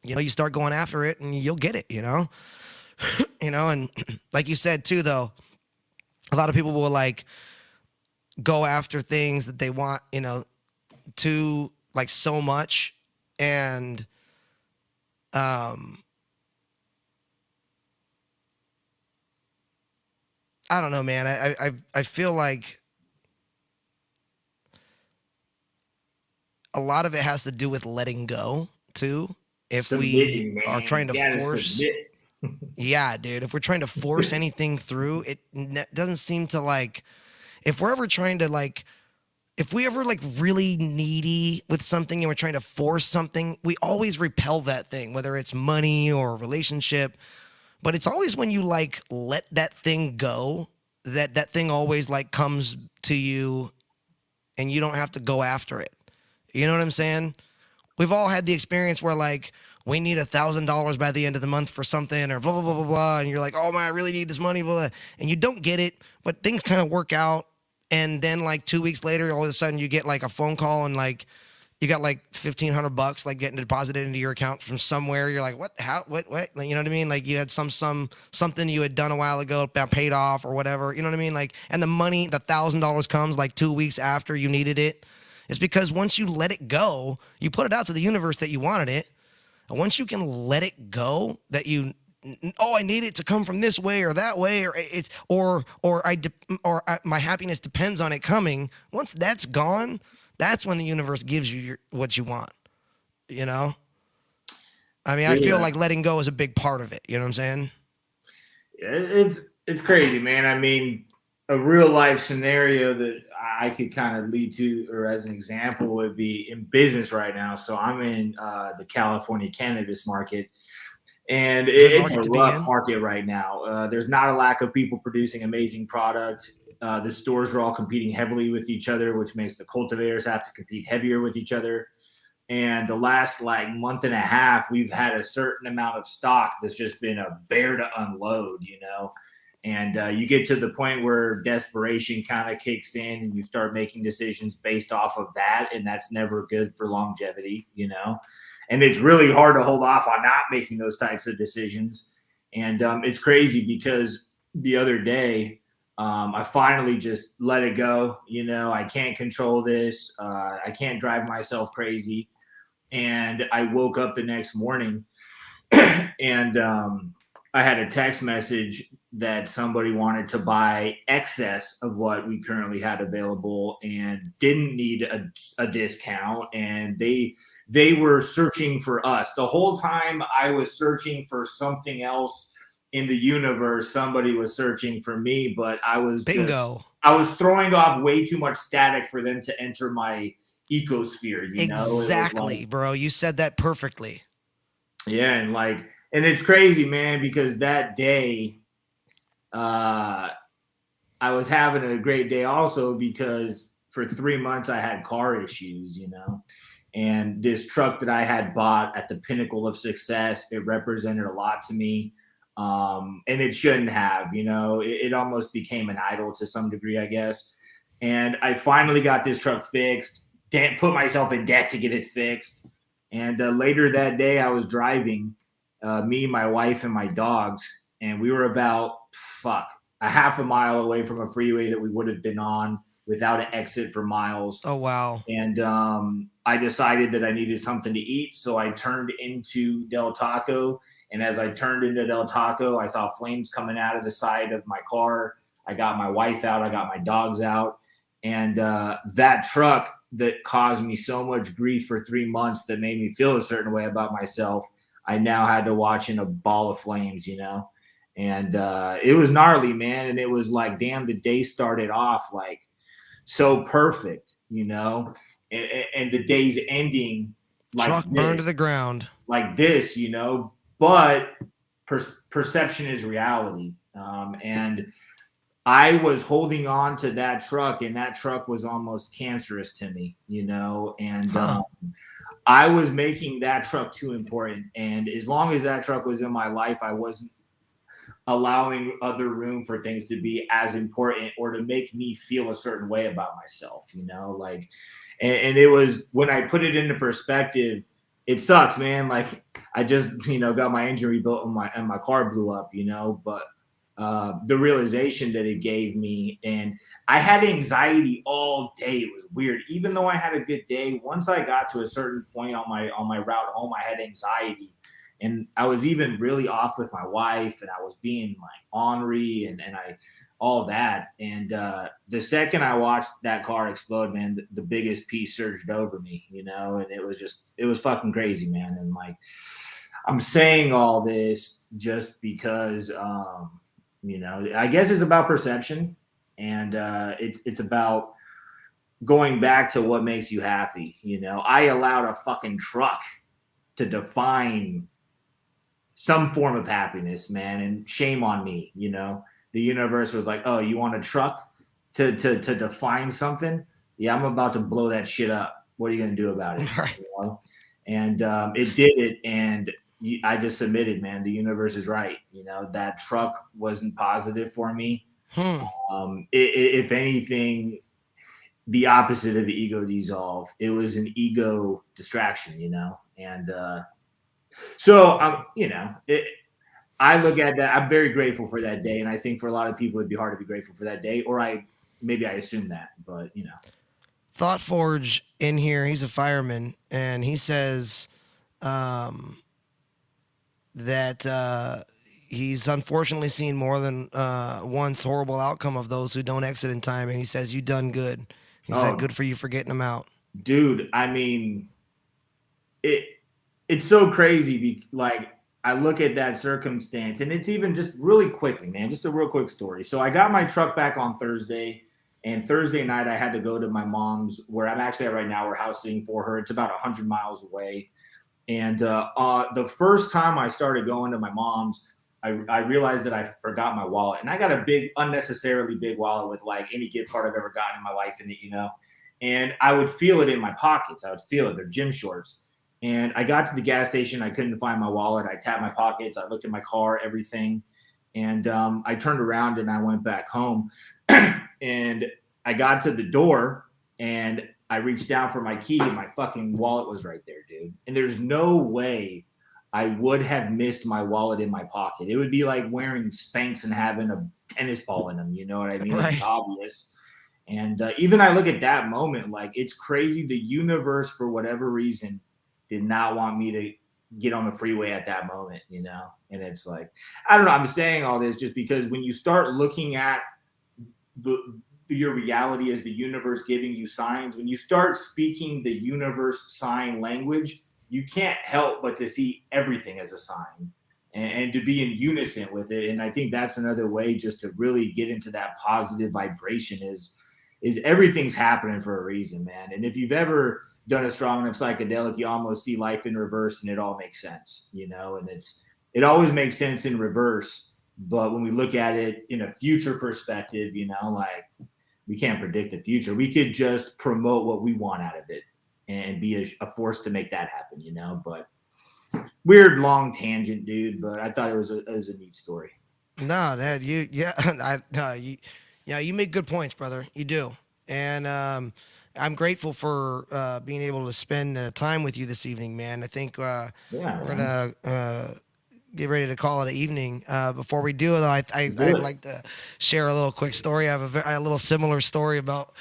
you start going after it and you'll get it, and like you said too, though, a lot of people will like go after things that they want, to like so much. And, I don't know, man. I feel like a lot of it has to do with letting go too. If we are trying to force, yeah, dude, if we're trying to force anything through, it doesn't seem to like, if we're ever trying to like, if we ever like really needy with something and we're trying to force something, we always repel that thing, whether it's money or a relationship. But it's always when you like let that thing go, that thing always like comes to you and you don't have to go after it. You know what I'm saying? We've all had the experience where like we need $1,000 by the end of the month for something or blah, blah, blah, blah, blah. And you're like, "Oh man, I really need this money, blah, blah." And you don't get it, but things kind of work out. And then like 2 weeks later, all of a sudden you get like a phone call and like you got like $1,500 like getting deposited into your account from somewhere. You're like, what? How? What? Like, you know what I mean? Like you had something you had done a while ago, paid off or whatever. You know what I mean? Like, and the money, the $1,000 comes like 2 weeks after you needed it. It's because once you let it go, you put it out to the universe that you wanted it. And once you can let it go, that I need it to come from this way or that way, or my happiness depends on it coming. Once that's gone, that's when the universe gives you what you want. I mean, I feel like letting go is a big part of it. You know what I'm saying? It's crazy, man. I mean, a real life scenario that I could kind of lead to, or as an example, would be in business right now. So I'm in the California cannabis market. And it's a rough market right now. There's not a lack of people producing amazing product. The stores are all competing heavily with each other, which makes the cultivators have to compete heavier with each other. And the last like month and a half, we've had a certain amount of stock that's just been a bear to unload, you know. And you get to the point where desperation kind of kicks in and you start making decisions based off of that. And that's never good for longevity, you know. And it's really hard to hold off on not making those types of decisions. And it's crazy because the other day, I finally just let it go. You know, I can't control this. I can't drive myself crazy. And I woke up the next morning and I had a text message that somebody wanted to buy excess of what we currently had available and didn't need a discount. And they were searching for us. The whole time I was searching for something else in the universe, somebody was searching for me, but I was Bingo. I was throwing off way too much static for them to enter my ecosphere, you know? It was Exactly, like, bro. You said that perfectly. yeah, and like, and it's crazy, man, because that day, I was having a great day also because for 3 months I had car issues, you know, and this truck that I had bought at the pinnacle of success, it represented a lot to me. And it shouldn't have, you know, it almost became an idol to some degree, I guess. And I finally got this truck fixed, put myself in debt to get it fixed. And later that day, I was driving, me, my wife, and my dogs, and we were about a half a mile away from a freeway that we would have been on without an exit for miles. Oh, wow. And I decided that I needed something to eat, so I turned into Del Taco. And as I turned into Del Taco, I saw flames coming out of the side of my car. I got my wife out, I got my dogs out, and that truck that caused me so much grief for 3 months, that made me feel a certain way about myself, I now had to watch in a ball of flames, you know. And it was gnarly, man. And it was like, damn, the day started off like so perfect, you know, and the day's ending like Truck burned to this, the ground. you know. But perception is reality. And I was holding on to that truck, and that truck was almost cancerous to me, you know. And I was making that truck too important. And as long as that truck was in my life, I wasn't allowing other room for things to be as important or to make me feel a certain way about myself, you know, like, and it was when I put it into perspective, it sucks, man. Like I just, you know, got my engine rebuilt and my car blew up, you know, but the realization that it gave me, and I had anxiety all day. It was weird. Even though I had a good day, once I got to a certain point on my route home, I had anxiety. And I was even really off with my wife, and I was being like ornery and I all that. And the second I watched that car explode, man, the biggest peace surged over me, you know, and it was fucking crazy, man. And like, I'm saying all this just because, you know, I guess it's about perception, and it's about going back to what makes you happy. You know, I allowed a fucking truck to define some form of happiness, man, and shame on me. You know, the universe was like, oh, you want a truck to define something? Yeah, I'm about to blow that shit up. What are you gonna do about it? Right. You know? And it did it, and I just submitted, man. The universe is right. You know, that truck wasn't positive for me. If anything, the opposite of ego dissolve. It was an ego distraction, you know. And so, you know, I look at that. I'm very grateful for that day, and I think for a lot of people, it'd be hard to be grateful for that day. Or maybe I assume that, but you know. Thought Forge in here, he's a fireman, and he says that he's unfortunately seen more than once horrible outcome of those who don't exit in time, and he says, you done good. He said, good for you for getting them out. Dude, I mean, it's so crazy. Like, I look at that circumstance, and it's even just really quickly, man, just a real quick story. So I got my truck back on Thursday, and Thursday night I had to go to my mom's, where I'm actually at right now. We're house sitting for her. It's about 100 miles away. And the first time I started going to my mom's, I realized that I forgot my wallet. And I got a unnecessarily big wallet with like any gift card I've ever gotten in my life in it, you know. and I would feel it in my pockets. I would feel it. They're gym shorts. And I got to the gas station. I couldn't find my wallet. I tapped my pockets. I looked at my car, everything. And I turned around and I went back home. And I got to the door and I reached down for my key and my fucking wallet was right there, dude. And there's no way I would have missed my wallet in my pocket. It would be like wearing Spanx and having a tennis ball in them. You know what I mean? Right. It's obvious. And even I look at that moment, like it's crazy. The universe, for whatever reason, did not want me to get on the freeway at that moment, you know? And it's like, I don't know. I'm saying all this just because when you start looking at your reality as the universe giving you signs, when you start speaking the universe sign language, you can't help but to see everything as a sign and to be in unison with it. And I think that's another way just to really get into that positive vibration is everything's happening for a reason, man. And if you've ever done a strong enough psychedelic, you almost see life in reverse and it all makes sense, you know, and it always makes sense in reverse. But when we look at it in a future perspective, you know, like we can't predict the future. We could just promote what we want out of it and be a force to make that happen, you know, but weird long tangent, dude. But I thought it was a neat story. No, Dad, you make good points, brother. You do, and I'm grateful for being able to spend time with you this evening, man. I think Yeah, we're man. gonna get ready to call it an evening. Before we do, though, I'd it. like to share a little quick story. I have a little similar story about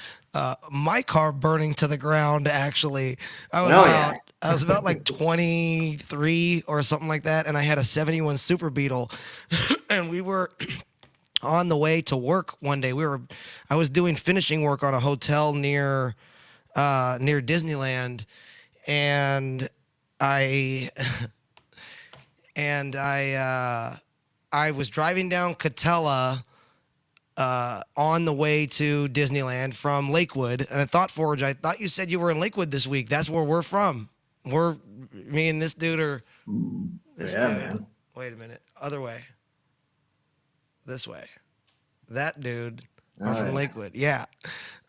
my car burning to the ground. Actually, I was about like 23 or something like that, and I had a 71 Super Beetle, and we were on the way to work one day. I was doing finishing work on a hotel near Disneyland, and I I was driving down Catella on the way to Disneyland from Lakewood, and I thought, Forge, I thought you said you were in Lakewood this week. That's where we're from. Me and this dude are this Yeah, dude. man. Wait a minute, other way. This way. That dude are from yeah. Lakewood. Yeah.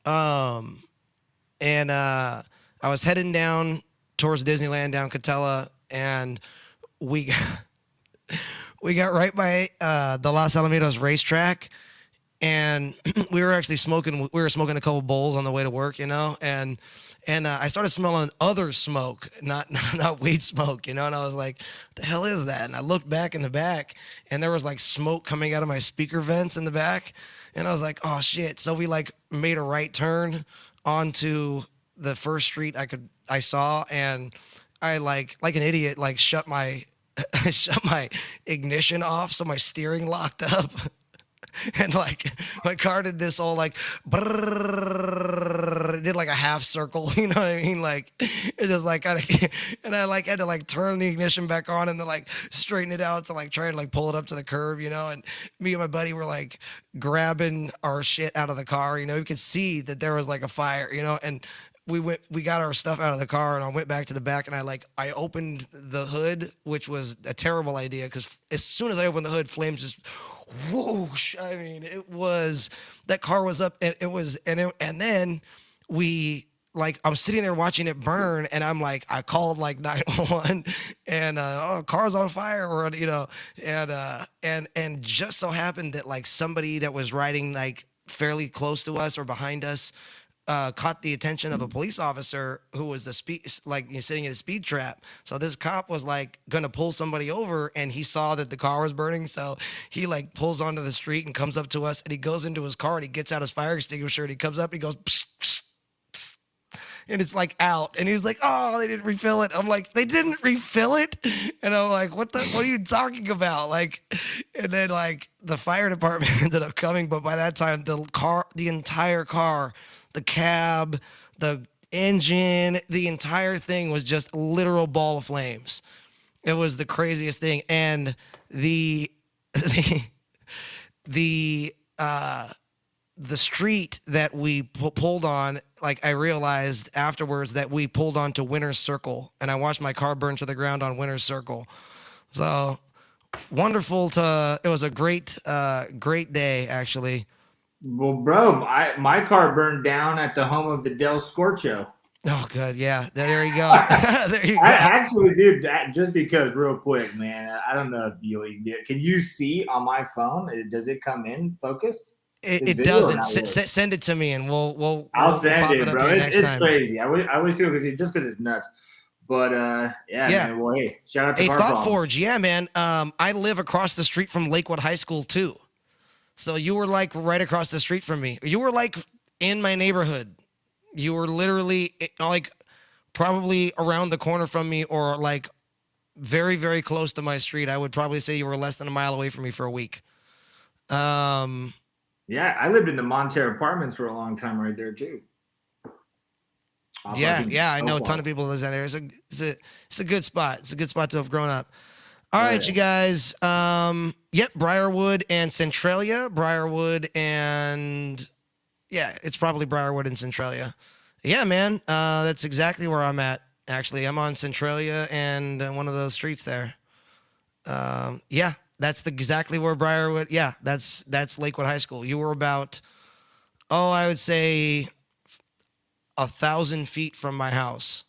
And I was heading down towards Disneyland down Catella, and we got, we got right by the Los Alamitos racetrack, and we were actually smoking. We were smoking a couple bowls on the way to work, you know, and I started smelling other smoke, not weed smoke, you know, and I was like, "What the hell is that?" And I looked back in the back, and there was like smoke coming out of my speaker vents in the back, and I was like, "Oh shit!" So we like made a right turn onto the first street I saw, and I like an idiot like shut my shut my ignition off, so my steering locked up. And like my car did this whole like brrrr, it did like a half circle, you know what I mean? Like it just like kind of, and I like had to like turn the ignition back on and then like straighten it out to like try and like pull it up to the curb, you know. And me and my buddy were like grabbing our shit out of the car, you know. You could see that there was like a fire, you know, and we got our stuff out of the car, and I went back to the back, and I opened the hood, which was a terrible idea because as soon as I opened the hood, flames just whoosh. I mean, it was that car was up, and and then we like I'm sitting there watching it burn, and I'm like I called like 911, and oh, car's on fire, or you know, and just so happened that like somebody that was riding like fairly close to us or behind us caught the attention of a police officer who was sitting in a speed trap. So this cop was like gonna pull somebody over, and he saw that the car was burning. So he like pulls onto the street and comes up to us, and he goes into his car and he gets out his fire extinguisher and he comes up and he goes, psst, psst, psst, and it's like out. And he was like, "Oh, they didn't refill it." I'm like, "They didn't refill it?" And I'm like, what are you talking about? Like, and then like the fire department ended up coming, but by that time the entire car, the cab, the engine, the entire thing was just a literal ball of flames. It was the craziest thing. And the the street that we pulled on, like I realized afterwards that we pulled onto Winter's Circle, and I watched my car burn to the ground on Winter's Circle. So wonderful it was a great day actually. Well, bro, my car burned down at the home of the Del Scorcho. Oh, good. Yeah. There you go. There you I go. actually, dude, just because, real quick, man, I don't know if you can you see on my phone? Does it come in focused? This It video or doesn't. not really? Send it to me, and I'll we'll send pop it it, up bro. here next It's time. crazy. I wish people could see it just because it's nuts. But yeah, Yeah. man. Well, hey, shout out to Hey, Car Thought Problems. Forge. Yeah, man. I live across the street from Lakewood High School too. So you were like right across the street from me. You were like in my neighborhood. You were literally like probably around the corner from me, or like very, very close to my street. I would probably say you were less than a mile away from me for a week. Yeah, I lived in the Monterey Apartments for a long time, right there too. Yeah, I know a ton of people live there. It's a good spot. It's a good spot to have grown up. All right, yeah. you guys. Yep, Briarwood and Centralia. Briarwood and yeah, it's probably Briarwood and Centralia. Yeah, man. That's exactly where I'm at. Actually, I'm on Centralia and one of those streets there. Yeah, that's exactly where Briarwood. Yeah, that's Lakewood High School. You were about, I would say 1,000 feet from my house.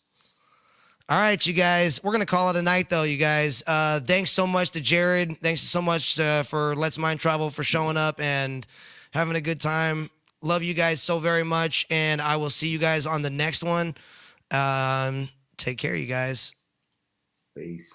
All right, you guys. We're gonna call it a night, though. You guys. Thanks so much to Jerid. Thanks so much for Let's Mind Travel for showing up and having a good time. Love you guys so very much, and I will see you guys on the next one. Take care, you guys. Peace.